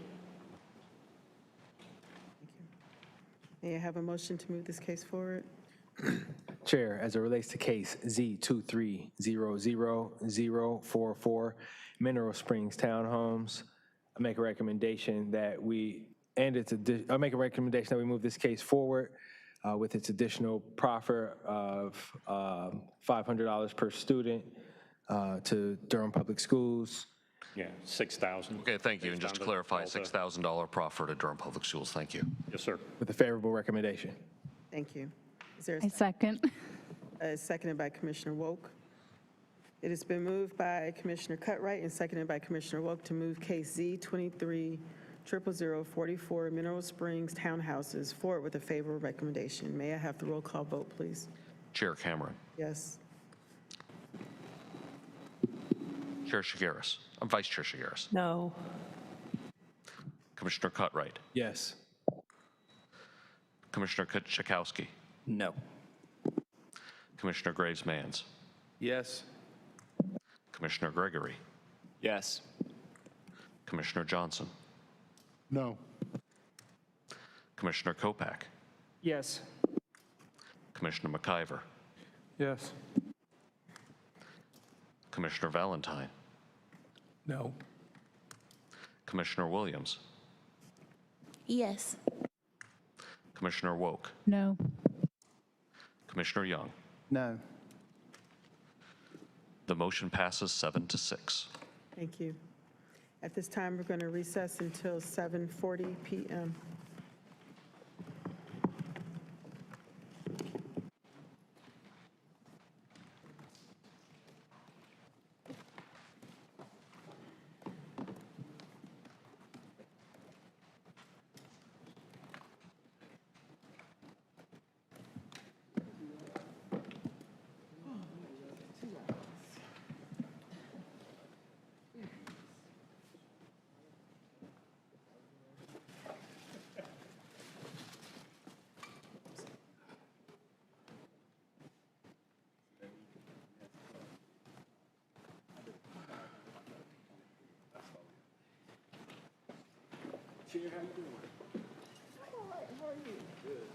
Speaker 1: May I have a motion to move this case forward?
Speaker 3: Chair, as it relates to case Z2300044, Mineral Springs Townhomes, I make a recommendation that we move this case forward with its additional proffer of $500 per student to Durham Public Schools.
Speaker 18: Yeah, 6,000.
Speaker 2: Okay, thank you. And just to clarify, $6,000 proffer to Durham Public Schools. Thank you.
Speaker 18: Yes, sir.
Speaker 3: With a favorable recommendation.
Speaker 1: Thank you. Is there
Speaker 13: I second.
Speaker 1: Seconded by Commissioner Woke. It has been moved by Commissioner Cutright and seconded by Commissioner Woke to move case Z23-00044 Mineral Springs Townhouses forward with a favorable recommendation. May I have the roll call vote, please?
Speaker 2: Chair Cameron.
Speaker 1: Yes.
Speaker 2: Chair Shigaris. Vice Chair Shigaris.
Speaker 17: No.
Speaker 2: Commissioner Cutright.
Speaker 3: Yes.
Speaker 2: Commissioner Chakowski.
Speaker 5: No.
Speaker 2: Commissioner Graves-Manns.
Speaker 15: Yes.
Speaker 2: Commissioner Gregory.
Speaker 6: Yes.
Speaker 2: Commissioner Johnson.
Speaker 8: No.
Speaker 2: Commissioner Kopak.
Speaker 9: Yes.
Speaker 2: Commissioner McIver.
Speaker 3: Yes.
Speaker 2: Commissioner Valentine.
Speaker 3: No.
Speaker 2: Commissioner Williams.
Speaker 14: Yes.
Speaker 2: Commissioner Woke.
Speaker 13: No.
Speaker 2: Commissioner Young.
Speaker 15: No.
Speaker 2: The motion passes 7-6.
Speaker 1: Thank you. At this time, we're going to recess until 7:40 p.m.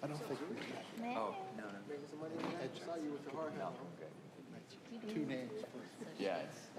Speaker 8: I don't think we can.
Speaker 5: Oh, no.
Speaker 8: I saw you with the hard hat. Two names.
Speaker 5: Yes.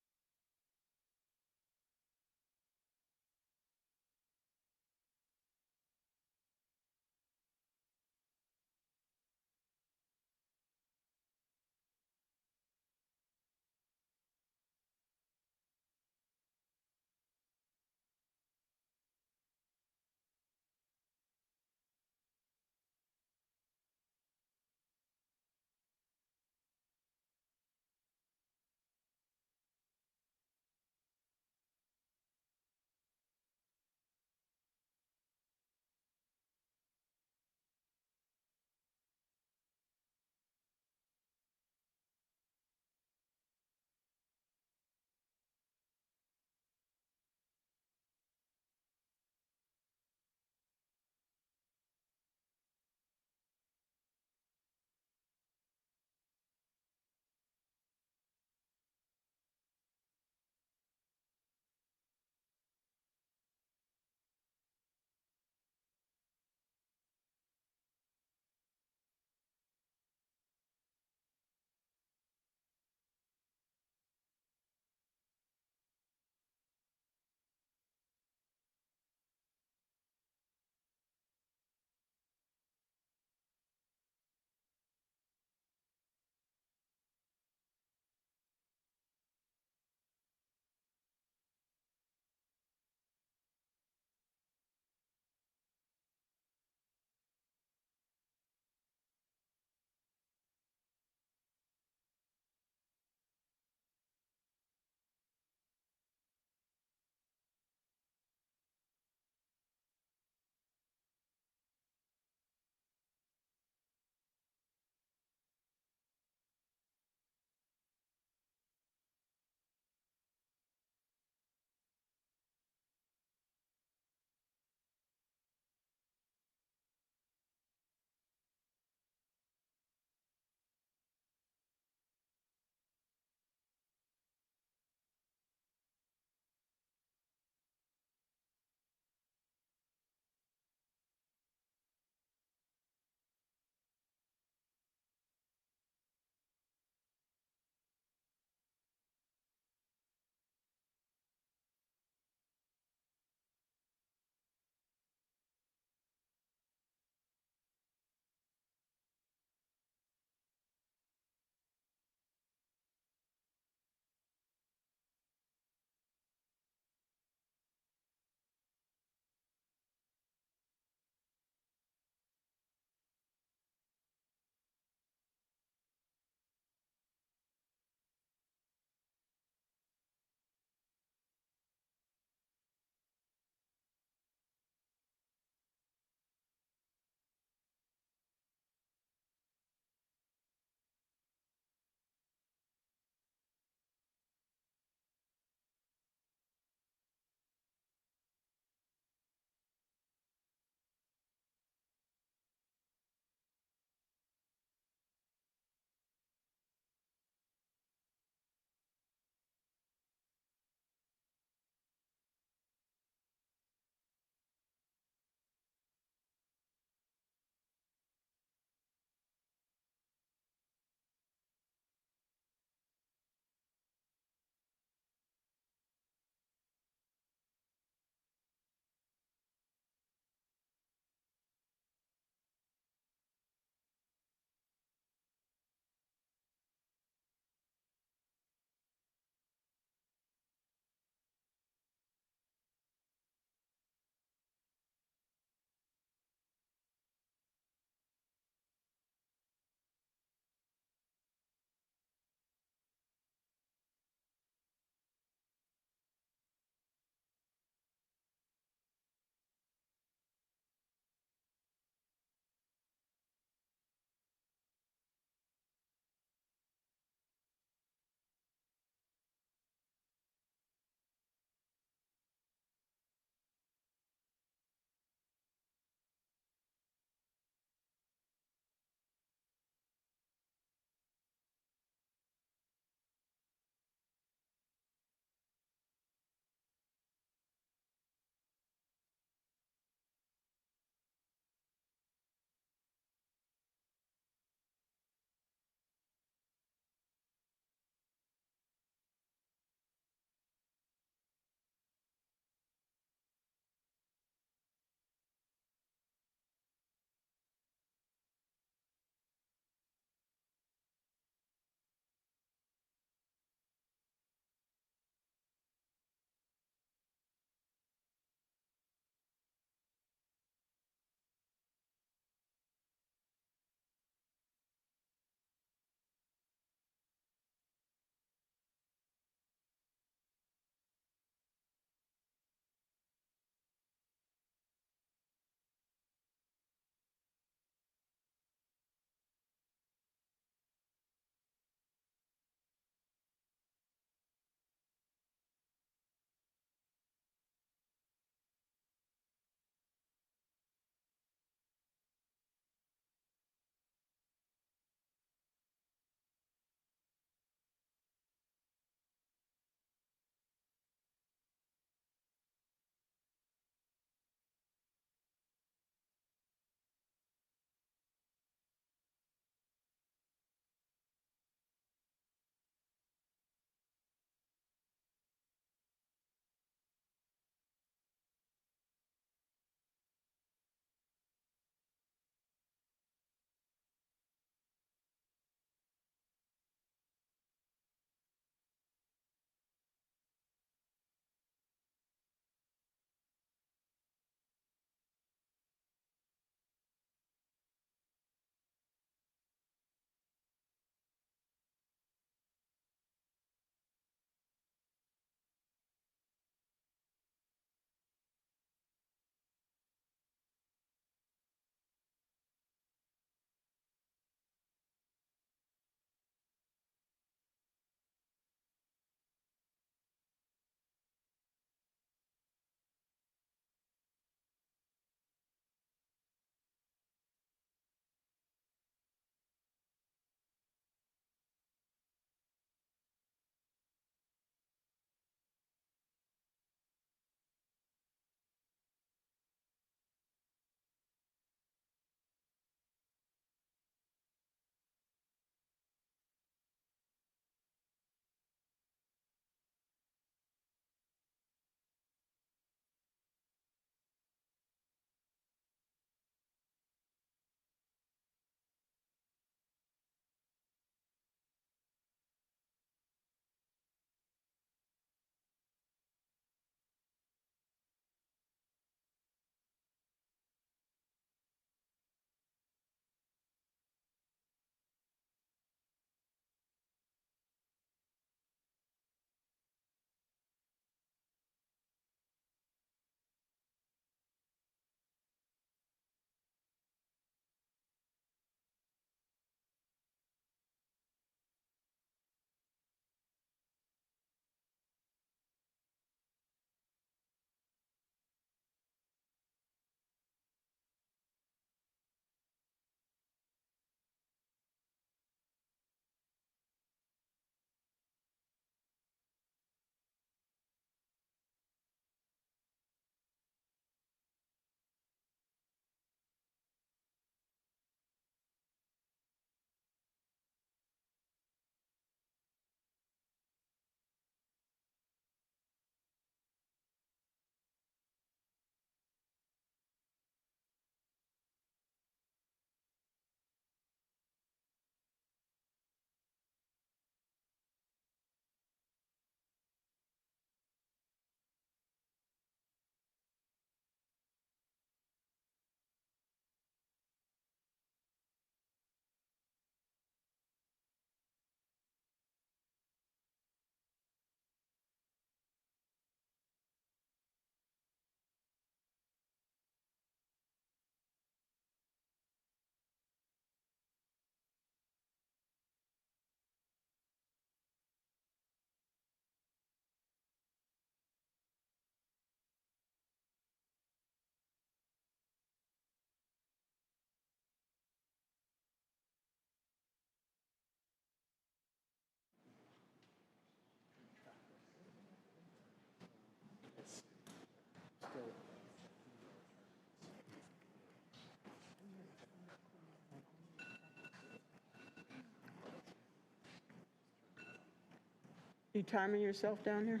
Speaker 1: You timing yourself down here?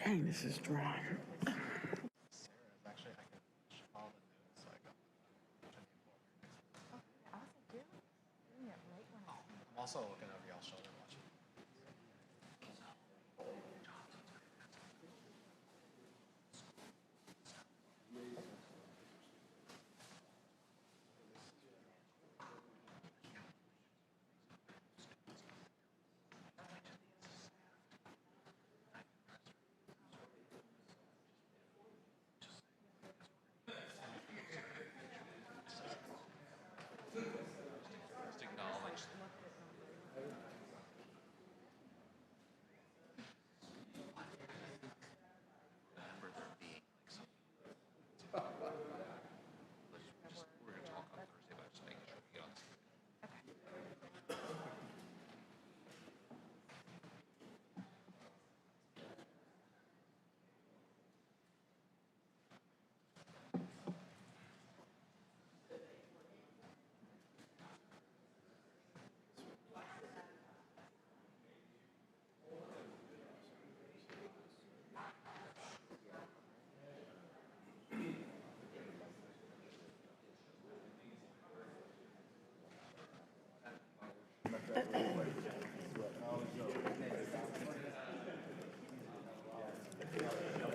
Speaker 1: Dang, this is dry.
Speaker 2: I'm also looking over y'all's shoulder watching. Just acknowledge. We're going to talk on Thursday about just making sure we get on this.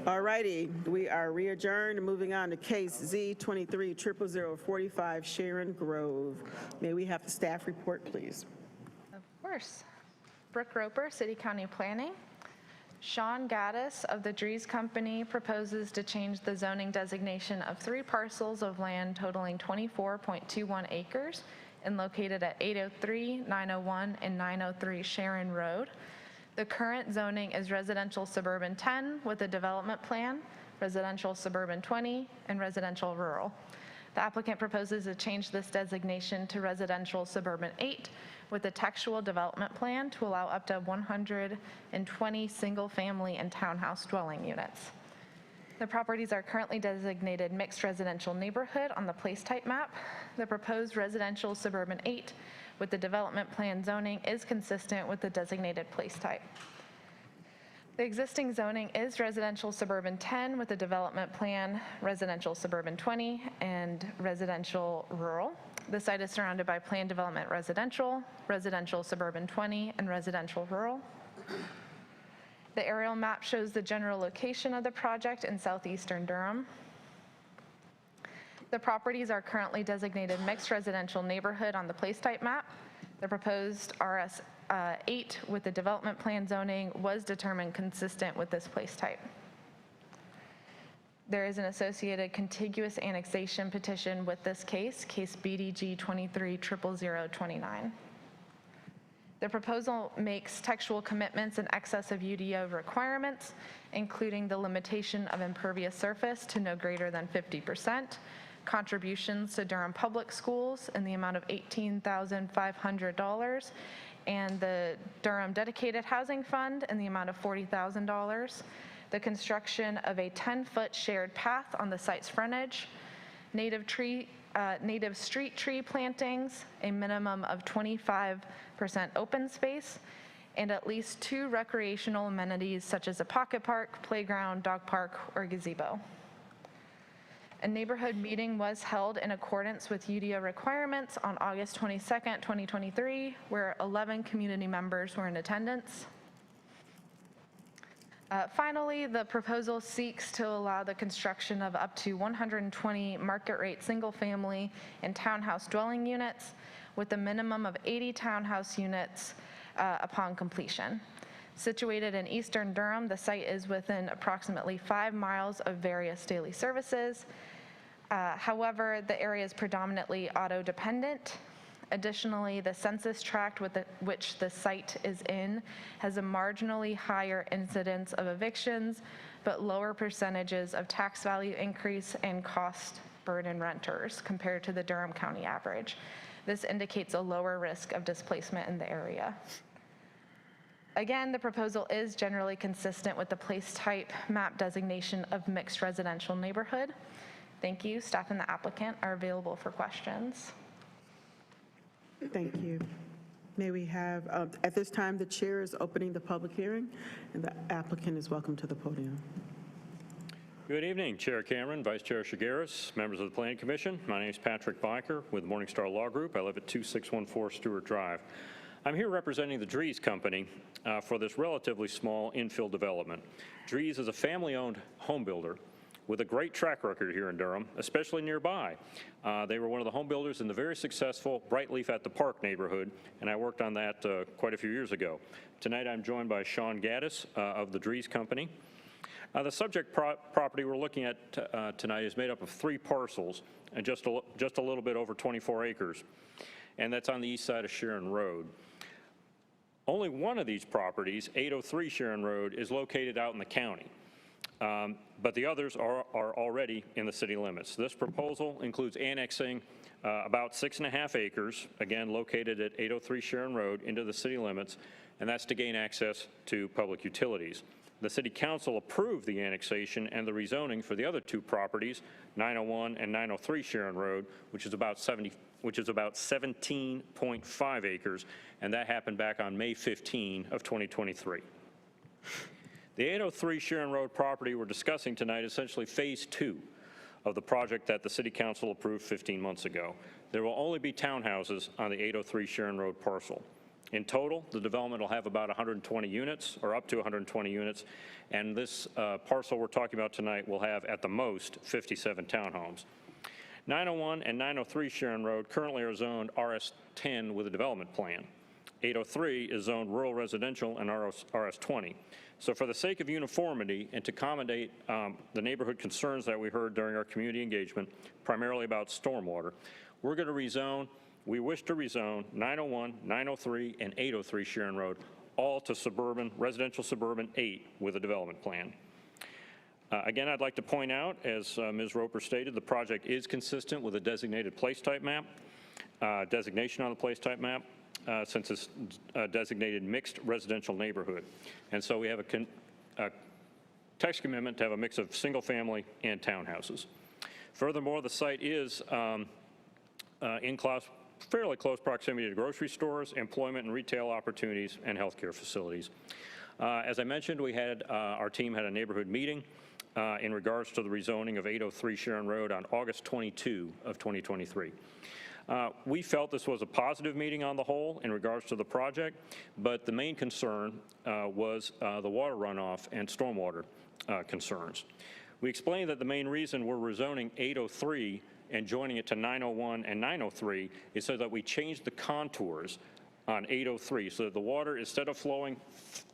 Speaker 1: All righty, we are re-adjourned, moving on to case Z23-00045 Sharon Grove. May we have the staff report, please?
Speaker 11: Of course. Brooke Roper, City County Planning. Sean Gaddis of the Dries Company proposes to change the zoning designation of 3 parcels of land totaling 24.21 acres and located at 803, 901, and 903 Sharon Road. The current zoning is residential suburban 10 with a development plan, residential suburban 20, and residential rural. The applicant proposes to change this designation to residential suburban 8 with a textual development plan to allow up to 120 single-family and townhouse dwelling units. The properties are currently designated mixed residential neighborhood on the place type map. The proposed residential suburban 8 with the development plan zoning is consistent with the designated place type. The existing zoning is residential suburban 10 with a development plan, residential suburban 20, and residential rural. The site is surrounded by planned development residential, residential suburban 20, and residential rural. The aerial map shows the general location of the project in southeastern Durham. The properties are currently designated mixed residential neighborhood on the place type map. The proposed RS 8 with the development plan zoning was determined consistent with this place type. There is an associated contiguous annexation petition with this case BDG 23-00029. The proposal makes textual commitments in excess of UDO requirements, including the limitation of impervious surface to no greater than 50%, contributions to Durham Public Schools in the amount of $18,500, and the Durham Dedicated Housing Fund in the amount of $40,000, the construction of a 10-foot shared path on the site's frontage, native street tree plantings, a minimum of 25% open space, and at least 2 recreational amenities such as a pocket park, playground, dog park, or gazebo. A neighborhood meeting was held in accordance with UDO requirements on August 22nd, 2023, where 11 community members were in attendance. Finally, the proposal seeks to allow the construction of up to 120 market rate single-family and townhouse dwelling units with a minimum of 80 townhouse units upon completion. Situated in eastern Durham, the site is within approximately 5 miles of various daily services. However, the area is predominantly auto-dependent. Additionally, the census tract with which the site is in has a marginally higher incidence of evictions, but lower percentages of tax value increase and cost burden renters compared to the Durham County average. This indicates a lower risk of displacement in the area. Again, the proposal is generally consistent with the place type map designation of mixed residential neighborhood. Thank you. Staff and the applicant are available for questions.
Speaker 1: Thank you. May we have, at this time, the chair is opening the public hearing, and the applicant is welcome to the podium.
Speaker 18: Good evening, Chair Cameron, Vice Chair Shigaris, members of the Planning Commission. My name is Patrick Biker with Morningstar Law Group. I live at 2614 Stewart Drive. I'm here representing the Drees Company for this relatively small infill development. Drees is a family-owned home builder with a great track record here in Durham, especially nearby. They were one of the home builders in the very successful Brightleaf at the Park neighborhood, and I worked on that quite a few years ago. Tonight I'm joined by Sean Gaddis of the Drees Company. The subject property we're looking at tonight is made up of 3 parcels and just a little bit over 24 acres, and that's on the east side of Sharon Road. Only one of these properties, 803 Sharon Road, is located out in the county. But the others are already in the city limits. This proposal includes annexing about 6.5 acres, again located at 803 Sharon Road, into the city limits, and that's to gain access to public utilities. The City Council approved the annexation and the rezoning for the other 2 properties, 901 and 903 Sharon Road, which is about 17.5 acres, and that happened back on May 15 of 2023. The 803 Sharon Road property we're discussing tonight is essentially phase 2 of the project that the City Council approved 15 months ago. There will only be townhouses on the 803 Sharon Road parcel. In total, the development will have about 120 units, or up to 120 units, and this parcel we're talking about tonight will have, at the most, 57 townhomes. 901 and 903 Sharon Road currently are zoned RS10 with a development plan. 803 is zoned rural residential and RS20. So for the sake of uniformity and to accommodate the neighborhood concerns that we heard during our community engagement, primarily about stormwater, we're going to rezone, we wish to rezone 901, 903, and 803 Sharon Road, all to suburban, residential suburban 8 with a development plan. Again, I'd like to point out, as Ms. Roper stated, the project is consistent with a designated place type map, designation on the place type map, since it's a designated mixed residential neighborhood. And so we have a text commitment to have a mix of single family and townhouses. Furthermore, the site is in fairly close proximity to grocery stores, employment and retail opportunities, and healthcare facilities. As I mentioned, our team had a neighborhood meeting in regards to the rezoning of 803 Sharon Road on August 22 of 2023. We felt this was a positive meeting on the whole in regards to the project, but the main concern was the water runoff and stormwater concerns. We explained that the main reason we're rezoning 803 and joining it to 901 and 903 is so that we change the contours on 803 so that the water, instead of flowing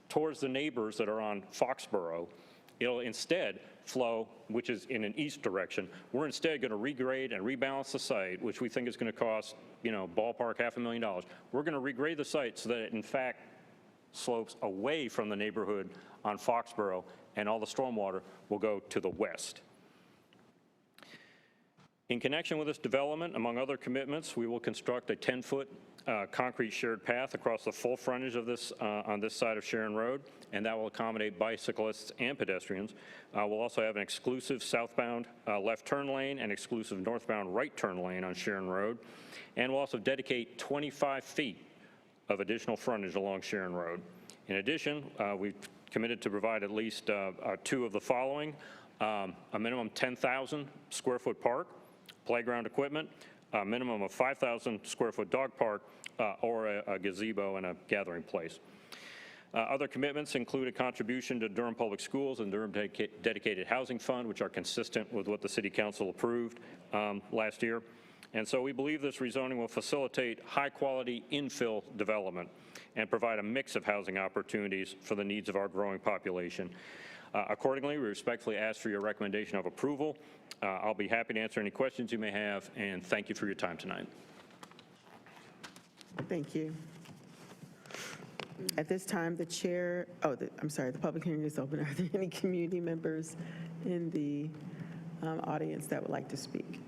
Speaker 18: towards the neighbors that are on Foxborough, it'll instead flow, which is in an east direction. We're instead going to regrade and rebalance the site, which we think is going to cost, ballpark $500,000. We're going to regrade the site so that it in fact slopes away from the neighborhood on Foxborough, and all the stormwater will go to the west. In connection with this development, among other commitments, we will construct a 10-foot concrete shared path across the full frontage of this on this side of Sharon Road, and that will accommodate bicyclists and pedestrians. We'll also have an exclusive southbound left turn lane and exclusive northbound right turn lane on Sharon Road, and we'll also dedicate 25 feet of additional frontage along Sharon Road. In addition, we've committed to provide at least 2 of the following: a minimum 10,000 square foot park, playground equipment, a minimum of 5,000 square foot dog park, or a gazebo and a gathering place. Other commitments include a contribution to Durham Public Schools and Durham Dedicated Housing Fund, which are consistent with what the City Council approved last year. And so we believe this rezoning will facilitate high-quality infill development and provide a mix of housing opportunities for the needs of our growing population. Accordingly, we respectfully ask for your recommendation of approval. I'll be happy to answer any questions you may have, and thank you for your time tonight.
Speaker 1: Thank you. At this time, the chair, the public hearing is open. Are there any community members in the audience that would like to speak?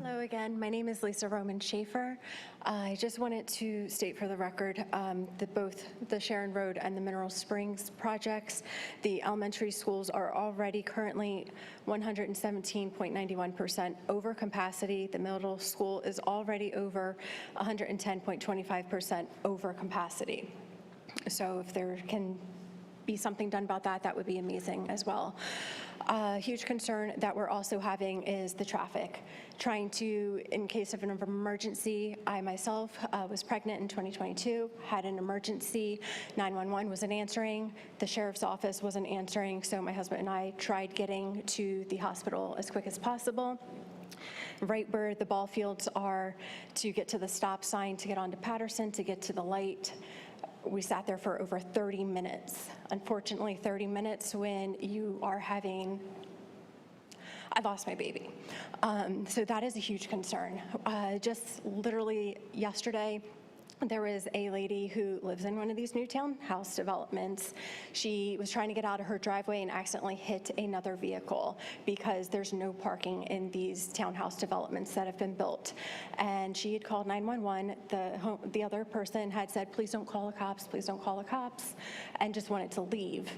Speaker 20: Hello again, my name is Lisa Roman Schaefer. I just wanted to state for the record that both the Sharon Road and the Mineral Springs projects, the elementary schools are already currently 117.91% over capacity. The middle school is already over 110.25% over capacity. So if there can be something done about that, that would be amazing as well. A huge concern that we're also having is the traffic. Trying to, in case of an emergency, I myself was pregnant in 2022, had an emergency, 911 wasn't answering, the sheriff's office wasn't answering, so my husband and I tried getting to the hospital as quick as possible. Right where the ball fields are, to get to the stop sign, to get onto Patterson, to get to the light, we sat there for over 30 minutes. Unfortunately, 30 minutes when you are having, I lost my baby. So that is a huge concern. Just literally yesterday, there was a lady who lives in one of these new townhouse developments. She was trying to get out of her driveway and accidentally hit another vehicle because there's no parking in these townhouse developments that have been built. And she had called 911. The other person had said, please don't call the cops, please don't call the cops, and just wanted to leave.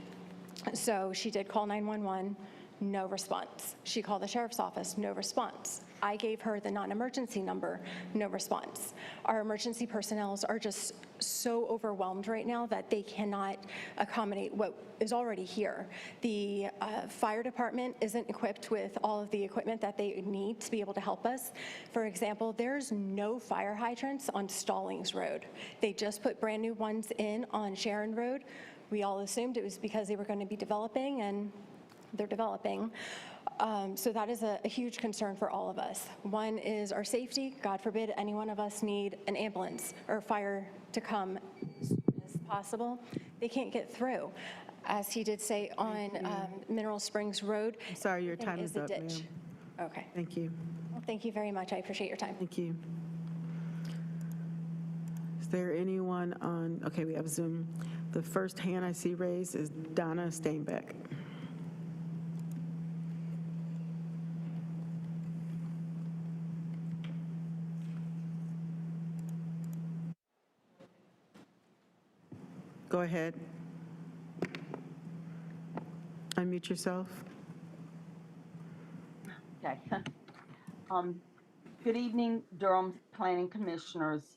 Speaker 20: So she did call 911, no response. She called the sheriff's office, no response. I gave her the non-emergency number, no response. Our emergency personnel are just so overwhelmed right now that they cannot accommodate what is already here. The fire department isn't equipped with all of the equipment that they need to be able to help us. For example, there's no fire hydrants on Stallings Road. They just put brand new ones in on Sharon Road. We all assumed it was because they were going to be developing, and they're developing. So that is a huge concern for all of us. One is our safety. God forbid any one of us need an ambulance or fire to come as soon as possible. They can't get through. As he did say on Mineral Springs Road.
Speaker 1: Sorry, your time is up, ma'am.
Speaker 20: Okay.
Speaker 1: Thank you.
Speaker 20: Well, thank you very much. I appreciate your time.
Speaker 1: Thank you. Is there anyone on, okay, we have Zoom. The first hand I see raised is Donna Steinbeck. Go ahead. Unmute yourself.
Speaker 21: Okay. Good evening, Durham Planning Commissioners.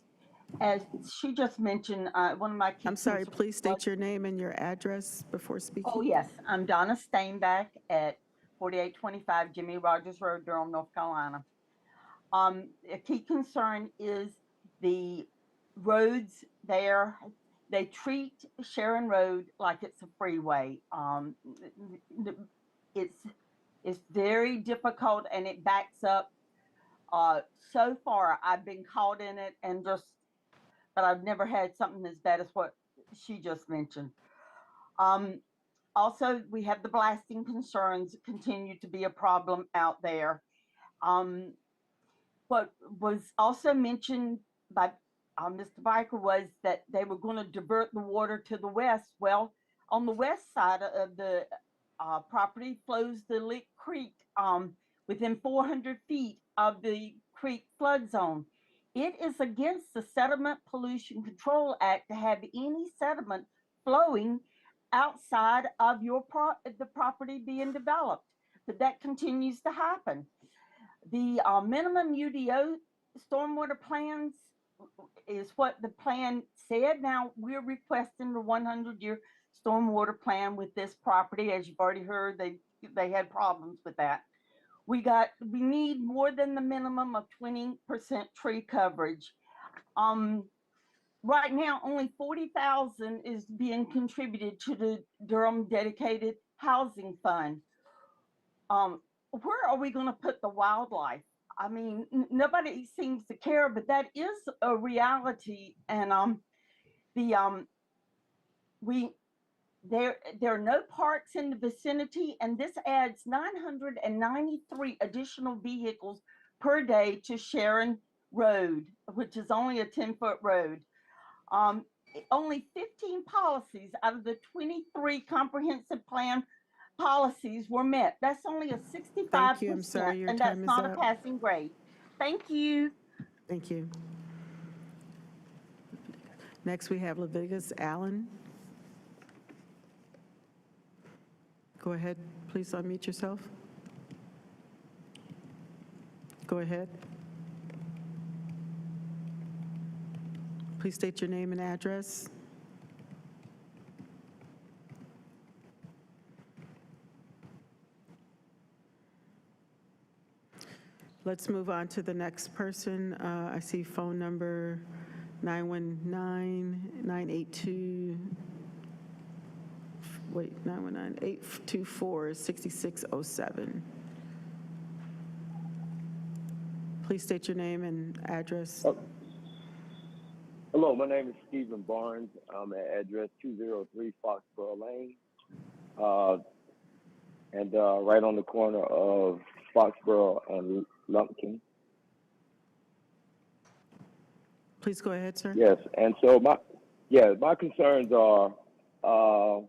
Speaker 21: As she just mentioned, one of my key
Speaker 1: I'm sorry,
Speaker 21: concerns
Speaker 1: please state
Speaker 21: was-
Speaker 1: your name and your address before speaking.
Speaker 21: Oh, yes, I'm Donna Steinbeck at 4825 Jimmy Rogers Road, Durham, North Carolina. A key concern is the roads there. They treat Sharon Road like it's a freeway. It's very difficult, and it backs up. So far, I've been caught in it, but I've never had something as bad as what she just mentioned. Also, we have the blasting concerns continue to be a problem out there. What was also mentioned by Mr. Biker was that they were going to divert the water to the west. Well, on the west side of the property flows the Lick Creek within 400 feet of the creek flood zone. It is against the Sediment Pollution Control Act to have any sediment flowing outside of the property being developed, but that continues to happen. The minimum UDO stormwater plans is what the plan said. Now we're requesting the 100-year stormwater plan with this property. As you've already heard, they had problems with that. We need more than the minimum of 20% tree coverage. Right now, only 40,000 is being contributed to the Durham Dedicated Housing Fund. Where are we going to put the wildlife? I mean, nobody seems to care, but that is a reality. And there are no parks in the vicinity, and this adds 993 additional vehicles per day to Sharon Road, which is only a 10-foot road. Only 15 policies out of the 23 comprehensive plan policies were met. That's only a 65%,
Speaker 1: Thank you. I'm sorry, your
Speaker 21: and
Speaker 1: time
Speaker 21: that's
Speaker 1: is
Speaker 21: not
Speaker 1: up.
Speaker 21: a passing grade. Thank you.
Speaker 1: Thank you. Next, we have Leviticus Allen. Go ahead, please unmute yourself. Go ahead. Please state your name and address. Let's move on to the next person. I see phone number 919-982, 919-824-6607. Please state your name and address.
Speaker 12: Hello, my name is Stephen Barnes. I'm at address 203 Foxborough Lane, and right on the corner of Foxborough and Lumpkin.
Speaker 1: Please go ahead, sir.
Speaker 12: Yes, and so my concerns are, the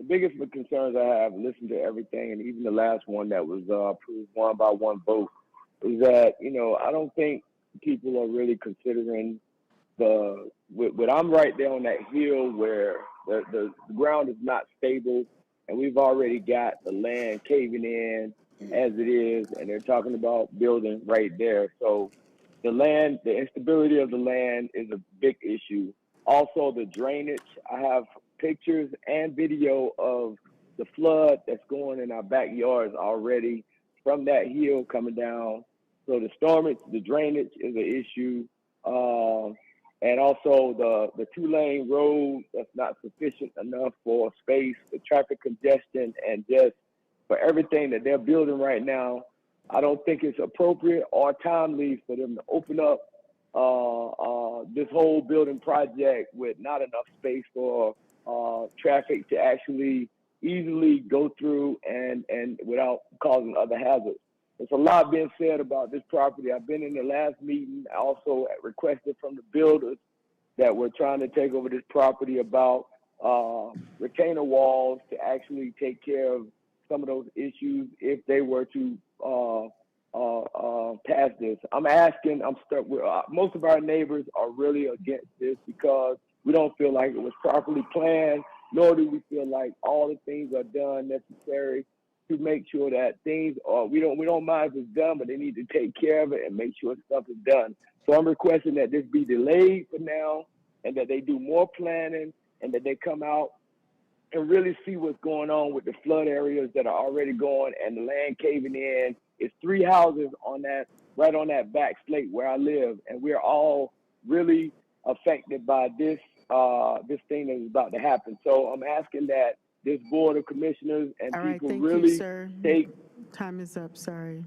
Speaker 12: biggest concerns I have, listened to everything, and even the last one that was approved one by one vote, is that, I don't think people are really considering when I'm right there on that hill where the ground is not stable, and we've already got the land caving in as it is, and they're talking about building right there. So the instability of the land is a big issue. Also, the drainage. I have pictures and video of the flood that's going in our backyards already from that hill coming down. So the drainage is an issue. And also the two-lane road that's not sufficient enough for space, the traffic congestion, and just for everything that they're building right now. I don't think it's appropriate or timely for them to open up this whole building project with not enough space for traffic to actually easily go through and without causing other hazards. There's a lot being said about this property. I've been in the last meeting. I also requested from the builders that were trying to take over this property about retainer walls to actually take care of some of those issues if they were to pass this. I'm stuck with, most of our neighbors are really against this because we don't feel like it was properly planned, nor do we feel like all the things are done necessary to make sure that things are, we don't mind if it's done, but they need to take care of it and make sure stuff is done. So I'm requesting that this be delayed for now and that they do more planning and that they come out and really see what's going on with the flood areas that are already going and the land caving in. It's 3 houses right on that back slate where I live, and we're all really affected by this thing that is about to happen. So I'm asking that this Board of Commissioners and
Speaker 1: All right,
Speaker 12: people
Speaker 1: thank
Speaker 12: really
Speaker 1: you, sir.
Speaker 12: take.
Speaker 1: Time is up, sorry.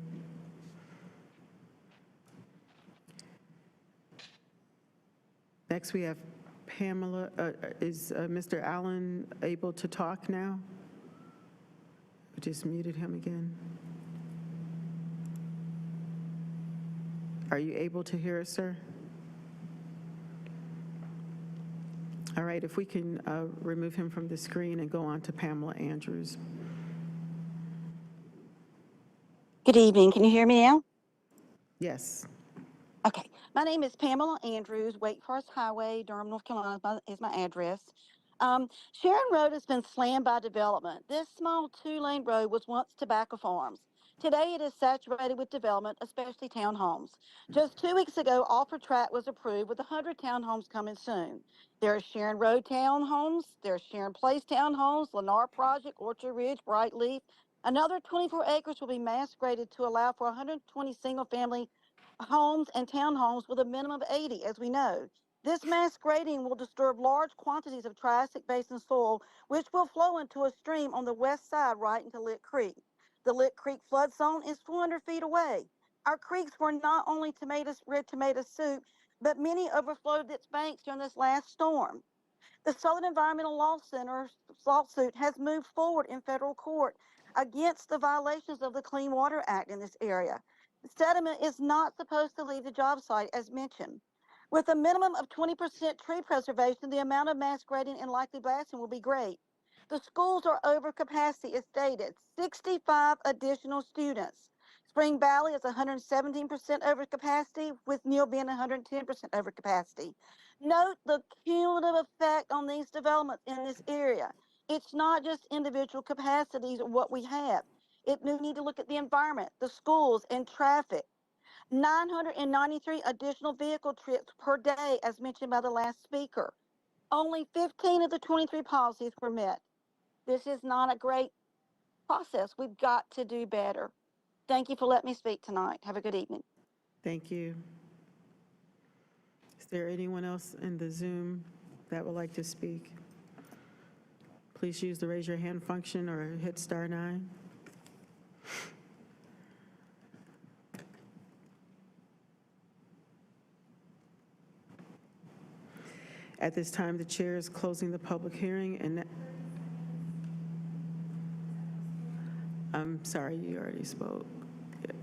Speaker 1: Next, we have Pamela. Is Mr. Allen able to talk now? I just muted him again. Are you able to hear us, sir? All right, if we can remove him from the screen and go on to Pamela Andrews.
Speaker 7: Good evening. Can you hear me now?
Speaker 1: Yes.
Speaker 7: Okay. My name is Pamela Andrews, Wake Forest Highway, Durham, North Carolina is my address. Sharon Road has been slammed by development. This small 2-lane road was once tobacco farms. Today it is saturated with development, especially townhomes. Just 2 weeks ago, Offer Tract was approved with 100 townhomes coming soon. There are Sharon Road townhomes, there's Sharon Place townhomes, Lennar Project, Orchard Ridge, Brightleaf. Another 24 acres will be mass graded to allow for 120 single-family homes and townhomes with a minimum of 80, as we know. This mass grading will disturb large quantities of Triassic Basin soil, which will flow into a stream on the west side right into Lick Creek. The Lick Creek flood zone is 400 feet away. Our creeks were not only red tomato soup, but many overflowed its banks during this last storm. The Southern Environmental Law Center's lawsuit has moved forward in federal court against the violations of the Clean Water Act in this area. The sediment is not supposed to leave the job site, as mentioned. With a minimum of 20% tree preservation, the amount of mass grading and likely blasting will be great. The schools are over capacity, as stated, 65 additional students. Spring Valley is 117% over capacity, with Neal being 110% over capacity. Note the cumulative effect on these developments in this area. It's not just individual capacities of what we have. We need to look at the environment, the schools, and traffic. 993 additional vehicle trips per day, as mentioned by the last speaker. Only 15 of the 23 policies were met. This is not a great process. We've got to do better. Thank you for letting me speak tonight. Have a good evening.
Speaker 1: Thank you. Is there anyone else in the Zoom that would like to speak? Please use the raise your hand function or hit *9. At this time, the chair is closing the public hearing, and I'm sorry, you already spoke.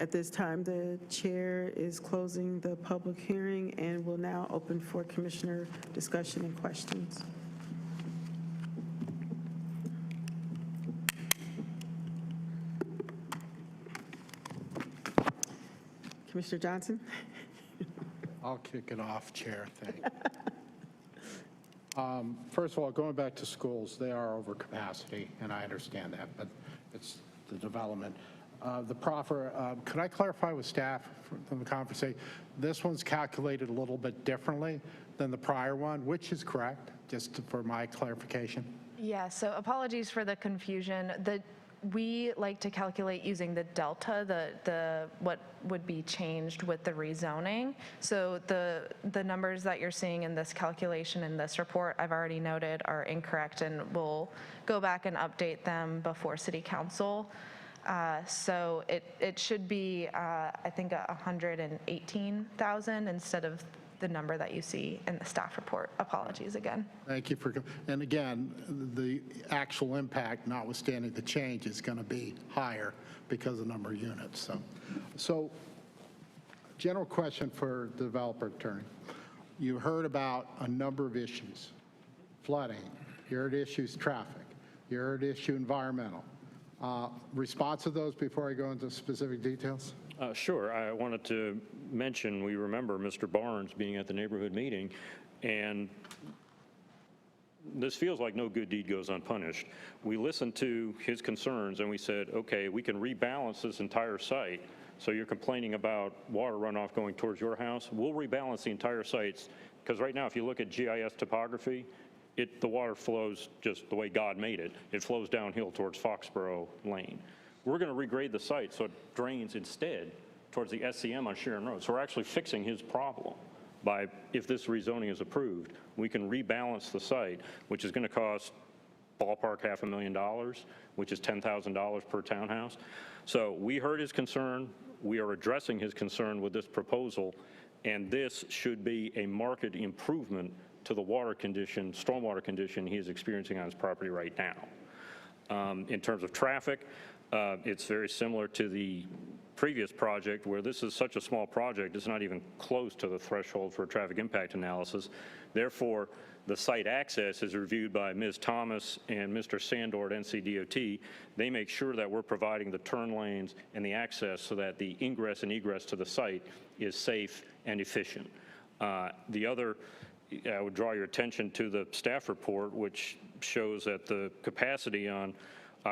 Speaker 1: At this time, the chair is closing the public hearing and will now open for commissioner discussion and questions. Commissioner Johnson?
Speaker 8: I'll kick it off, Chair. Thank you. First of all, going back to schools, they are over capacity, and I understand that, but it's the development. The proffer, could I clarify with staff from the conversation? This one's calculated a little bit differently than the prior one, which is correct, just for my clarification?
Speaker 11: Yeah, so apologies for the confusion. We like to calculate using the delta, the what would be changed with the rezoning. So the numbers that you're seeing in this calculation in this report, I've already noted, are incorrect, and we'll go back and update them before City Council. So it should be, I think, 118,000 instead of the number that you see in the staff report. Apologies again.
Speaker 8: Thank you for, and again, the actual impact, notwithstanding the change, is going to be higher because of the number of units. So general question for the developer attorney. You heard about a number of issues: flooding, you heard issues traffic, you heard issue environmental. Response to those before I go into specific details?
Speaker 18: Sure. I wanted to mention, we remember Mr. Barnes being at the neighborhood meeting, and this feels like no good deed goes unpunished. We listened to his concerns and we said, okay, we can rebalance this entire site. So you're complaining about water runoff going towards your house. We'll rebalance the entire sites, because right now, if you look at GIS topography, the water flows just the way God made it. It flows downhill towards Foxborough Lane. We're going to regrade the site so it drains instead towards the SCM on Sharon Road. So we're actually fixing his problem by, if this rezoning is approved, we can rebalance the site, which is going to cost ballpark $500,000, which is $10,000 per townhouse. So we heard his concern. We are addressing his concern with this proposal, and this should be a marked improvement to the water condition, stormwater condition he is experiencing on his property right now. In terms of traffic, it's very similar to the previous project, where this is such a small project, it's not even close to the threshold for a traffic impact analysis. Therefore, the site access is reviewed by Ms. Thomas and Mr. Sandor at NCDOT. They make sure that we're providing the turn lanes and the access so that the ingress and egress to the site is safe and efficient. The other, I would draw your attention to the staff report, which shows that the capacity on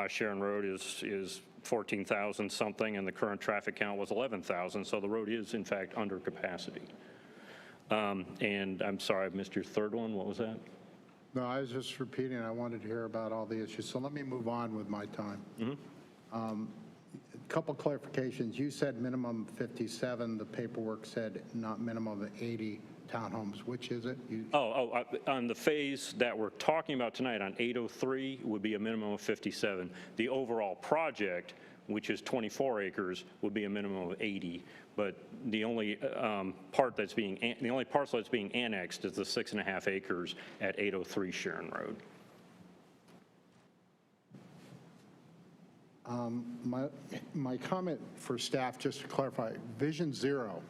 Speaker 18: Sharon Road is 14,000 something, and the current traffic count was 11,000, so the road is in fact under capacity. And I'm sorry, I missed your third one. What was that?
Speaker 8: No, I was just repeating. I wanted to hear about all the issues. So let me move on with my time. A couple clarifications. You said minimum 57. The paperwork said not minimum of 80 townhomes. Which is it?
Speaker 18: On the phase that we're talking about tonight on 803 would be a minimum of 57. The overall project, which is 24 acres, would be a minimum of 80. But the only parcel that's being annexed is the 6.5 acres at 803 Sharon Road.
Speaker 8: My comment for staff, just to clarify, Vision Zero,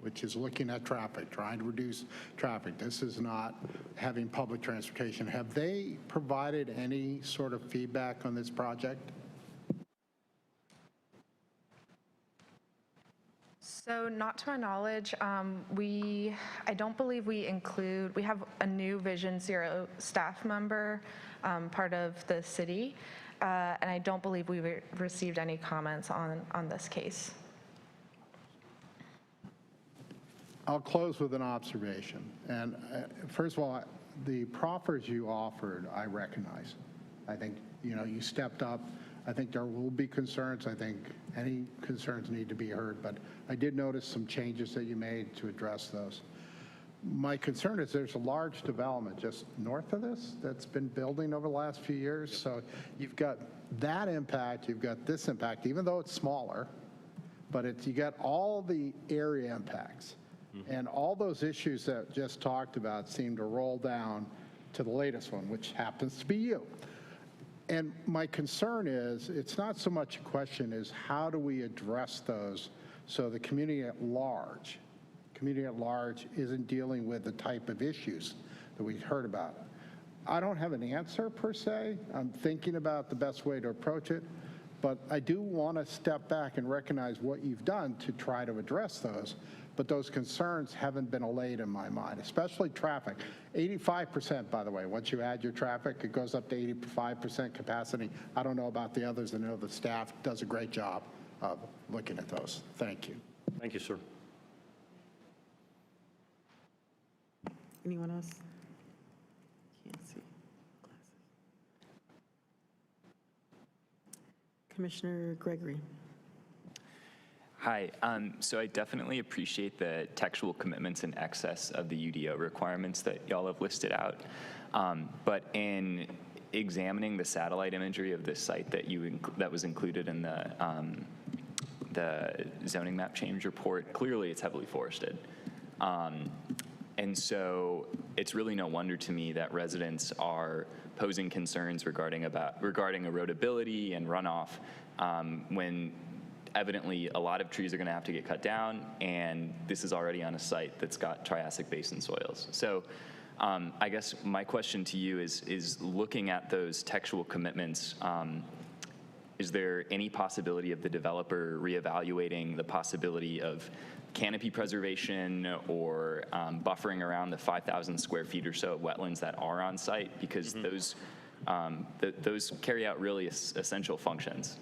Speaker 8: which is looking at traffic, trying to reduce traffic. This is not having public transportation. Have they provided any sort of feedback on this project?
Speaker 11: So not to my knowledge, I don't believe we have a new Vision Zero staff member, part of the city, and I don't believe we received any comments on this case.
Speaker 8: I'll close with an observation. And first of all, the proffers you offered, I recognize. I think, you stepped up. I think there will be concerns. I think any concerns need to be heard, but I did notice some changes that you made to address those. My concern is there's a large development just north of this that's been building over the last few years. So you've got that impact, you've got this impact, even though it's smaller, but you got all the area impacts. And all those issues that just talked about seem to roll down to the latest one, which happens to be you. And my concern is, it's not so much a question as how do we address those so the community at large isn't dealing with the type of issues that we heard about. I don't have an answer per se. I'm thinking about the best way to approach it, but I do want to step back and recognize what you've done to try to address those. But those concerns haven't been allayed in my mind, especially traffic. 85%, by the way, once you add your traffic, it goes up to 85% capacity. I don't know about the others. I know the staff does a great job of looking at those. Thank you.
Speaker 18: Thank you, sir.
Speaker 1: Anyone else? Can't see. Commissioner Gregory.
Speaker 6: Hi, so I definitely appreciate the textual commitments in excess of the UDO requirements that y'all have listed out. But in examining the satellite imagery of this site that was included in the zoning map change report, clearly it's heavily forested. And so it's really no wonder to me that residents are posing concerns regarding erodibility and runoff when evidently a lot of trees are going to have to get cut down, and this is already on a site that's got Triassic Basin soils. So I guess my question to you is looking at those textual commitments, is there any possibility of the developer reevaluating the possibility of canopy preservation or buffering around the 5,000 square feet or so of wetlands that are on site? Because those carry out really essential functions.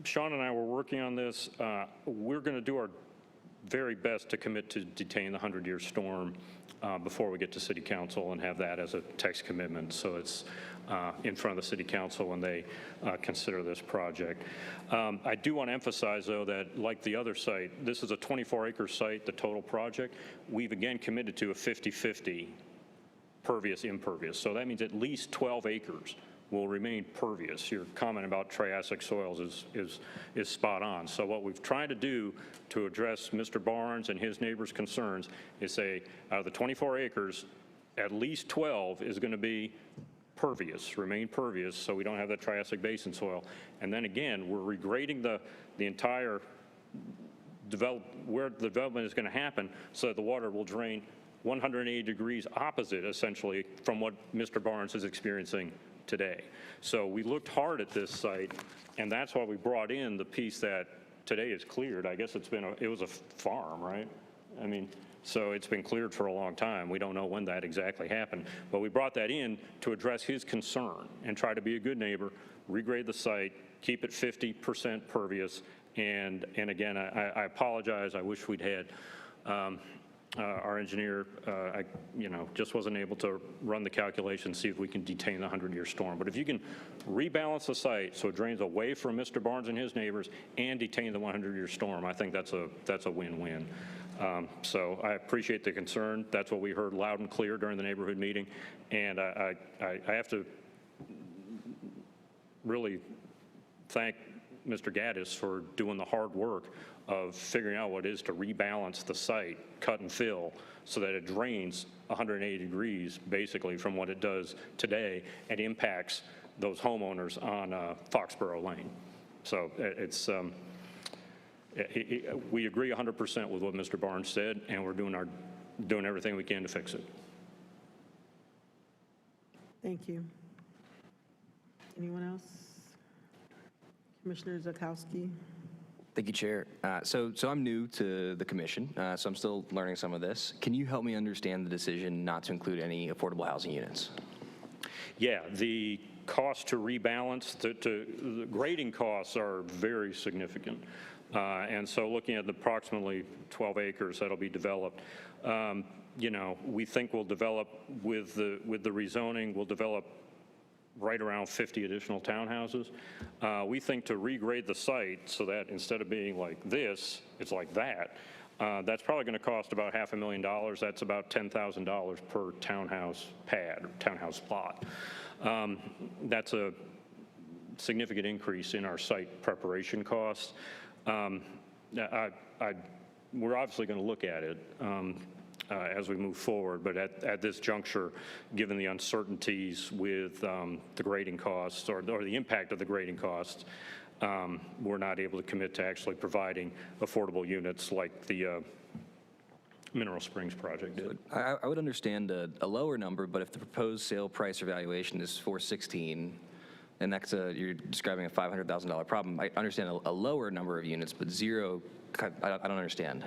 Speaker 18: Sean and I were working on this. We're going to do our very best to commit to detain the 100-year storm before we get to City Council and have that as a text commitment. So it's in front of the City Council when they consider this project. I do want to emphasize, though, that like the other site, this is a 24-acre site, the total project. We've again committed to a 50-50 pervious, impervious. So that means at least 12 acres will remain pervious. Your comment about Triassic soils is spot on. So what we've tried to do to address Mr. Barnes and his neighbors' concerns is say, out of the 24 acres, at least 12 is going to be pervious, remain pervious, so we don't have that Triassic Basin soil. And then again, we're regrading the entire where the development is going to happen so that the water will drain 180 degrees opposite, essentially, from what Mr. Barnes is experiencing today. So we looked hard at this site, and that's why we brought in the piece that today is cleared. I guess it was a farm, right? I mean, so it's been cleared for a long time. We don't know when that exactly happened, but we brought that in to address his concern and try to be a good neighbor, regrade the site, keep it 50% pervious, and again, I apologize. I wish we'd had our engineer, just wasn't able to run the calculation, see if we can detain the 100-year storm. But if you can rebalance the site so it drains away from Mr. Barnes and his neighbors and detain the 100-year storm, I think that's a win-win. So I appreciate the concern. That's what we heard loud and clear during the neighborhood meeting. And I have to really thank Mr. Gaddis for doing the hard work of figuring out what it is to rebalance the site, cut and fill, so that it drains 180 degrees, basically, from what it does today and impacts those homeowners on Foxborough Lane. So it's, we agree 100% with what Mr. Barnes said, and we're doing everything we can to fix it.
Speaker 1: Thank you. Anyone else? Commissioner Zakowski.
Speaker 5: Thank you, Chair. So I'm new to the commission, so I'm still learning some of this. Can you help me understand the decision not to include any affordable housing units?
Speaker 18: Yeah, the cost to rebalance, the grading costs are very significant. And so looking at the approximately 12 acres that'll be developed, we think we'll develop with the rezoning, we'll develop right around 50 additional townhouses. We think to regrade the site so that instead of being like this, it's like that, that's probably going to cost about $500,000. That's about $10,000 per townhouse pad, townhouse plot. That's a significant increase in our site preparation costs. We're obviously going to look at it as we move forward, but at this juncture, given the uncertainties with the grading costs or the impact of the grading costs, we're not able to commit to actually providing affordable units like the Mineral Springs project did.
Speaker 5: I would understand a lower number, but if the proposed sale price or valuation is $416, and that's you're describing a $500,000 problem, I understand a lower number of units, but zero, I don't understand.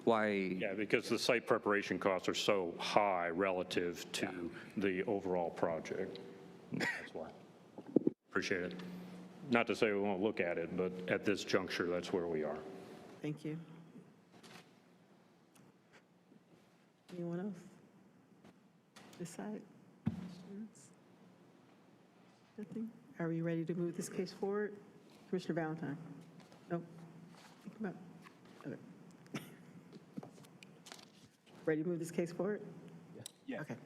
Speaker 5: Why?
Speaker 18: Yeah, because the site preparation costs are so high relative to the overall project. That's why. Appreciate it. Not to say we won't look at it, but at this juncture, that's where we are.
Speaker 1: Thank you. Anyone else? This side? Questions? Nothing? Are we ready to move this case forward? Commissioner Valentine? No? Think about it. Okay. Ready to move this case forward?
Speaker 3: Yeah.
Speaker 1: Okay.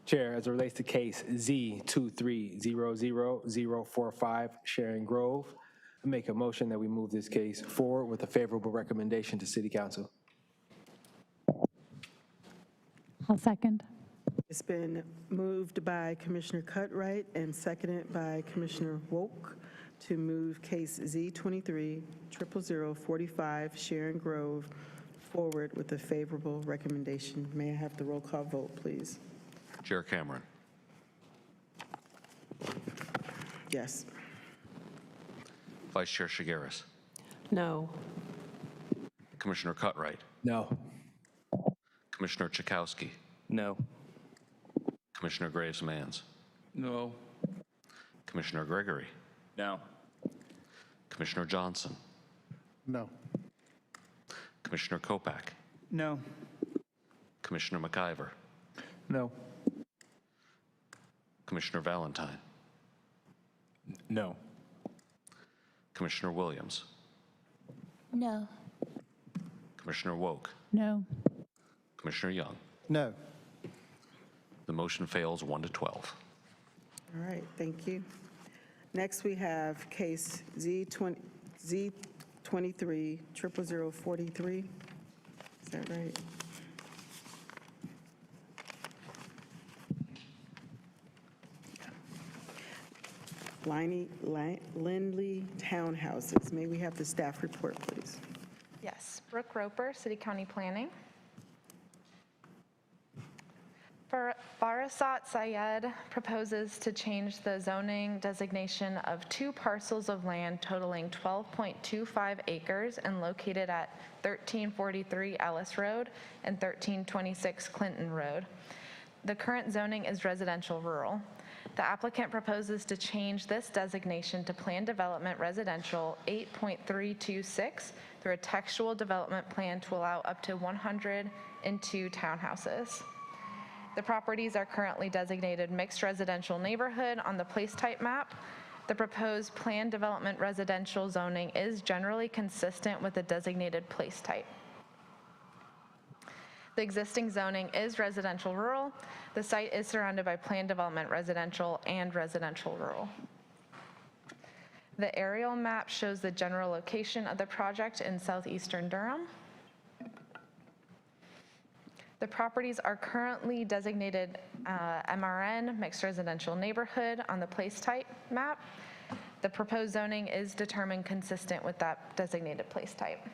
Speaker 3: Chair, as it relates to case Z2300045, Sharon Grove, I make a motion that we move this case forward with a favorable recommendation to City Council.
Speaker 13: I'll second.
Speaker 1: It's been moved by Commissioner Cutright and seconded by Commissioner Woke to move case Z23-00045, Sharon Grove, forward with a favorable recommendation. May I have the roll call vote, please?
Speaker 2: Chair Cameron.
Speaker 1: Yes.
Speaker 2: Vice Chair Shigaris.
Speaker 17: No.
Speaker 2: Commissioner Cutright.
Speaker 3: No.
Speaker 2: Commissioner Chakowski.
Speaker 5: No.
Speaker 2: Commissioner Graves-Manns.
Speaker 15: No.
Speaker 2: Commissioner Gregory.
Speaker 6: No.
Speaker 2: Commissioner Johnson.
Speaker 8: No.
Speaker 2: Commissioner Kopak.
Speaker 9: No.
Speaker 2: Commissioner McIver.
Speaker 3: No.
Speaker 2: Commissioner Valentine.
Speaker 3: No.
Speaker 2: Commissioner Williams.
Speaker 14: No.
Speaker 2: Commissioner Woke.
Speaker 13: No.
Speaker 2: Commissioner Young.
Speaker 8: No.
Speaker 2: The motion fails 1 to 12.
Speaker 1: All right, thank you. Next, we have case Z23-00043. Is that right? Lindley Townhouses. May we have the staff report, please?
Speaker 11: Yes, Brooke Roper, City County Planning. Barasat Syed proposes to change the zoning designation of 2 parcels of land totaling 12.25 acres and located at 1343 Ellis Road and 1326 Clinton Road. The current zoning is residential rural. The applicant proposes to change this designation to Plan Development Residential 8.326 through a textual development plan to allow up to 102 townhouses. The properties are currently designated mixed residential neighborhood on the place type map. The proposed Plan Development Residential zoning is generally consistent with the designated place type. The existing zoning is residential rural. The site is surrounded by Plan Development Residential and residential rural. The aerial map shows the general location of the project in southeastern Durham. The properties are currently designated MRN, mixed residential neighborhood, on the place type map. The proposed zoning is determined consistent with that designated place type.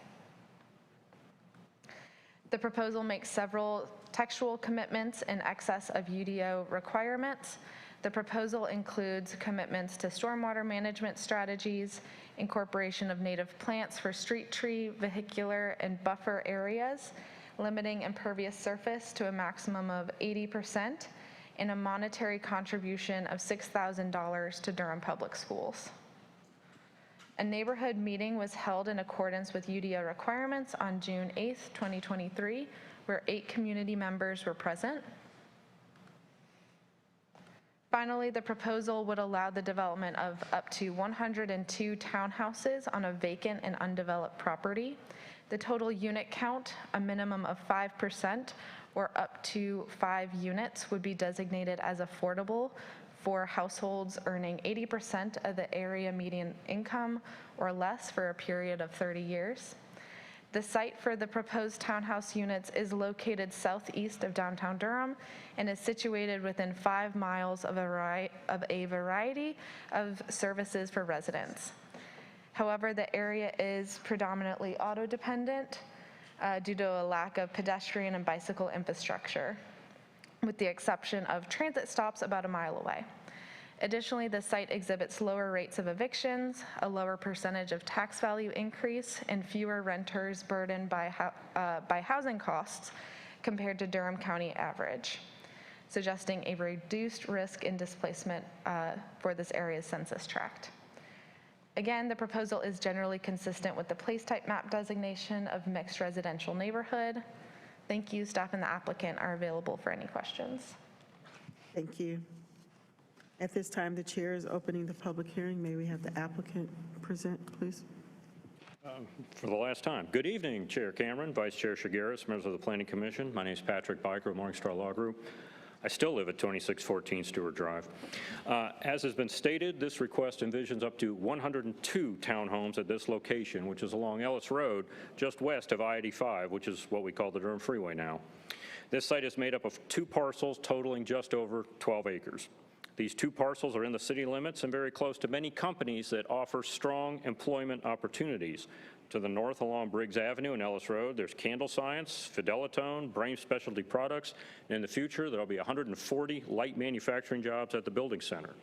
Speaker 11: The proposal makes several textual commitments in excess of UDO requirements. The proposal includes commitments to stormwater management strategies, incorporation of native plants for street tree, vehicular, and buffer areas, limiting impervious surface to a maximum of 80%, and a monetary contribution of $6,000 to Durham Public Schools. A neighborhood meeting was held in accordance with UDO requirements on June 8th, 2023, where 8 community members were present. Finally, the proposal would allow the development of up to 102 townhouses on a vacant and undeveloped property. The total unit count, a minimum of 5%, or up to 5 units, would be designated as affordable for households earning 80% of the area median income or less for a period of 30 years. The site for the proposed townhouse units is located southeast of downtown Durham and is situated within 5 miles of a variety of services for residents. However, the area is predominantly auto-dependent due to a lack of pedestrian and bicycle infrastructure, with the exception of transit stops about a mile away. Additionally, the site exhibits lower rates of evictions, a lower percentage of tax value increase, and fewer renters burdened by housing costs compared to Durham County average, suggesting a reduced risk in displacement for this area's census tract. Again, the proposal is generally consistent with the place type map designation of mixed residential neighborhood. Thank you. Staff and the applicant are available for any questions.
Speaker 1: Thank you. At this time, the chair is opening the public hearing. May we have the applicant present, please?
Speaker 18: For the last time. Good evening, Chair Cameron, Vice Chair Shigaris, members of the Planning Commission. My name is Patrick Biker of Morningstar Law Group. I still live at 2614 Stewart Drive. As has been stated, this request envisions up to 102 townhomes at this location, which is along Ellis Road, just west of I-85, which is what we call the Durham Freeway now. This site is made up of 2 parcels totaling just over 12 acres. These 2 parcels are in the city limits and very close to many companies that offer strong employment opportunities. To the north along Briggs Avenue and Ellis Road, there's Candle Science, Fidelitone, Brain Specialty Products, and in the future, there'll be 140 light manufacturing jobs at the building center.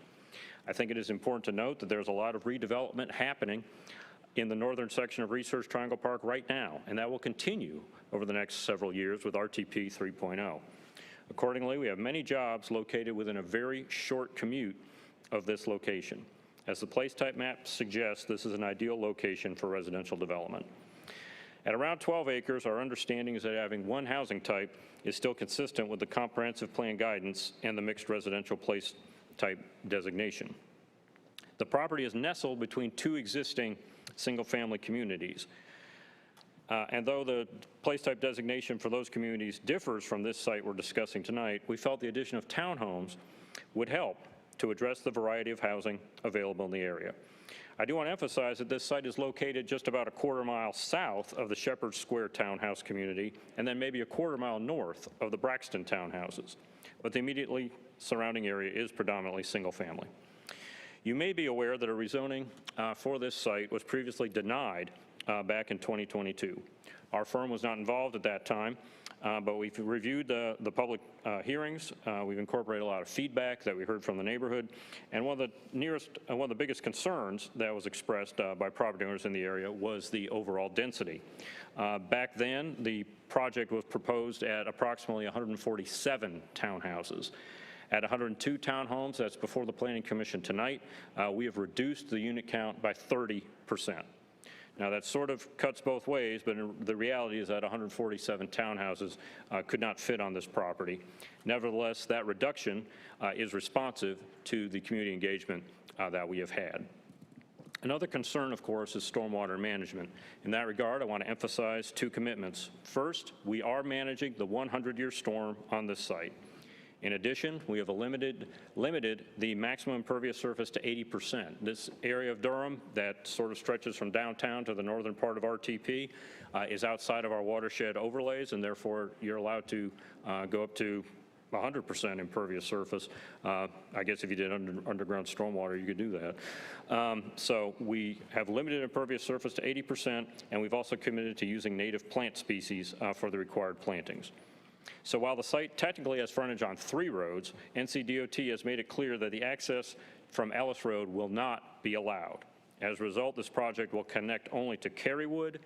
Speaker 18: I think it is important to note that there's a lot of redevelopment happening in the northern section of Research Triangle Park right now, and that will continue over the next several years with RTP 3.0. Accordingly, we have many jobs located within a very short commute of this location. As the place type map suggests, this is an ideal location for residential development. At around 12 acres, our understanding is that having one housing type is still consistent with the comprehensive plan guidance and the mixed residential place type designation. The property is nestled between 2 existing single-family communities. And though the place type designation for those communities differs from this site we're discussing tonight, we felt the addition of townhomes would help to address the variety of housing available in the area. I do want to emphasize that this site is located just about a quarter-mile south of the Shepherd Square townhouse community, and then maybe a quarter-mile north of the Braxton townhouses. But the immediately surrounding area is predominantly single-family. You may be aware that a rezoning for this site was previously denied back in 2022. Our firm was not involved at that time, but we've reviewed the public hearings. We've incorporated a lot of feedback that we heard from the neighborhood, and one of the biggest concerns that was expressed by property owners in the area was the overall density. Back then, the project was proposed at approximately 147 townhouses. At 102 townhomes, that's before the Planning Commission tonight, we have reduced the unit count by 30%. Now, that sort of cuts both ways, but the reality is that 147 townhouses could not fit on this property. Nevertheless, that reduction is responsive to the community engagement that we have had. Another concern, of course, is stormwater management. In that regard, I want to emphasize 2 commitments. First, we are managing the 100-year storm on this site. In addition, we have limited the maximum impervious surface to 80%. This area of Durham that sort of stretches from downtown to the northern part of RTP is outside of our watershed overlays, and therefore you're allowed to go up to 100% impervious surface. I guess if you did underground stormwater, you could do that. So we have limited impervious surface to 80%, and we've also committed to using native plant species for the required plantings. So while the site technically has frontage on 3 roads, NCDOT has made it clear that the access from Ellis Road will not be allowed. As a result, this project will connect only to Kerrywood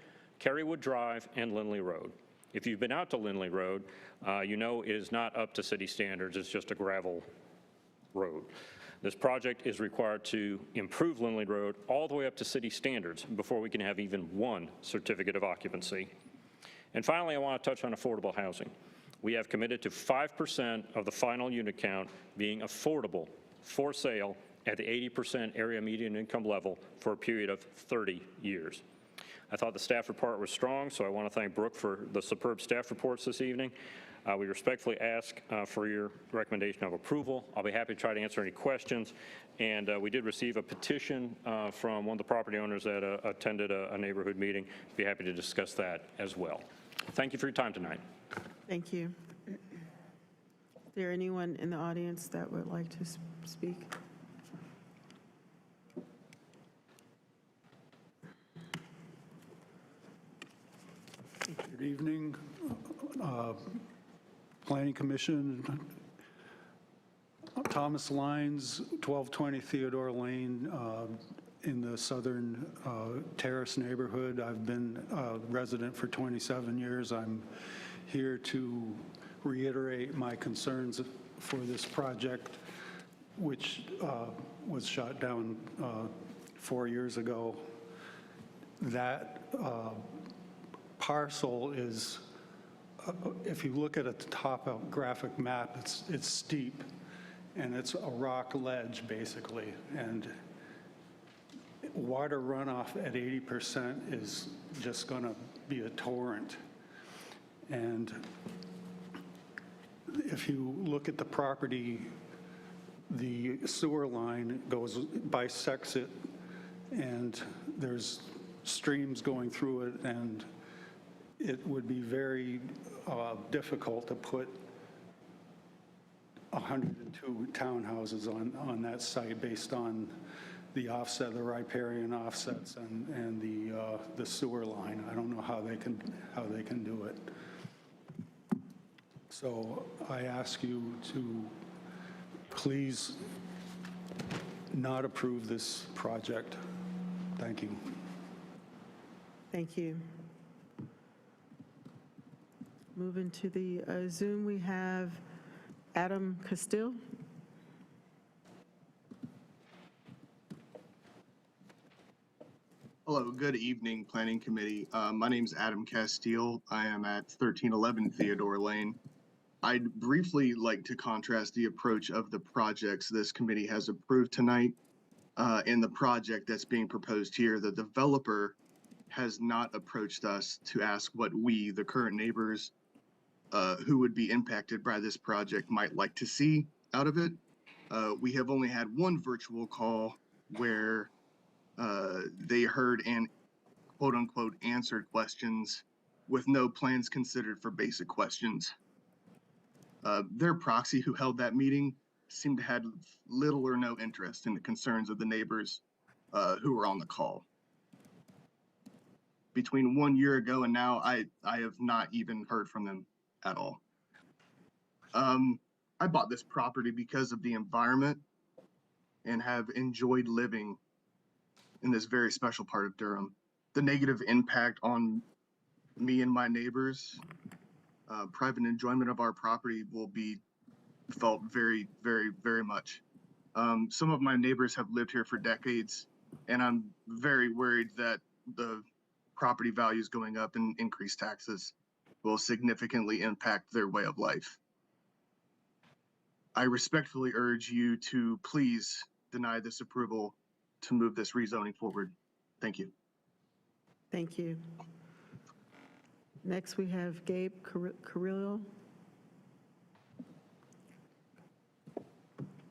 Speaker 18: Drive, and Lindley Road. If you've been out to Lindley Road, you know it is not up to city standards. It's just a gravel road. This project is required to improve Lindley Road all the way up to city standards before we can have even one certificate of occupancy. And finally, I want to touch on affordable housing. We have committed to 5% of the final unit count being affordable for sale at the 80% area median income level for a period of 30 years. I thought the staff report was strong, so I want to thank Brooke for the superb staff reports this evening. We respectfully ask for your recommendation of approval. I'll be happy to try to answer any questions. And we did receive a petition from one of the property owners that attended a neighborhood meeting. Be happy to discuss that as well. Thank you for your time tonight.
Speaker 1: Thank you. Is there anyone in the audience that would like to speak?
Speaker 4: Good evening, Planning Commission. Thomas Lines, 1220 Theodore Lane, in the Southern Terrace neighborhood. I've been a resident for 27 years. I'm here to reiterate my concerns for this project, which was shot down 4 years ago. That parcel is, if you look at a topographic map, it's steep, and it's a rock ledge, basically, and water runoff at 80% is just going to be a torrent. And if you look at the property, the sewer line bisects it, and there's streams going through it, and it would be very difficult to put 102 townhouses on that site based on the offset, the riparian offsets, and the sewer line. I don't know how they can do it. So I ask you to please not approve this project. Thank you.
Speaker 1: Thank you. Moving to the Zoom, we have Adam Castile.
Speaker 22: Hello, good evening, Planning Committee. My name is Adam Castile. I am at 1311 Theodore Lane. I'd briefly like to contrast the approach of the projects this committee has approved tonight and the project that's being proposed here. The developer has not approached us to ask what we, the current neighbors, who would be impacted by this project, might like to see out of it. We have only had one virtual call where they heard and quote unquote answered questions with no plans considered for basic questions. Their proxy who held that meeting seemed to have little or no interest in the concerns of the neighbors who were on the call. Between 1 year ago and now, I have not even heard from them at all. I bought this property because of the environment and have enjoyed living in this very special part of Durham. The negative impact on me and my neighbors, private enjoyment of our property will be felt very, very, very much. Some of my neighbors have lived here for decades, and I'm very worried that the property values going up and increased taxes will significantly impact their way of life. I respectfully urge you to please deny this approval to move this rezoning forward. Thank you.
Speaker 1: Thank you. Next, we have Gabe Carrillo.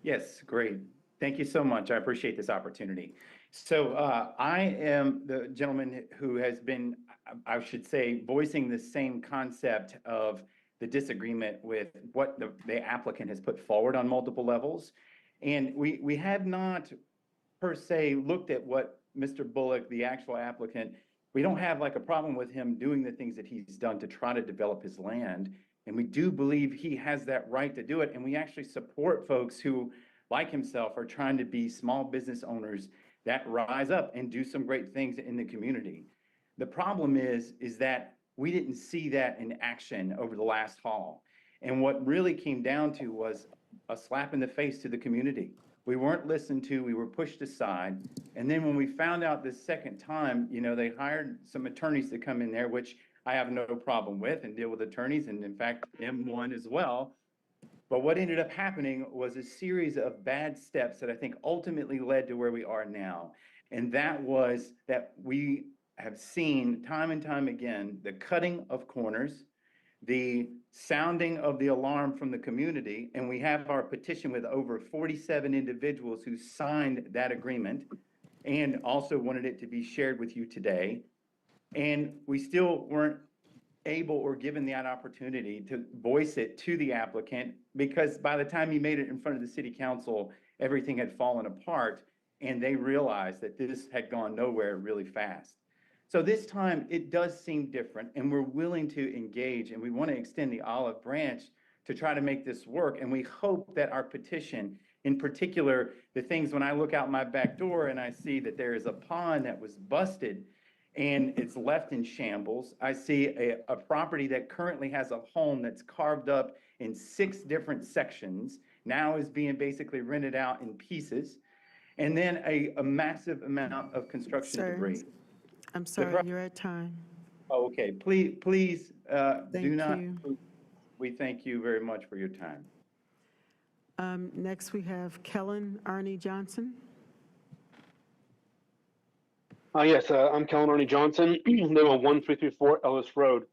Speaker 23: Yes, great. Thank you so much. I appreciate this opportunity. So I am the gentleman who has been, I should say, voicing the same concept of the disagreement with what the applicant has put forward on multiple levels. And we have not per se looked at what Mr. Bullock, the actual applicant, we don't have like a problem with him doing the things that he's done to try to develop his land. And we do believe he has that right to do it. And we actually support folks who, like himself, are trying to be small business owners that rise up and do some great things in the community. The problem is that we didn't see that in action over the last haul. And what really came down to was a slap in the face to the community. We weren't listened to, we were pushed aside. And then when we found out this second time, you know, they hired some attorneys to come in there, which I have no problem with and deal with attorneys, and in fact, am one as well. But what ended up happening was a series of bad steps that I think ultimately led to where we are now. And that was that we have seen time and time again, the cutting of corners, the sounding of the alarm from the community, and we have our petition with over 47 individuals who signed that agreement and also wanted it to be shared with you today. And we still weren't able or given that opportunity to voice it to the applicant, because by the time you made it in front of the city council, everything had fallen apart and they realized that this had gone nowhere really fast. So this time it does seem different, and we're willing to engage, and we want to extend the olive branch to try to make this work. And we hope that our petition, in particular, the things when I look out my back door and I see that there is a pond that was busted and it's left in shambles. I see a property that currently has a home that's carved up in 6 different sections, now is being basically rented out in pieces, and then a massive amount of construction debris.
Speaker 1: I'm sorry, you're at time.
Speaker 23: Oh, okay, please do not.
Speaker 1: you.
Speaker 23: We thank you very much for your time.
Speaker 1: Next, we have Kellen Arnie Johnson.
Speaker 10: Yes, I'm Kellen Arnie Johnson. Live on 1334 Ellis Road.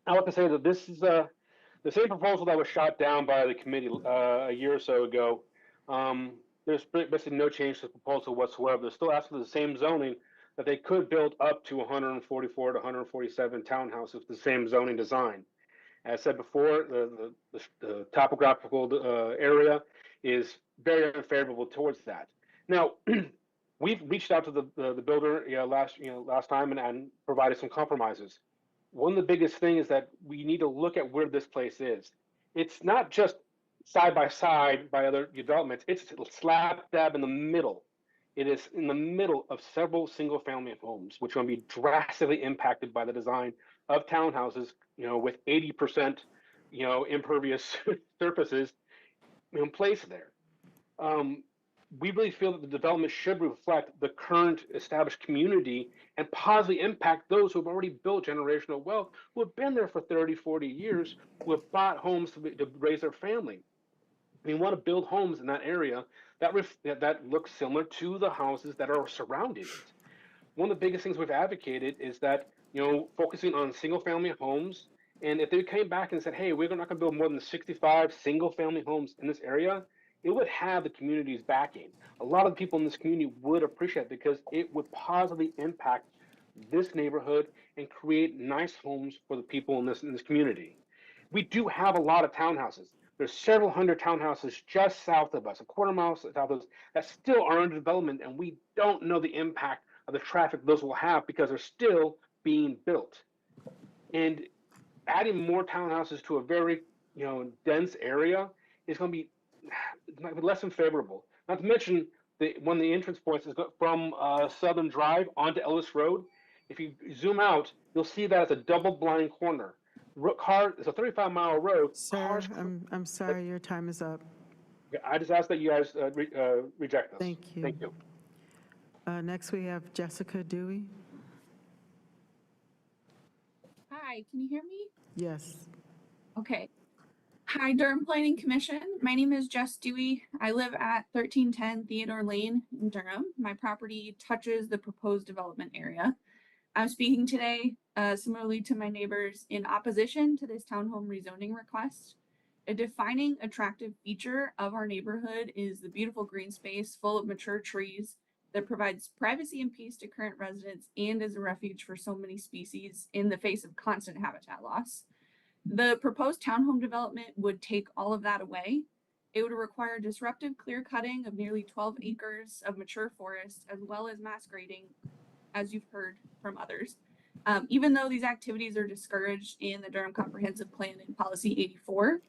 Speaker 10: I like to say that this is the same proposal that was shot down by the committee a year or so ago. There's basically no change to the proposal whatsoever. They're still asking for the same zoning, that they could build up to 144 to 147 townhouses with the same zoning design. As I said before, the topographical area is very unfavorable towards that. Now, we've reached out to the builder last time and provided some compromises. One of the biggest things is that we need to look at where this place is. It's not just side by side by other developments. It's slap dab in the middle. It is in the middle of several single-family homes, which are going to be drastically impacted by the design of townhouses, with 80%, impervious surfaces in place there. We really feel that the development should reflect the current established community and positively impact those who have already built generational wealth, who have been there for 30, 40 years, who have bought homes to raise their family. We want to build homes in that area that look similar to the houses that are surrounding it. One of the biggest things we've advocated is that, focusing on single family homes. And if they came back and said, hey, we're not going to build more than 65 single family homes in this area, it would have the community's backing. A lot of the people in this community would appreciate it because it would positively impact this neighborhood and create nice homes for the people in this community. We do have a lot of townhouses. There's several hundred townhouses just south of us, a quarter mile south of us, that still are under development, and we don't know the impact of the traffic those will have because they're still being built. And adding more townhouses to a very, dense area is going to be less than favorable. Not to mention one of the entrance points is from Southern Drive onto Ellis Road. If you zoom out, you'll see that it's a double blind corner. It's a 35-mile road.
Speaker 1: Sir, I'm sorry, your time is up.
Speaker 10: I just ask that you guys reject this.
Speaker 1: Thank you.
Speaker 10: Thank you.
Speaker 1: Next, we have Jessica Dewey.
Speaker 16: Hi, can you hear me?
Speaker 1: Yes.
Speaker 16: Okay. Hi, Durham Planning Commission. My name is Jess Dewey. I live at 1310 Theodore Lane in Durham. My property touches the proposed development area. I'm speaking today, similarly to my neighbors, in opposition to this townhome rezoning request. A defining attractive feature of our neighborhood is the beautiful green space full of mature trees that provides privacy and peace to current residents and is a refuge for so many species in the face of constant habitat loss. The proposed townhome development would take all of that away. It would require disruptive clear cutting of nearly 12 acres of mature forest, as well as mass grading, as you've heard from others. Even though these activities are discouraged in the Durham Comprehensive Plan in Policy 84,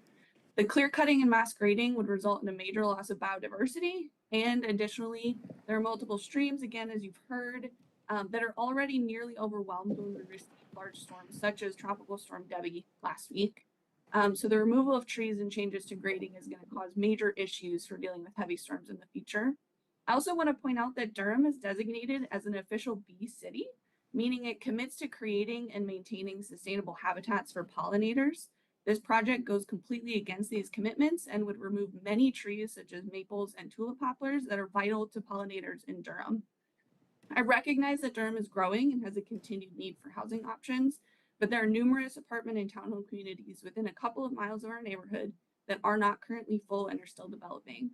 Speaker 16: the clear cutting and mass grading would result in a major loss of biodiversity. And additionally, there are multiple streams, again, as you've heard, that are already nearly overwhelmed when we receive large storms, such as Tropical Storm Debbie last week. So the removal of trees and changes to grading is going to cause major issues for dealing with heavy storms in the future. I also want to point out that Durham is designated as an official bee city, meaning it commits to creating and maintaining sustainable habitats for pollinators. This project goes completely against these commitments and would remove many trees such as maples and tulip poplars that are vital to pollinators in Durham. I recognize that Durham is growing and has a continued need for housing options, but there are numerous apartment and townhome communities within a couple of miles of our neighborhood that are not currently full and are still developing.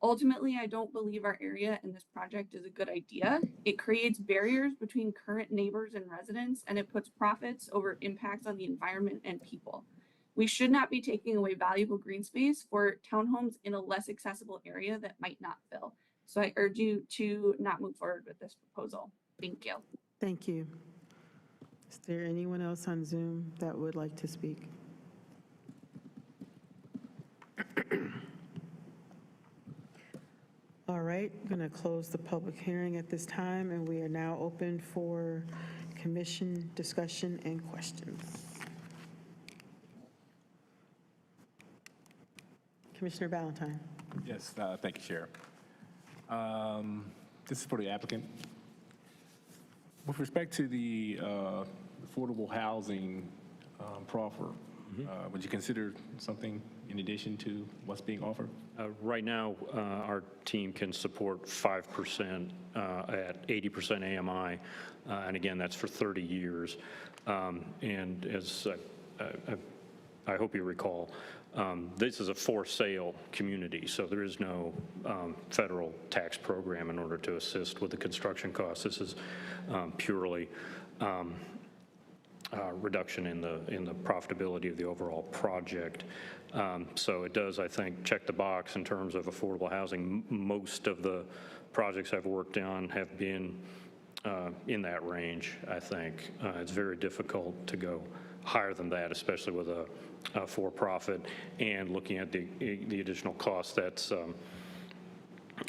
Speaker 16: Ultimately, I don't believe our area and this project is a good idea. It creates barriers between current neighbors and residents, and it puts profits over impacts on the environment and people. We should not be taking away valuable green space for townhomes in a less accessible area that might not fill. So I urge you to not move forward with this proposal. Thank you.
Speaker 1: Thank you. Is there anyone else on Zoom that would like to speak? All right, I'm going to close the public hearing at this time, and we are now open for commission discussion and questions. Commissioner Valentine.
Speaker 3: Yes, thank you, Chair. This is for the applicant. With respect to the affordable housing proffer, would you consider something in addition to what's being offered?
Speaker 18: Right now, our team can support 5% at 80% AMI, and again, that's for 30 years. And as I hope you recall, this is a for-sale community, so there is no federal tax program in order to assist with the construction costs. This is purely reduction in the profitability of the overall project. So it does, I think, check the box in terms of affordable housing. Most of the projects I've worked on have been in that range, I think. It's very difficult to go higher than that, especially with a for-profit, and looking at the additional cost that's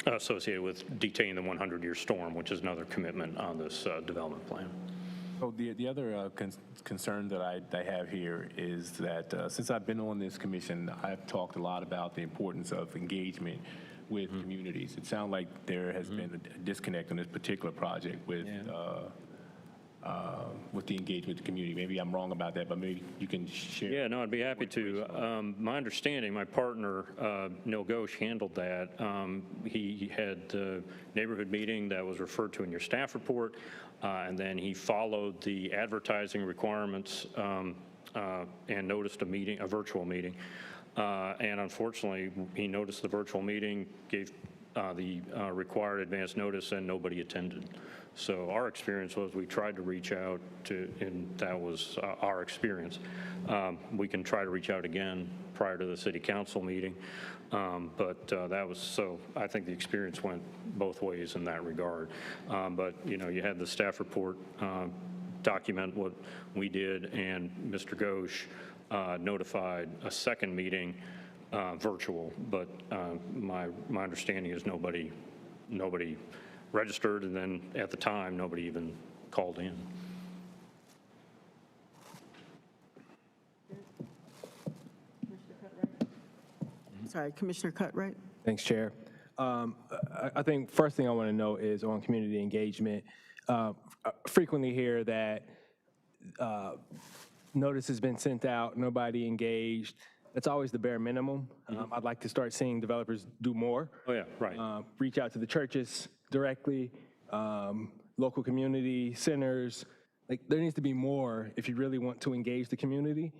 Speaker 18: associated with detaining the 100-year storm, which is another commitment on this development plan.
Speaker 3: So the other concern that I have here is that since I've been on this commission, I've talked a lot about the importance of engagement with communities. It sounds like there has been a disconnect on this particular project with the engagement with the community. Maybe I'm wrong about that, but maybe you can share.
Speaker 18: Yeah, no, I'd be happy to. My understanding, my partner, Neil Ghosh, handled that. He had a neighborhood meeting that was referred to in your staff report, and then he followed the advertising requirements and noticed a virtual meeting. And unfortunately, he noticed the virtual meeting, gave the required advance notice, and nobody attended. So our experience was we tried to reach out to, and that was our experience. We can try to reach out again prior to the city council meeting, but that was, so I think the experience went both ways in that regard. But, you know, you had the staff report document what we did, and Mr. Ghosh notified a second meeting virtual, but my understanding is nobody registered, and then at the time, nobody even called in.
Speaker 1: Sorry, Commissioner Cutright.
Speaker 3: Thanks, Chair. I think first thing I want to know is on community engagement. Frequently hear that notice has been sent out, nobody engaged. That's always the bare minimum. I'd like to start seeing developers do more.
Speaker 18: Oh, yeah, right.
Speaker 3: Reach out to the churches directly, local community centers. Like, there needs to be more if you really want to engage the community.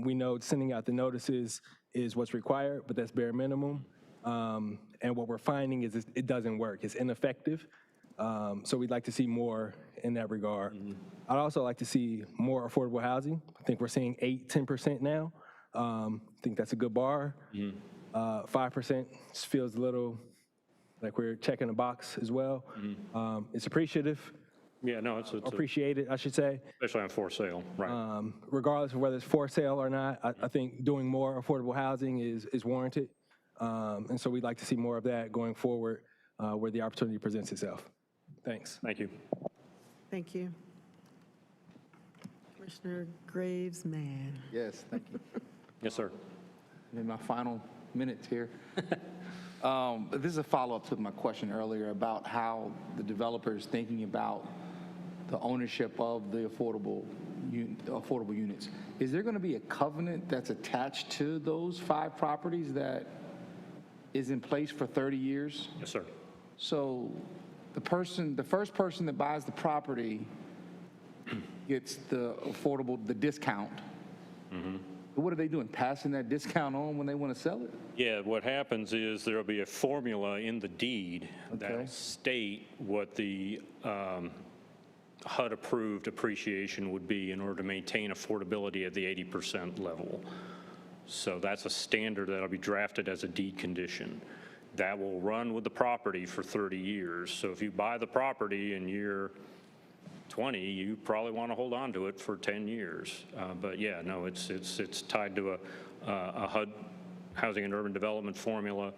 Speaker 3: We know sending out the notices is what's required, but that's bare minimum. And what we're finding is it doesn't work. It's ineffective. So we'd like to see more in that regard. I'd also like to see more affordable housing. I think we're seeing 8-10% now. I think that's a good bar. 5% feels a little like we're checking a box as well. It's appreciative,
Speaker 18: Yeah, no, it's
Speaker 3: appreciated, I should say.
Speaker 18: especially on for sale, right?
Speaker 3: Regardless of whether it's for sale or not, I think doing more affordable housing is warranted. And so we'd like to see more of that going forward where the opportunity presents itself. Thanks.
Speaker 18: Thank you.
Speaker 1: Thank you. Commissioner Graves, man.
Speaker 15: Yes, thank you.
Speaker 18: Yes, sir.
Speaker 15: In my final minutes here. This is a follow-up to my question earlier about how the developer is thinking about the ownership of the affordable units. Is there going to be a covenant that's attached to those 5 properties that is in place for 30 years?
Speaker 18: Yes, sir.
Speaker 15: So the first person that buys the property gets the discount.
Speaker 18: Mm-hmm.
Speaker 15: What are they doing? Passing that discount on when they want to sell it?
Speaker 18: Yeah, what happens is there'll be a formula in the deed that'll state what the HUD-approved appreciation would be in order to maintain affordability at the 80% level. So that's a standard that'll be drafted as a deed condition. That will run with the property for 30 years. So if you buy the property in year 20, you probably want to hold on to it for 10 years. But yeah, no, it's tied to a HUD, Housing and Urban Development formula,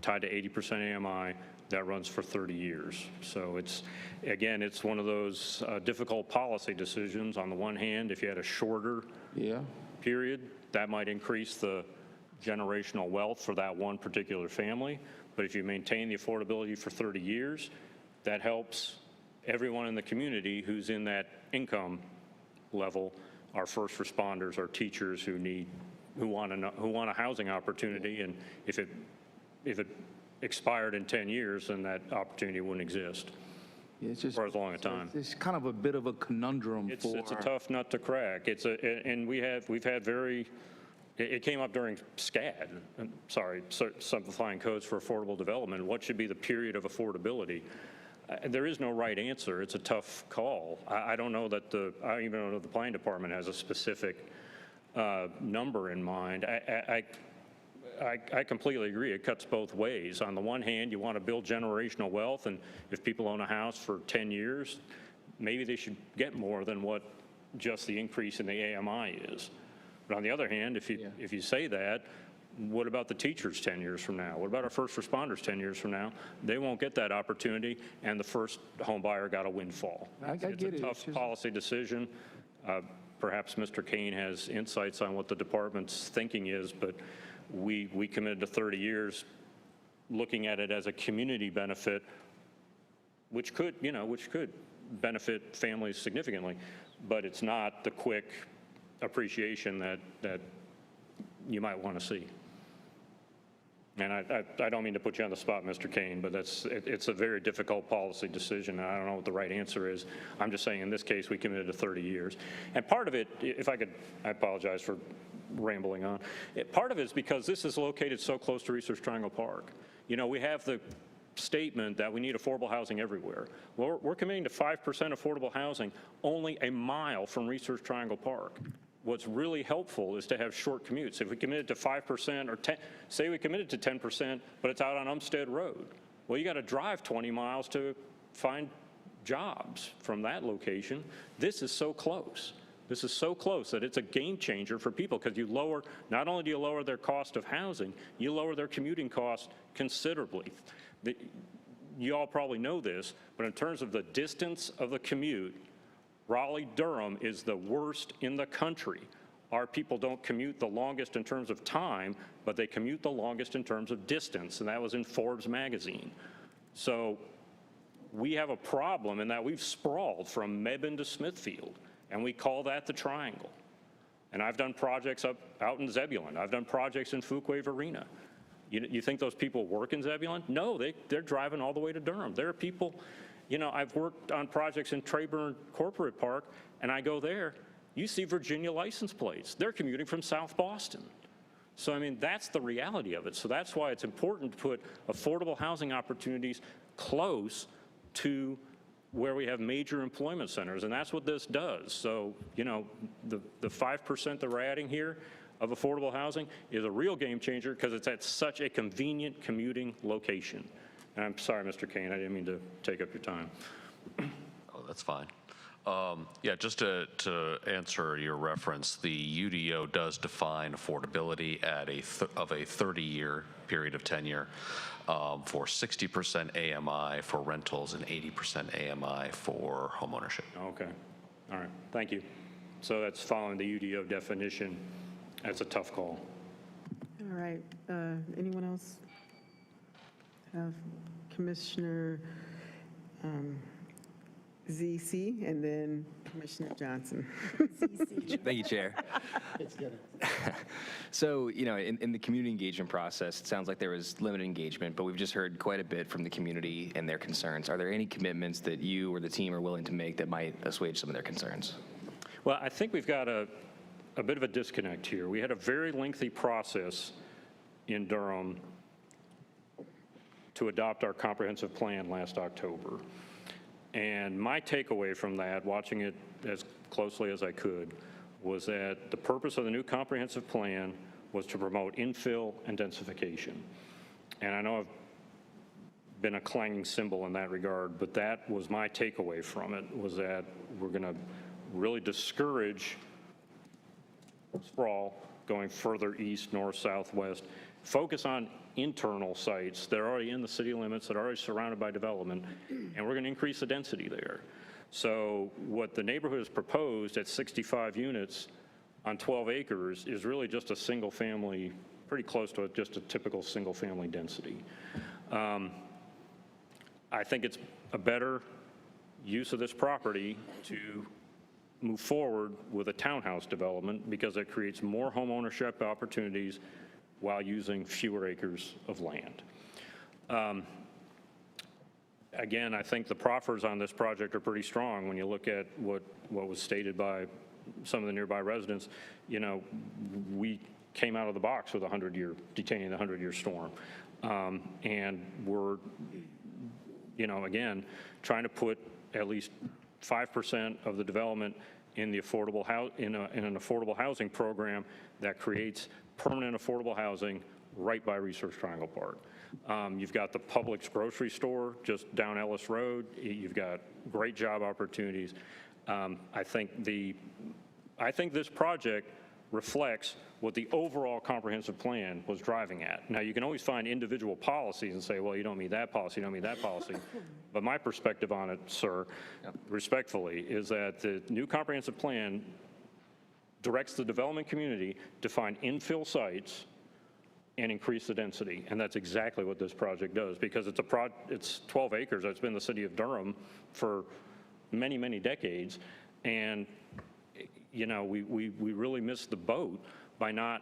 Speaker 18: tied to 80% AMI that runs for 30 years. So it's one of those difficult policy decisions. On the one hand, if you had a shorter period, that might increase the generational wealth for that one particular family. But if you maintain the affordability for 30 years, that helps everyone in the community who's in that income level, our first responders, our teachers who want a housing opportunity, and if it expired in 10 years, then that opportunity wouldn't exist.
Speaker 15: It's just
Speaker 18: for as long a time.
Speaker 15: It's kind of a bit of a conundrum.
Speaker 18: It's a tough nut to crack. We've had very. It came up during SCAD. Simplifying codes for affordable development. What should be the period of affordability? There is no right answer. It's a tough call. I don't know that I even don't know the planning department has a specific number in mind. I completely agree. It cuts both ways. On the one hand, you want to build generational wealth, and if people own a house for 10 years, maybe they should get more than what just the increase in the AMI is. But on the other hand, if you say that, what about the teachers 10 years from now? What about our first responders 10 years from now? They won't get that opportunity, and the first home buyer got a windfall. It's a tough policy decision. Perhaps Mr. Kane has insights on what the department's thinking is, but we committed to 30 years looking at it as a community benefit, which could benefit families significantly, but it's not the quick appreciation that you might want to see. And I don't mean to put you on the spot, Mr. Kane, but it's a very difficult policy decision, and I don't know what the right answer is. I'm just saying in this case, we committed to 30 years. And part of it, if I could, I apologize for rambling on. Part of it is because this is located so close to Research Triangle Park. You know, we have the statement that we need affordable housing everywhere. Well, we're committing to 5% affordable housing only a mile from Research Triangle Park. What's really helpful is to have short commutes. If we committed to 5% or 10, say we committed to 10%, but it's out on Umstead Road. Well, you got to drive 20 miles to find jobs from that location. This is so close. This is so close that it's a game changer for people because you lower, not only do you lower their cost of housing, you lower their commuting cost considerably. You all probably know this, but in terms of the distance of the commute, Raleigh-Durham is the worst in the country. Our people don't commute the longest in terms of time, but they commute the longest in terms of distance, and that was in Forbes magazine. So we have a problem in that we've sprawled from Mebane to Smithfield, and we call that the Triangle. And I've done projects out in Zebulon. I've done projects in Fuquay-Varina. You think those people work in Zebulon? No, they're driving all the way to Durham. There are people. You know, I've worked on projects in Trayburn Corporate Park, and I go there, you see Virginia license plates. They're commuting from South Boston. So, I mean, that's the reality of it. So that's why it's important to put affordable housing opportunities close to where we have major employment centers, and that's what this does. So, you know, the 5% that we're adding here of affordable housing is a real game changer because it's at such a convenient commuting location. And I'm sorry, Mr. Kane, I didn't mean to take up your time.
Speaker 2: Oh, That's fine. Yeah, just to answer your reference, the UDO does define affordability at a 30-year period of tenure for 60% AMI for rentals and 80% AMI for homeownership.
Speaker 18: Okay, all right, thank you. So that's following the UDO definition. That's a tough call.
Speaker 1: All right, anyone else have Commissioner ZC and then Commissioner Johnson?
Speaker 5: Thank you, Chair. So, you know, in the community engagement process, it sounds like there was limited engagement, but we've just heard quite a bit from the community and their concerns. Are there any commitments that you or the team are willing to make that might assuage some of their concerns?
Speaker 18: Well, I think we've got a bit of a disconnect here. We had a very lengthy process in Durham to adopt our comprehensive plan last October. And my takeaway from that, watching it as closely as I could, was that the purpose of the new comprehensive plan was to promote infill and densification. And I know I've been a clanging cymbal in that regard, but that was my takeaway from it, was that we're going to really discourage sprawl going further east, north, southwest, focus on internal sites that are already in the city limits, that are already surrounded by development, and we're going to increase the density there. So what the neighborhood has proposed at 65 units on 12 acres is really just a single family, pretty close to just a typical single family density. I think it's a better use of this property to move forward with a townhouse development because it creates more home ownership opportunities while using fewer acres of land. Again, I think the proffers on this project are pretty strong when you look at what was stated by some of the nearby residents. You know, we came out of the box with detaining the 100-year storm. And we're, you know, again, trying to put at least 5% of the development in the affordable in an affordable housing program that creates permanent affordable housing right by Research Triangle Park. You've got the Publix grocery store just down Ellis Road. You've got great job opportunities. I think this project reflects what the overall comprehensive plan was driving at. Now, you can always find individual policies and say, well, you don't mean that policy, you don't mean that policy. But my perspective on it, sir, respectfully, is that the new comprehensive plan directs the development community to find infill sites and increase the density. And that's exactly what this project does, because it's 12 acres. It's been the city of Durham for many, many decades. And, you know, we really missed the boat by not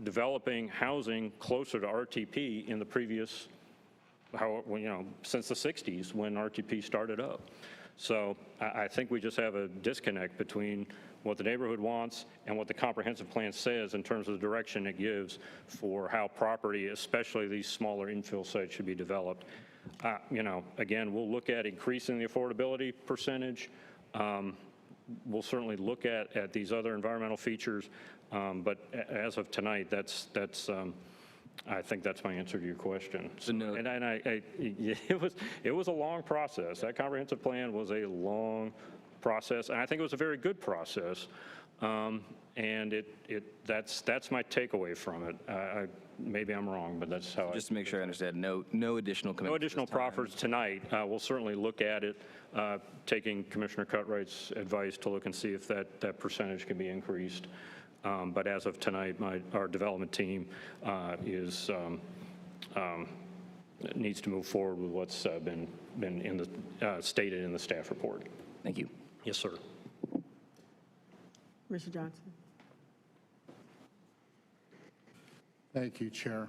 Speaker 18: developing housing closer to RTP in the previous, since the 60s when RTP started up. So I think we just have a disconnect between what the neighborhood wants and what the comprehensive plan says in terms of the direction it gives for how property, especially these smaller infill sites, should be developed. You know, again, we'll look at increasing the affordability percentage. We'll certainly look at these other environmental features, but as of tonight, I think that's my answer to your question. So, and it was a long process. That comprehensive plan was a long process, and I think it was a very good process. And that's my takeaway from it. Maybe I'm wrong, but that's how.
Speaker 5: Just to make sure I understand, no additional commitments.
Speaker 18: No additional proffers tonight. We'll certainly look at it, taking Commissioner Cutright's advice to look and see if that percentage can be increased. But as of tonight, our development team needs to move forward with what's been stated in the staff report.
Speaker 5: Thank you.
Speaker 18: Yes, sir.
Speaker 1: Mr. Johnson.
Speaker 8: Thank you, Chair.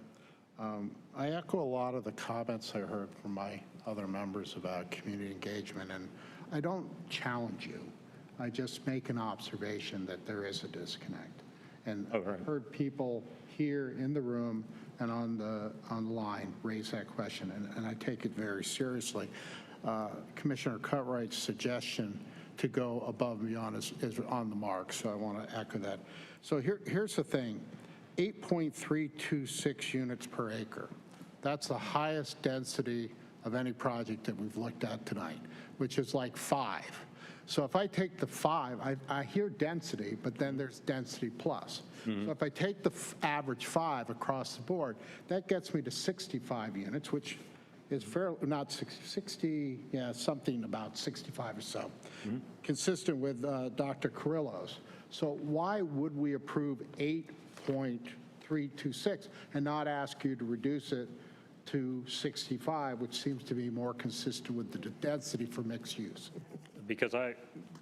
Speaker 8: I echo a lot of the comments I heard from my other members about community engagement, and I don't challenge you. I just make an observation that there is a disconnect. And I've heard people here in the room and on the line raise that question, and I take it very seriously. Commissioner Cutright's suggestion to go above and beyond is on the mark, so I want to echo that. So here's the thing, 8.326 units per acre. That's the highest density of any project that we've looked at tonight, which is like 5. So if I take the 5, I hear density, but then there's density plus. So if I take the average 5 across the board, that gets me to 65 units, which is fairly, not 60, yeah, something about 65 or so, consistent with Dr. Carrillo's. So why would we approve 8.326 and not ask you to reduce it to 65, which seems to be more consistent with the density for mixed use?
Speaker 18: Because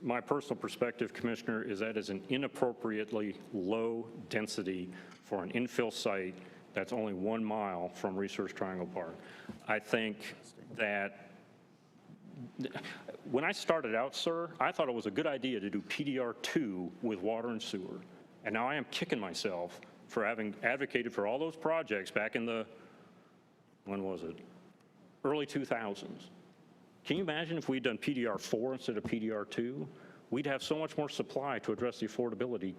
Speaker 18: my personal perspective, Commissioner, is that is an inappropriately low density for an infill site that's only 1 mile from Research Triangle Park. I think that when I started out, sir, I thought it was a good idea to do PDR2 with water and sewer. And now I am kicking myself for having advocated for all those projects back in the, when was it? Early 2000s. Can you imagine if we'd done PDR4 instead of PDR2? We'd have so much more supply to address the affordability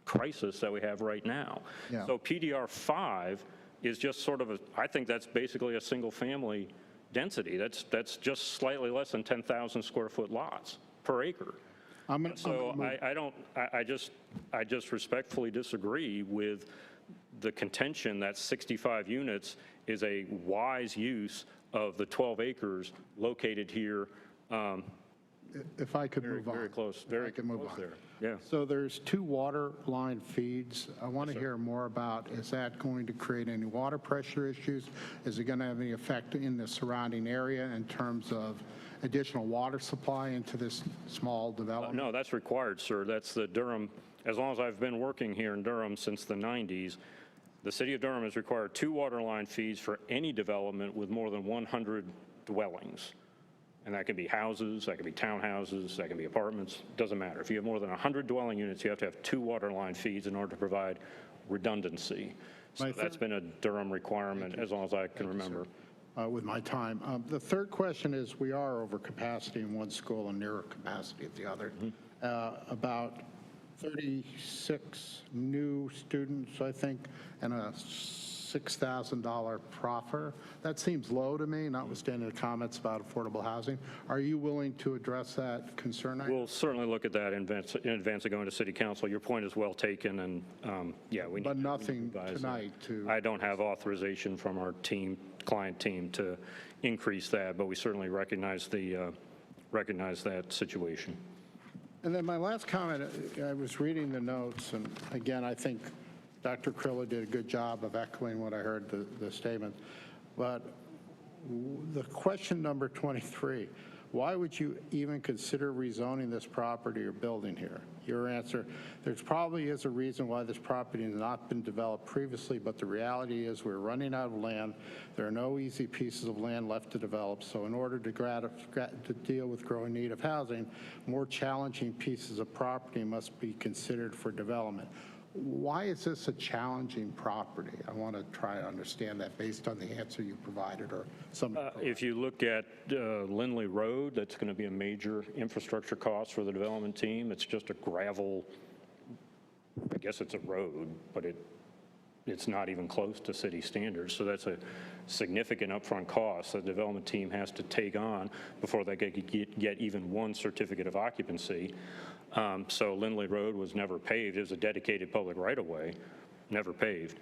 Speaker 18: crisis that we have right now.
Speaker 8: Yeah.
Speaker 18: So PDR5 is just sort of I think that's basically a single family density. That's just slightly less than 10,000 square foot lots per acre. I just respectfully disagree with the contention that 65 units is a wise use of the 12 acres located here.
Speaker 8: If I could move on.
Speaker 18: Very close, very close there. Yeah.
Speaker 8: So there's 2 water line feeds. I want to hear more about, is that going to create any water pressure issues? Is it going to have any effect in the surrounding area in terms of additional water supply into this small development?
Speaker 18: No, that's required, sir. That's the Durham, as long as I've been working here in Durham since the 90s, the city of Durham has required 2 water line feeds for any development with more than 100 dwellings. And that can be houses, that can be townhouses, that can be apartments, doesn't matter. If you have more than 100 dwelling units, you have to have 2 water line feeds in order to provide redundancy. So that's been a Durham requirement as long as I can remember.
Speaker 8: With my time. The third question is, we are over capacity in one school and near capacity at the other. About 36 new students, I think, and a $6,000 proffer. That seems low to me, notwithstanding the comments about affordable housing. Are you willing to address that concern?
Speaker 18: We'll certainly look at that in advance of going to City Council. Your point is well taken, and yeah, we need
Speaker 8: But nothing tonight to...
Speaker 18: I don't have authorization from our team, client team, to increase that, but we certainly recognize that situation.
Speaker 8: And then my last comment, I was reading the notes, and again, I think Dr. Crillo did a good job of echoing what I heard, the statement. But the question number 23, why would you even consider rezoning this property or building here? Your answer, there probably is a reason why this property has not been developed previously, but the reality is we're running out of land. There are no easy pieces of land left to develop, so in order to deal with growing need of housing, more challenging pieces of property must be considered for development. Why is this a challenging property? I want to try to understand that based on the answer you provided or some.
Speaker 18: If you look at Lindley Road, that's going to be a major infrastructure cost for the development team. It's just a gravel, I guess it's a road, but it's not even close to city standards. So that's a significant upfront cost the development team has to take on before they get even one certificate of occupancy. So Lindley Road was never paved. It was a dedicated public right-of-way, never paved.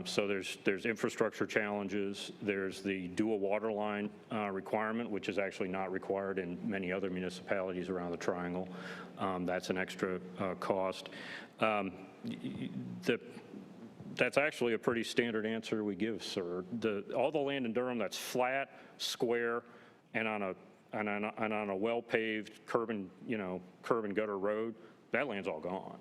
Speaker 18: So there's infrastructure challenges. There's the dual water line requirement, which is actually not required in many other municipalities around the Triangle. That's an extra cost. That's actually a pretty standard answer we give, sir. All the land in Durham that's flat, square, and on a well-paved curb and gutter road, that land's all gone.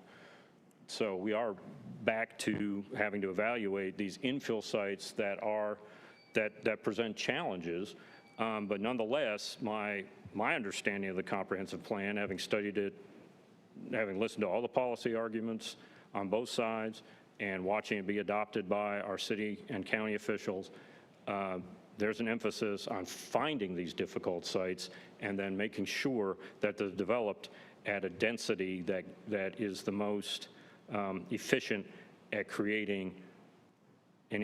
Speaker 18: So we are back to having to evaluate these infill sites that present challenges. But nonetheless, my understanding of the comprehensive plan, having studied it, having listened to all the policy arguments on both sides, and watching it be adopted by our city and county officials, there's an emphasis on finding these difficult sites and then making sure that they're developed at a density that is the most efficient at creating an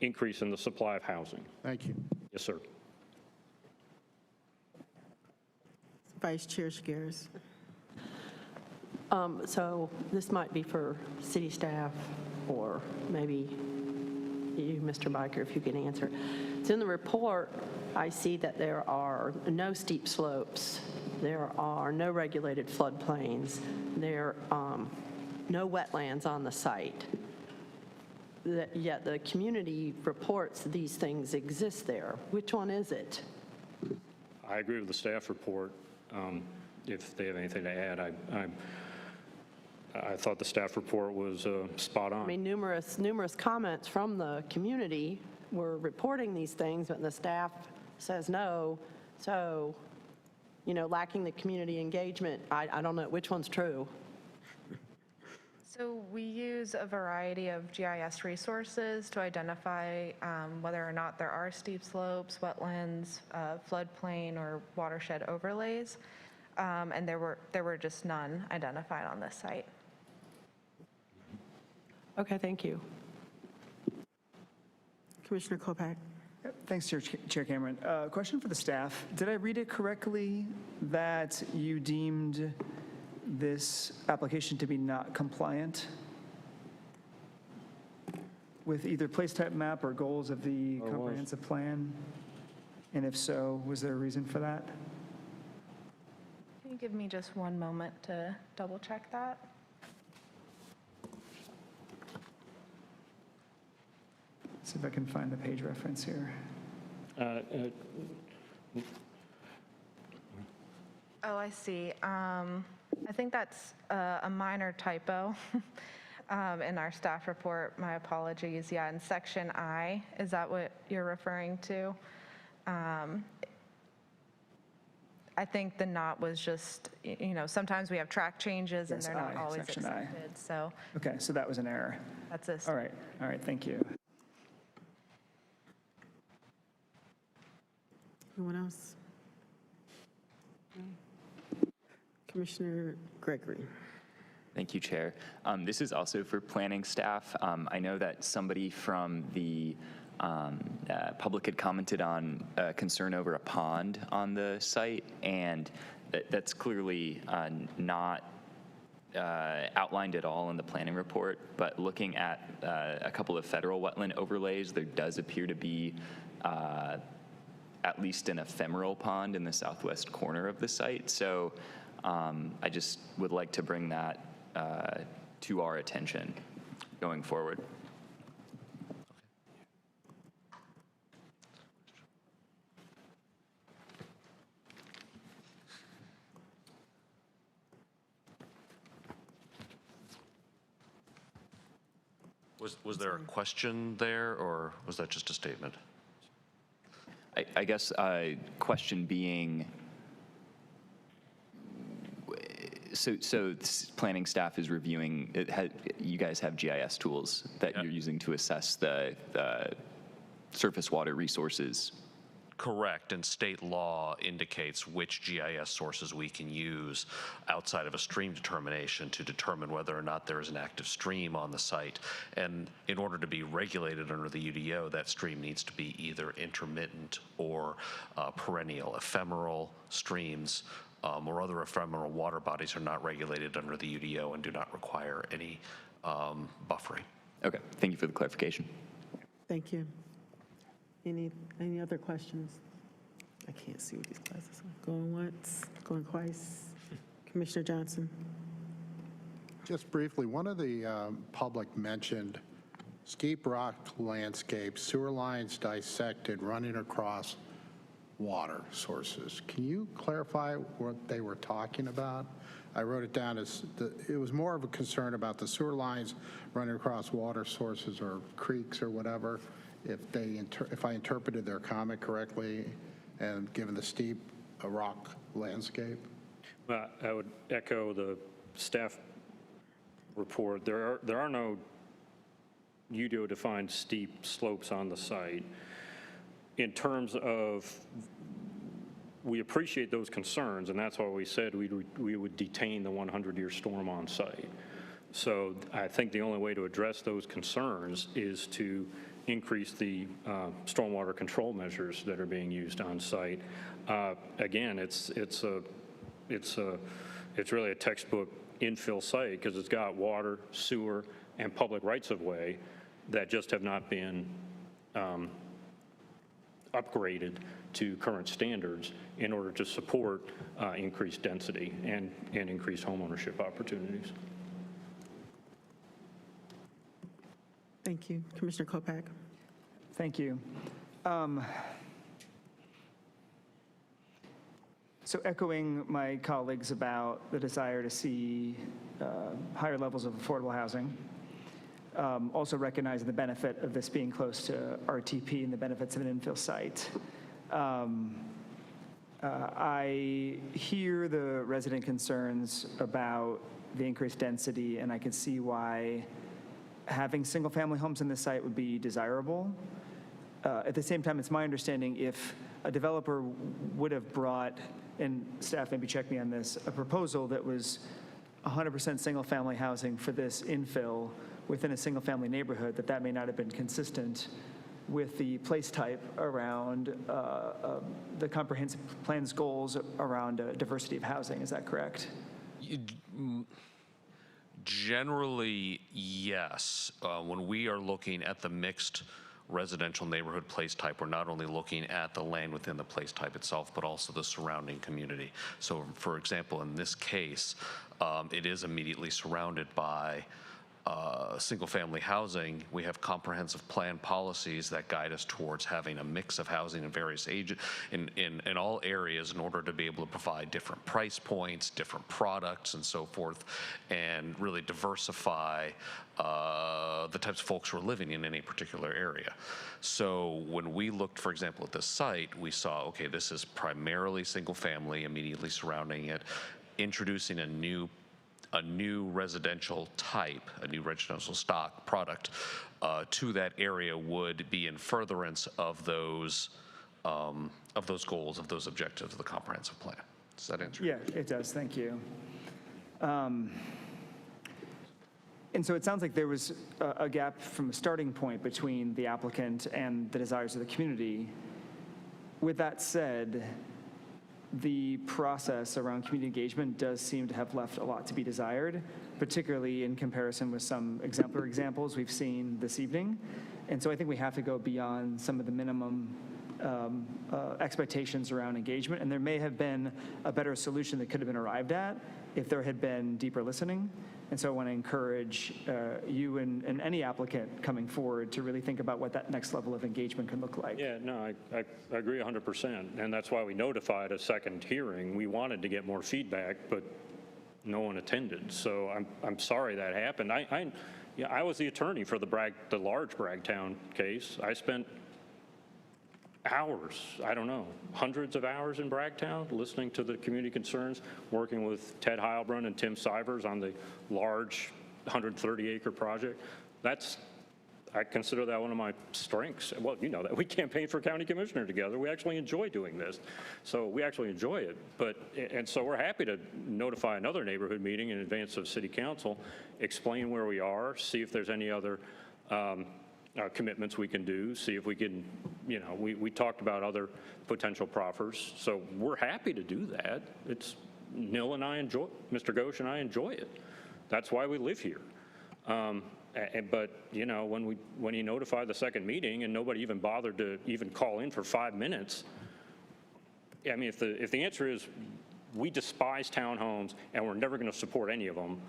Speaker 18: increase in the supply of housing.
Speaker 8: Thank you.
Speaker 18: Yes, sir.
Speaker 1: Vice Chair Shigaris.
Speaker 17: So this might be for city staff or maybe you, Mr. Biker, if you can answer. So in the report, I see that there are no steep slopes. There are no regulated floodplains. There are no wetlands on the site. Yet the community reports these things exist there. Which one is it?
Speaker 18: I agree with the staff report. If they have anything to add, I thought the staff report was spot on.
Speaker 17: I mean, numerous comments from the community were reporting these things, but the staff says no. So, you know, lacking the community engagement, I don't know which one's true.
Speaker 11: So we use a variety of GIS resources to identify whether or not there are steep slopes, wetlands, floodplain, or watershed overlays. And there were just none identified on this site.
Speaker 17: Okay, thank you.
Speaker 1: Commissioner Kopak.
Speaker 9: Thanks, Chair Cameron. Question for the staff. Did I read it correctly that you deemed this application to be not compliant with either place type map or goals of the comprehensive plan? And if so, was there a reason for that?
Speaker 11: Can you give me just one moment to double check that?
Speaker 9: See if I can find the page reference here.
Speaker 11: Oh, I see. I think that's a minor typo in our staff report. My apologies. Yeah, in section I, is that what you're referring to? I think the not was just, you know, sometimes we have track changes and
Speaker 9: Yes,
Speaker 11: they're not
Speaker 9: I,
Speaker 11: always
Speaker 9: section I.
Speaker 11: accepted. So
Speaker 9: Okay, so that was an error.
Speaker 11: that's a
Speaker 9: All right, thank you.
Speaker 1: Anyone else? Commissioner Gregory.
Speaker 6: Thank you, Chair. This is also for planning staff. I know that somebody from the public had commented on concern over a pond on the site, and that's clearly not outlined at all in the planning report, but looking at a couple of federal wetland overlays, there does appear to be at least an ephemeral pond in the southwest corner of the site. So I just would like to bring that to our attention going forward.
Speaker 2: Was there a question there, or was that just a statement?
Speaker 6: I guess question being, so planning staff is reviewing, you guys have GIS tools that you're using to assess the surface water resources.
Speaker 2: Correct, and state law indicates which GIS sources we can use outside of a stream determination to determine whether or not there is an active stream on the site. And in order to be regulated under the UDO, that stream needs to be either intermittent or perennial. Ephemeral streams or other ephemeral water bodies are not regulated under the UDO and do not require any buffering.
Speaker 6: Okay, thank you for the clarification.
Speaker 1: Thank you. Any other questions? I can't see what these glasses are. Going once, going twice. Commissioner Johnson.
Speaker 8: Just briefly, one of the public mentioned steep rock landscape, sewer lines dissected, running across water sources. Can you clarify what they were talking about? I wrote it down as it was more of a concern about the sewer lines running across water sources or creeks or whatever. If I interpreted their comment correctly, and given the steep rock landscape?
Speaker 18: Well, I would echo the staff report. There are no UDO-defined steep slopes on the site. In terms of, we appreciate those concerns, and that's why we said we would detain the 100-year storm on site. So I think the only way to address those concerns is to increase the stormwater control measures that are being used on site. Again, it's a it's really a textbook infill site because it's got water, sewer, and public rights-of-way that just have not been upgraded to current standards in order to support increased density and increased homeownership opportunities.
Speaker 1: Thank you. Commissioner Kopak.
Speaker 9: Thank you. So echoing my colleagues about the desire to see higher levels of affordable housing, also recognizing the benefit of this being close to RTP and the benefits of an infill site. I hear the resident concerns about the increased density, and I can see why having single-family homes in this site would be desirable. At the same time, it's my understanding if a developer would have brought, and staff maybe check me on this, a proposal that was 100% single-family housing for this infill within a single-family neighborhood, that may not have been consistent with the place type around the comprehensive plan's goals around diversity of housing. Is that correct?
Speaker 2: Generally, yes. When we are looking at the mixed residential neighborhood place type, we're not only looking at the land within the place type itself, but also the surrounding community. So, for example, in this case, it is immediately surrounded by single-family housing. We have comprehensive plan policies that guide us towards having a mix of housing in various ages, in all areas, in order to be able to provide different price points, different products, and so forth, and really diversify the types of folks who are living in any particular area. So when we looked, for example, at this site, we saw, okay, this is primarily single-family, immediately surrounding it, introducing a new residential type, a new residential stock product to that area would be in furtherance of those goals, of those objectives of the comprehensive plan. Does that answer?
Speaker 9: Yeah, it does. Thank you. And so it sounds like there was a gap from a starting point between the applicant and the desires of the community. With that said, the process around community engagement does seem to have left a lot to be desired, particularly in comparison with some exemplary examples we've seen this evening. And so I think we have to go beyond some of the minimum expectations around engagement. And there may have been a better solution that could have been arrived at if there had been deeper listening. And so I want to encourage you and any applicant coming forward to really think about what that next level of engagement can look like.
Speaker 18: Yeah, no, I agree 100%. And that's why we notified a second hearing. We wanted to get more feedback, but no one attended. So I'm sorry that happened. I was the attorney for the large Bragtown case. I spent hours, I don't know, hundreds of hours in Bragtown listening to the community concerns, working with Ted Heilbrunn and Tim Sivers on the large 130-acre project. I consider that one of my strengths. Well, you know that. We campaigned for county commissioner together. We actually enjoy doing this. So we actually enjoy it. And so we're happy to notify another neighborhood meeting in advance of city council, explain where we are, see if there's any other commitments we can do, see if we can, we talked about other potential proffers. So we're happy to do that. It's Neil and I enjoy, Mr. Ghosh and I enjoy it. That's why we live here. But, when you notify the second meeting and nobody even bothered to even call in for 5 minutes, I mean, if the answer is we despise townhomes and we're never going to support any of them,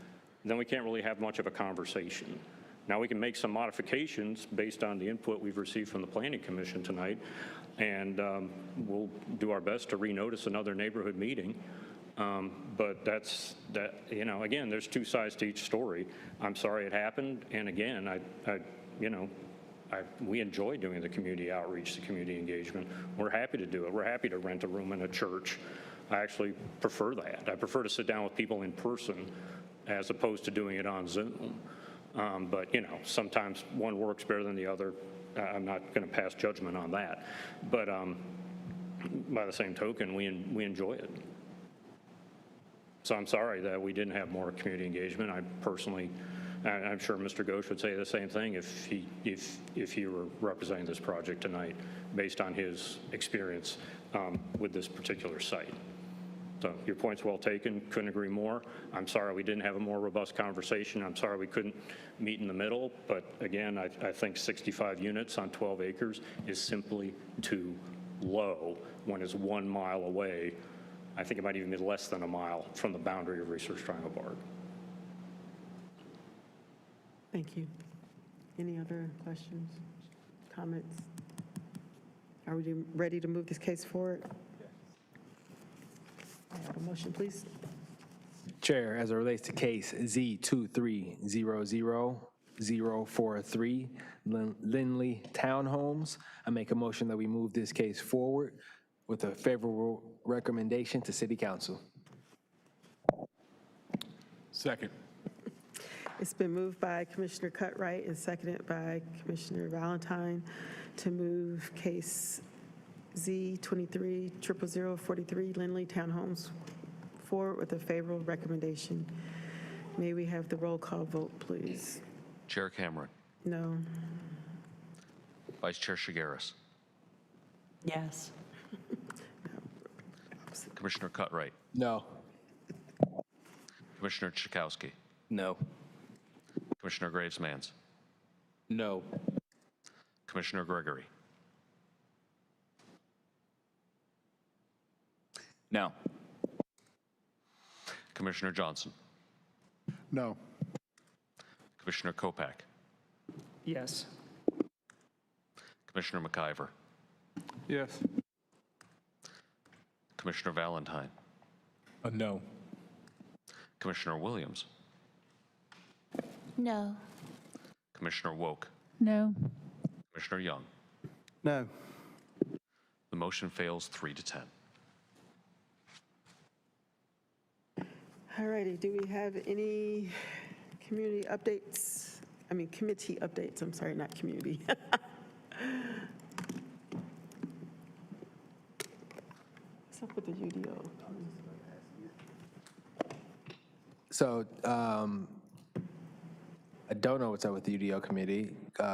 Speaker 18: then we can't really have much of a conversation. Now, we can make some modifications based on the input we've received from the Planning Commission tonight, and we'll do our best to renotice another neighborhood meeting. But again, there's two sides to each story. I'm sorry it happened, and again, we enjoy doing the community outreach, the community engagement. We're happy to do it. We're happy to rent a room in a church. I actually prefer that. I prefer to sit down with people in person as opposed to doing it on Zoom. But, sometimes one works better than the other. I'm not going to pass judgment on that. But by the same token, we enjoy it. So I'm sorry that we didn't have more community engagement. I personally, I'm sure Mr. Ghosh would say the same thing if he were representing this project tonight, based on his experience with this particular site. So your point's well taken, couldn't agree more. I'm sorry we didn't have a more robust conversation. I'm sorry we couldn't meet in the middle, but again, I think 65 units on 12 acres is simply too low when it's 1 mile away. I think it might even be less than a mile from the boundary of Research Triangle Park.
Speaker 1: Thank you. Any other questions, comments? Are we ready to move this case forward? I have a motion, please.
Speaker 3: Chair, as it relates to case Z2300043, Lindley Townhomes, I make a motion that we move this case forward with a favorable recommendation to City Council.
Speaker 19: Second.
Speaker 1: It's been moved by Commissioner Cutright and seconded by Commissioner Valentine to move case Z230043 Lindley Townhomes forward with a favorable recommendation. May we have the roll call vote, please?
Speaker 2: Chair Cameron.
Speaker 1: No.
Speaker 2: Vice Chair Shigaris.
Speaker 17: Yes.
Speaker 2: Commissioner Cutright.
Speaker 3: No.
Speaker 2: Commissioner Chakowski.
Speaker 5: No.
Speaker 2: Commissioner Graves-Mans.
Speaker 15: No.
Speaker 2: Commissioner Gregory.
Speaker 6: No.
Speaker 2: Commissioner Johnson.
Speaker 8: No.
Speaker 2: Commissioner Kopak.
Speaker 9: Yes.
Speaker 2: Commissioner McIver.
Speaker 19: Yes.
Speaker 2: Commissioner Valentine.
Speaker 19: No.
Speaker 2: Commissioner Williams.
Speaker 14: No.
Speaker 2: Commissioner Woke.
Speaker 13: No.
Speaker 2: Commissioner Young.
Speaker 8: No.
Speaker 2: The motion fails 3-10.
Speaker 1: All righty, do we have any community updates? I mean, committee updates, I'm sorry, not community. What's up with the UDO?
Speaker 3: So I don't know what's up with the UDO committee.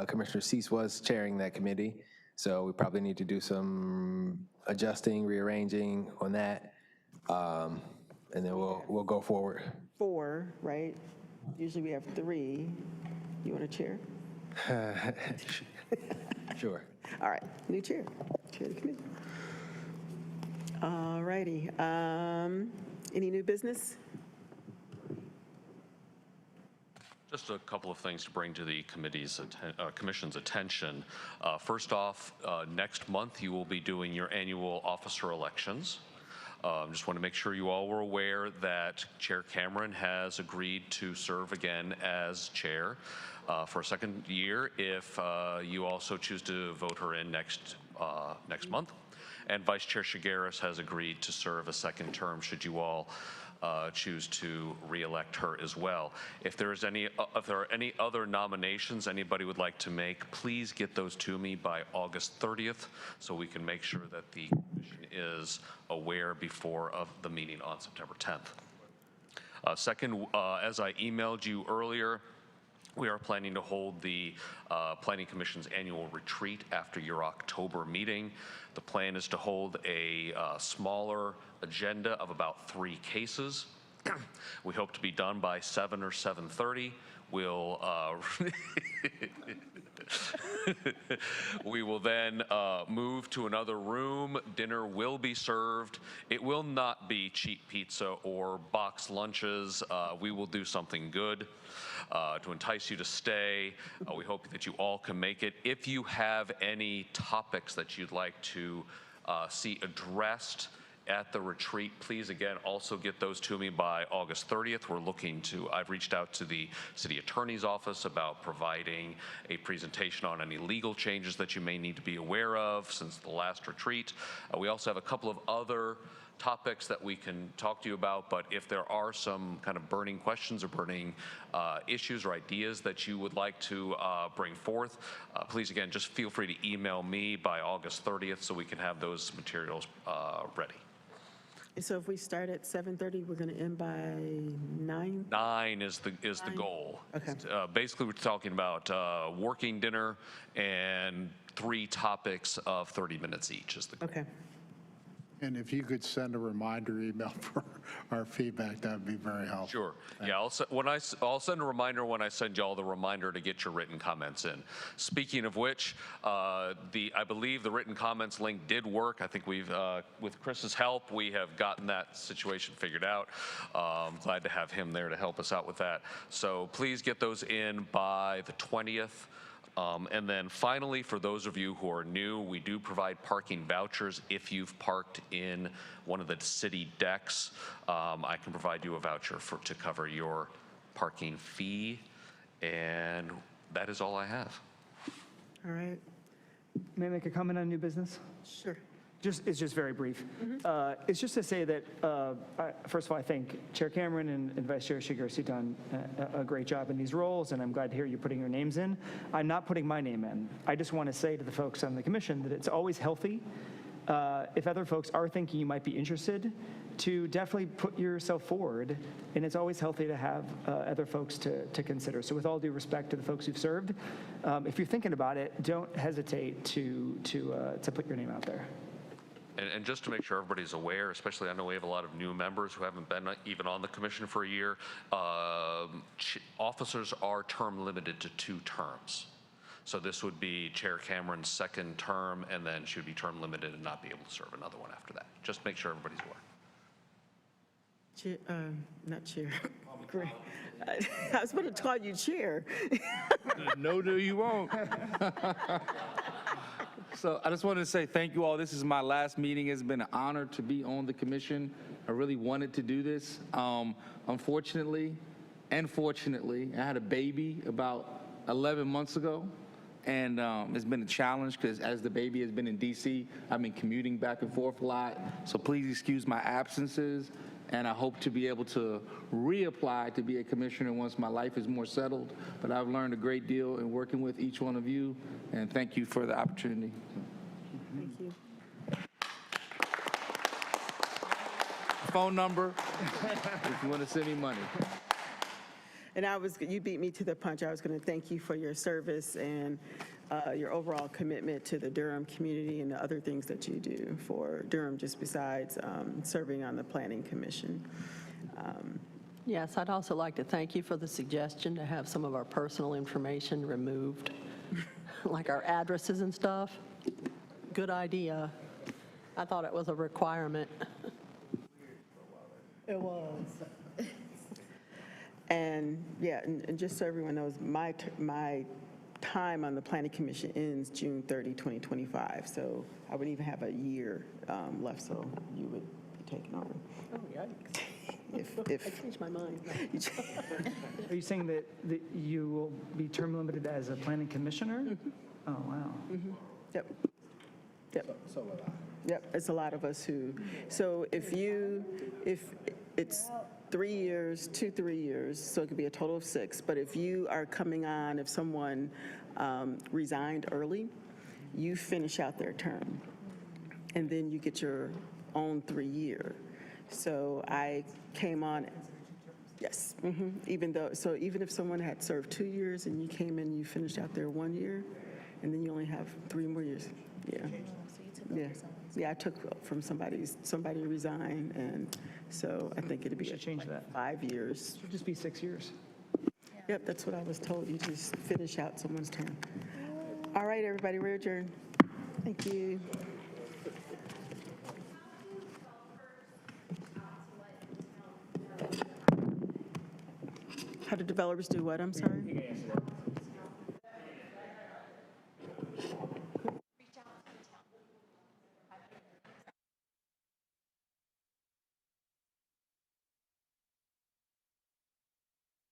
Speaker 3: Commissioner Cease was chairing that committee, so we probably need to do some adjusting, rearranging on that, and then we'll go forward.
Speaker 1: 4, right? Usually we have 3. You want to chair?
Speaker 3: Sure.
Speaker 1: All right, new chair, chair of the committee. All righty, any new business?
Speaker 2: Just a couple of things to bring to the commission's attention. First off, next month you will be doing your annual officer elections. Just want to make sure you all were aware that Chair Cameron has agreed to serve again as chair for a second year if you also choose to vote her in next month. And Vice Chair Shigaris has agreed to serve a second term should you all choose to re-elect her as well. If there are any other nominations anybody would like to make, please get those to me by August 30th so we can make sure that the commission is aware before of the meeting on September 10th. Second, as I emailed you earlier, we are planning to hold the Planning Commission's annual retreat after your October meeting. The plan is to hold a smaller agenda of about 3 cases. We hope to be done by 7 or 7:30. We'll we will then move to another room. Dinner will be served. It will not be cheap pizza or box lunches. We will do something good to entice you to stay. We hope that you all can make it. If you have any topics that you'd like to see addressed at the retreat, please again also get those to me by August 30th. I've reached out to the city attorney's office about providing a presentation on any legal changes that you may need to be aware of since the last retreat. We also have a couple of other topics that we can talk to you about, but if there are some kind of burning questions or burning issues or ideas that you would like to bring forth, please again just feel free to email me by August 30th so we can have those materials ready.
Speaker 1: So if we start at 7:30, we're going to end by 9?
Speaker 2: 9 is the goal.
Speaker 1: Okay.
Speaker 2: Basically, we're talking about working dinner and 3 topics of 30 minutes each is the goal.
Speaker 1: Okay.
Speaker 8: And if you could send a reminder email for our feedback, that would be very helpful.
Speaker 2: Sure. Yeah, I'll send a reminder when I send you all the reminder to get your written comments in. Speaking of which, I believe the written comments link did work. I think we've, with Chris's help, we have gotten that situation figured out. Glad to have him there to help us out with that. So please get those in by the 20th. And then finally, for those of you who are new, we do provide parking vouchers. If you've parked in one of the city decks, I can provide you a voucher to cover your parking fee. And that is all I have.
Speaker 1: All right.
Speaker 9: May I make a comment on new business?
Speaker 1: Sure.
Speaker 9: It's just very brief. It's just to say that, first of all, I think Chair Cameron and Vice Chair Shigeru have done a great job in these roles, and I'm glad to hear you putting your names in. I'm not putting my name in. I just want to say to the folks on the commission that it's always healthy, if other folks are thinking you might be interested, to definitely put yourself forward, and it's always healthy to have other folks to consider. So with all due respect to the folks who've served, if you're thinking about it, don't hesitate to put your name out there.
Speaker 2: And just to make sure everybody's aware, especially I know we have a lot of new members who haven't been even on the commission for a year, officers are term limited to 2 terms. So this would be Chair Cameron's 2nd term, and then she would be term limited and not be able to serve another one after that. Just make sure everybody's aware.
Speaker 1: Chair, not chair. Great. I was going to call you chair.
Speaker 15: No, you won't. So I just wanted to say thank you all. This is my last meeting. It's been an honor to be on the commission. I really wanted to do this. Unfortunately and fortunately, I had a baby about 11 months ago. And it's been a challenge because as the baby has been in DC, I've been commuting back and forth a lot. So please excuse my absences. And I hope to be able to reapply to be a commissioner once my life is more settled. But I've learned a great deal in working with each one of you, and thank you for the opportunity.
Speaker 1: Thank you.
Speaker 15: Phone number, if you want to send me money.
Speaker 1: And you beat me to the punch. I was going to thank you for your service and your overall commitment to the Durham community and the other things that you do for Durham, just besides serving on the Planning Commission.
Speaker 17: Yes, I'd also like to thank you for the suggestion to have some of our personal information removed, like our addresses and stuff. Good idea. I thought it was a requirement.
Speaker 1: It was. And yeah, and just so everyone knows, my time on the Planning Commission ends June 30, 2025. So I wouldn't even have a year left, so you would be taking over.
Speaker 17: Oh, yikes.
Speaker 1: If
Speaker 17: I changed my mind.
Speaker 9: Are you saying that you will be term limited as a planning commissioner?
Speaker 1: Mm-hmm.
Speaker 9: Oh, wow.
Speaker 1: Mm-hmm. Yep. So would I. Yep, it's a lot of us who, so if it's 3 years, 3 years, so it could be a total of 6, but if you are coming on, if someone resigned early, you finish out their term, and then you get your own 3-year. So I came on, yes, even if someone had served 2 years and you came in, you finished out their 1 year, and then you only have 3 more years. Yeah. Yeah, I took from somebody resigned, and so I think it'd be
Speaker 9: change that.
Speaker 1: 5 years.
Speaker 9: It should just be 6 years.
Speaker 1: Yep, that's what I was told. You just finish out someone's term. All right, everybody, we're adjourned. Thank you. How do developers do what? I'm sorry.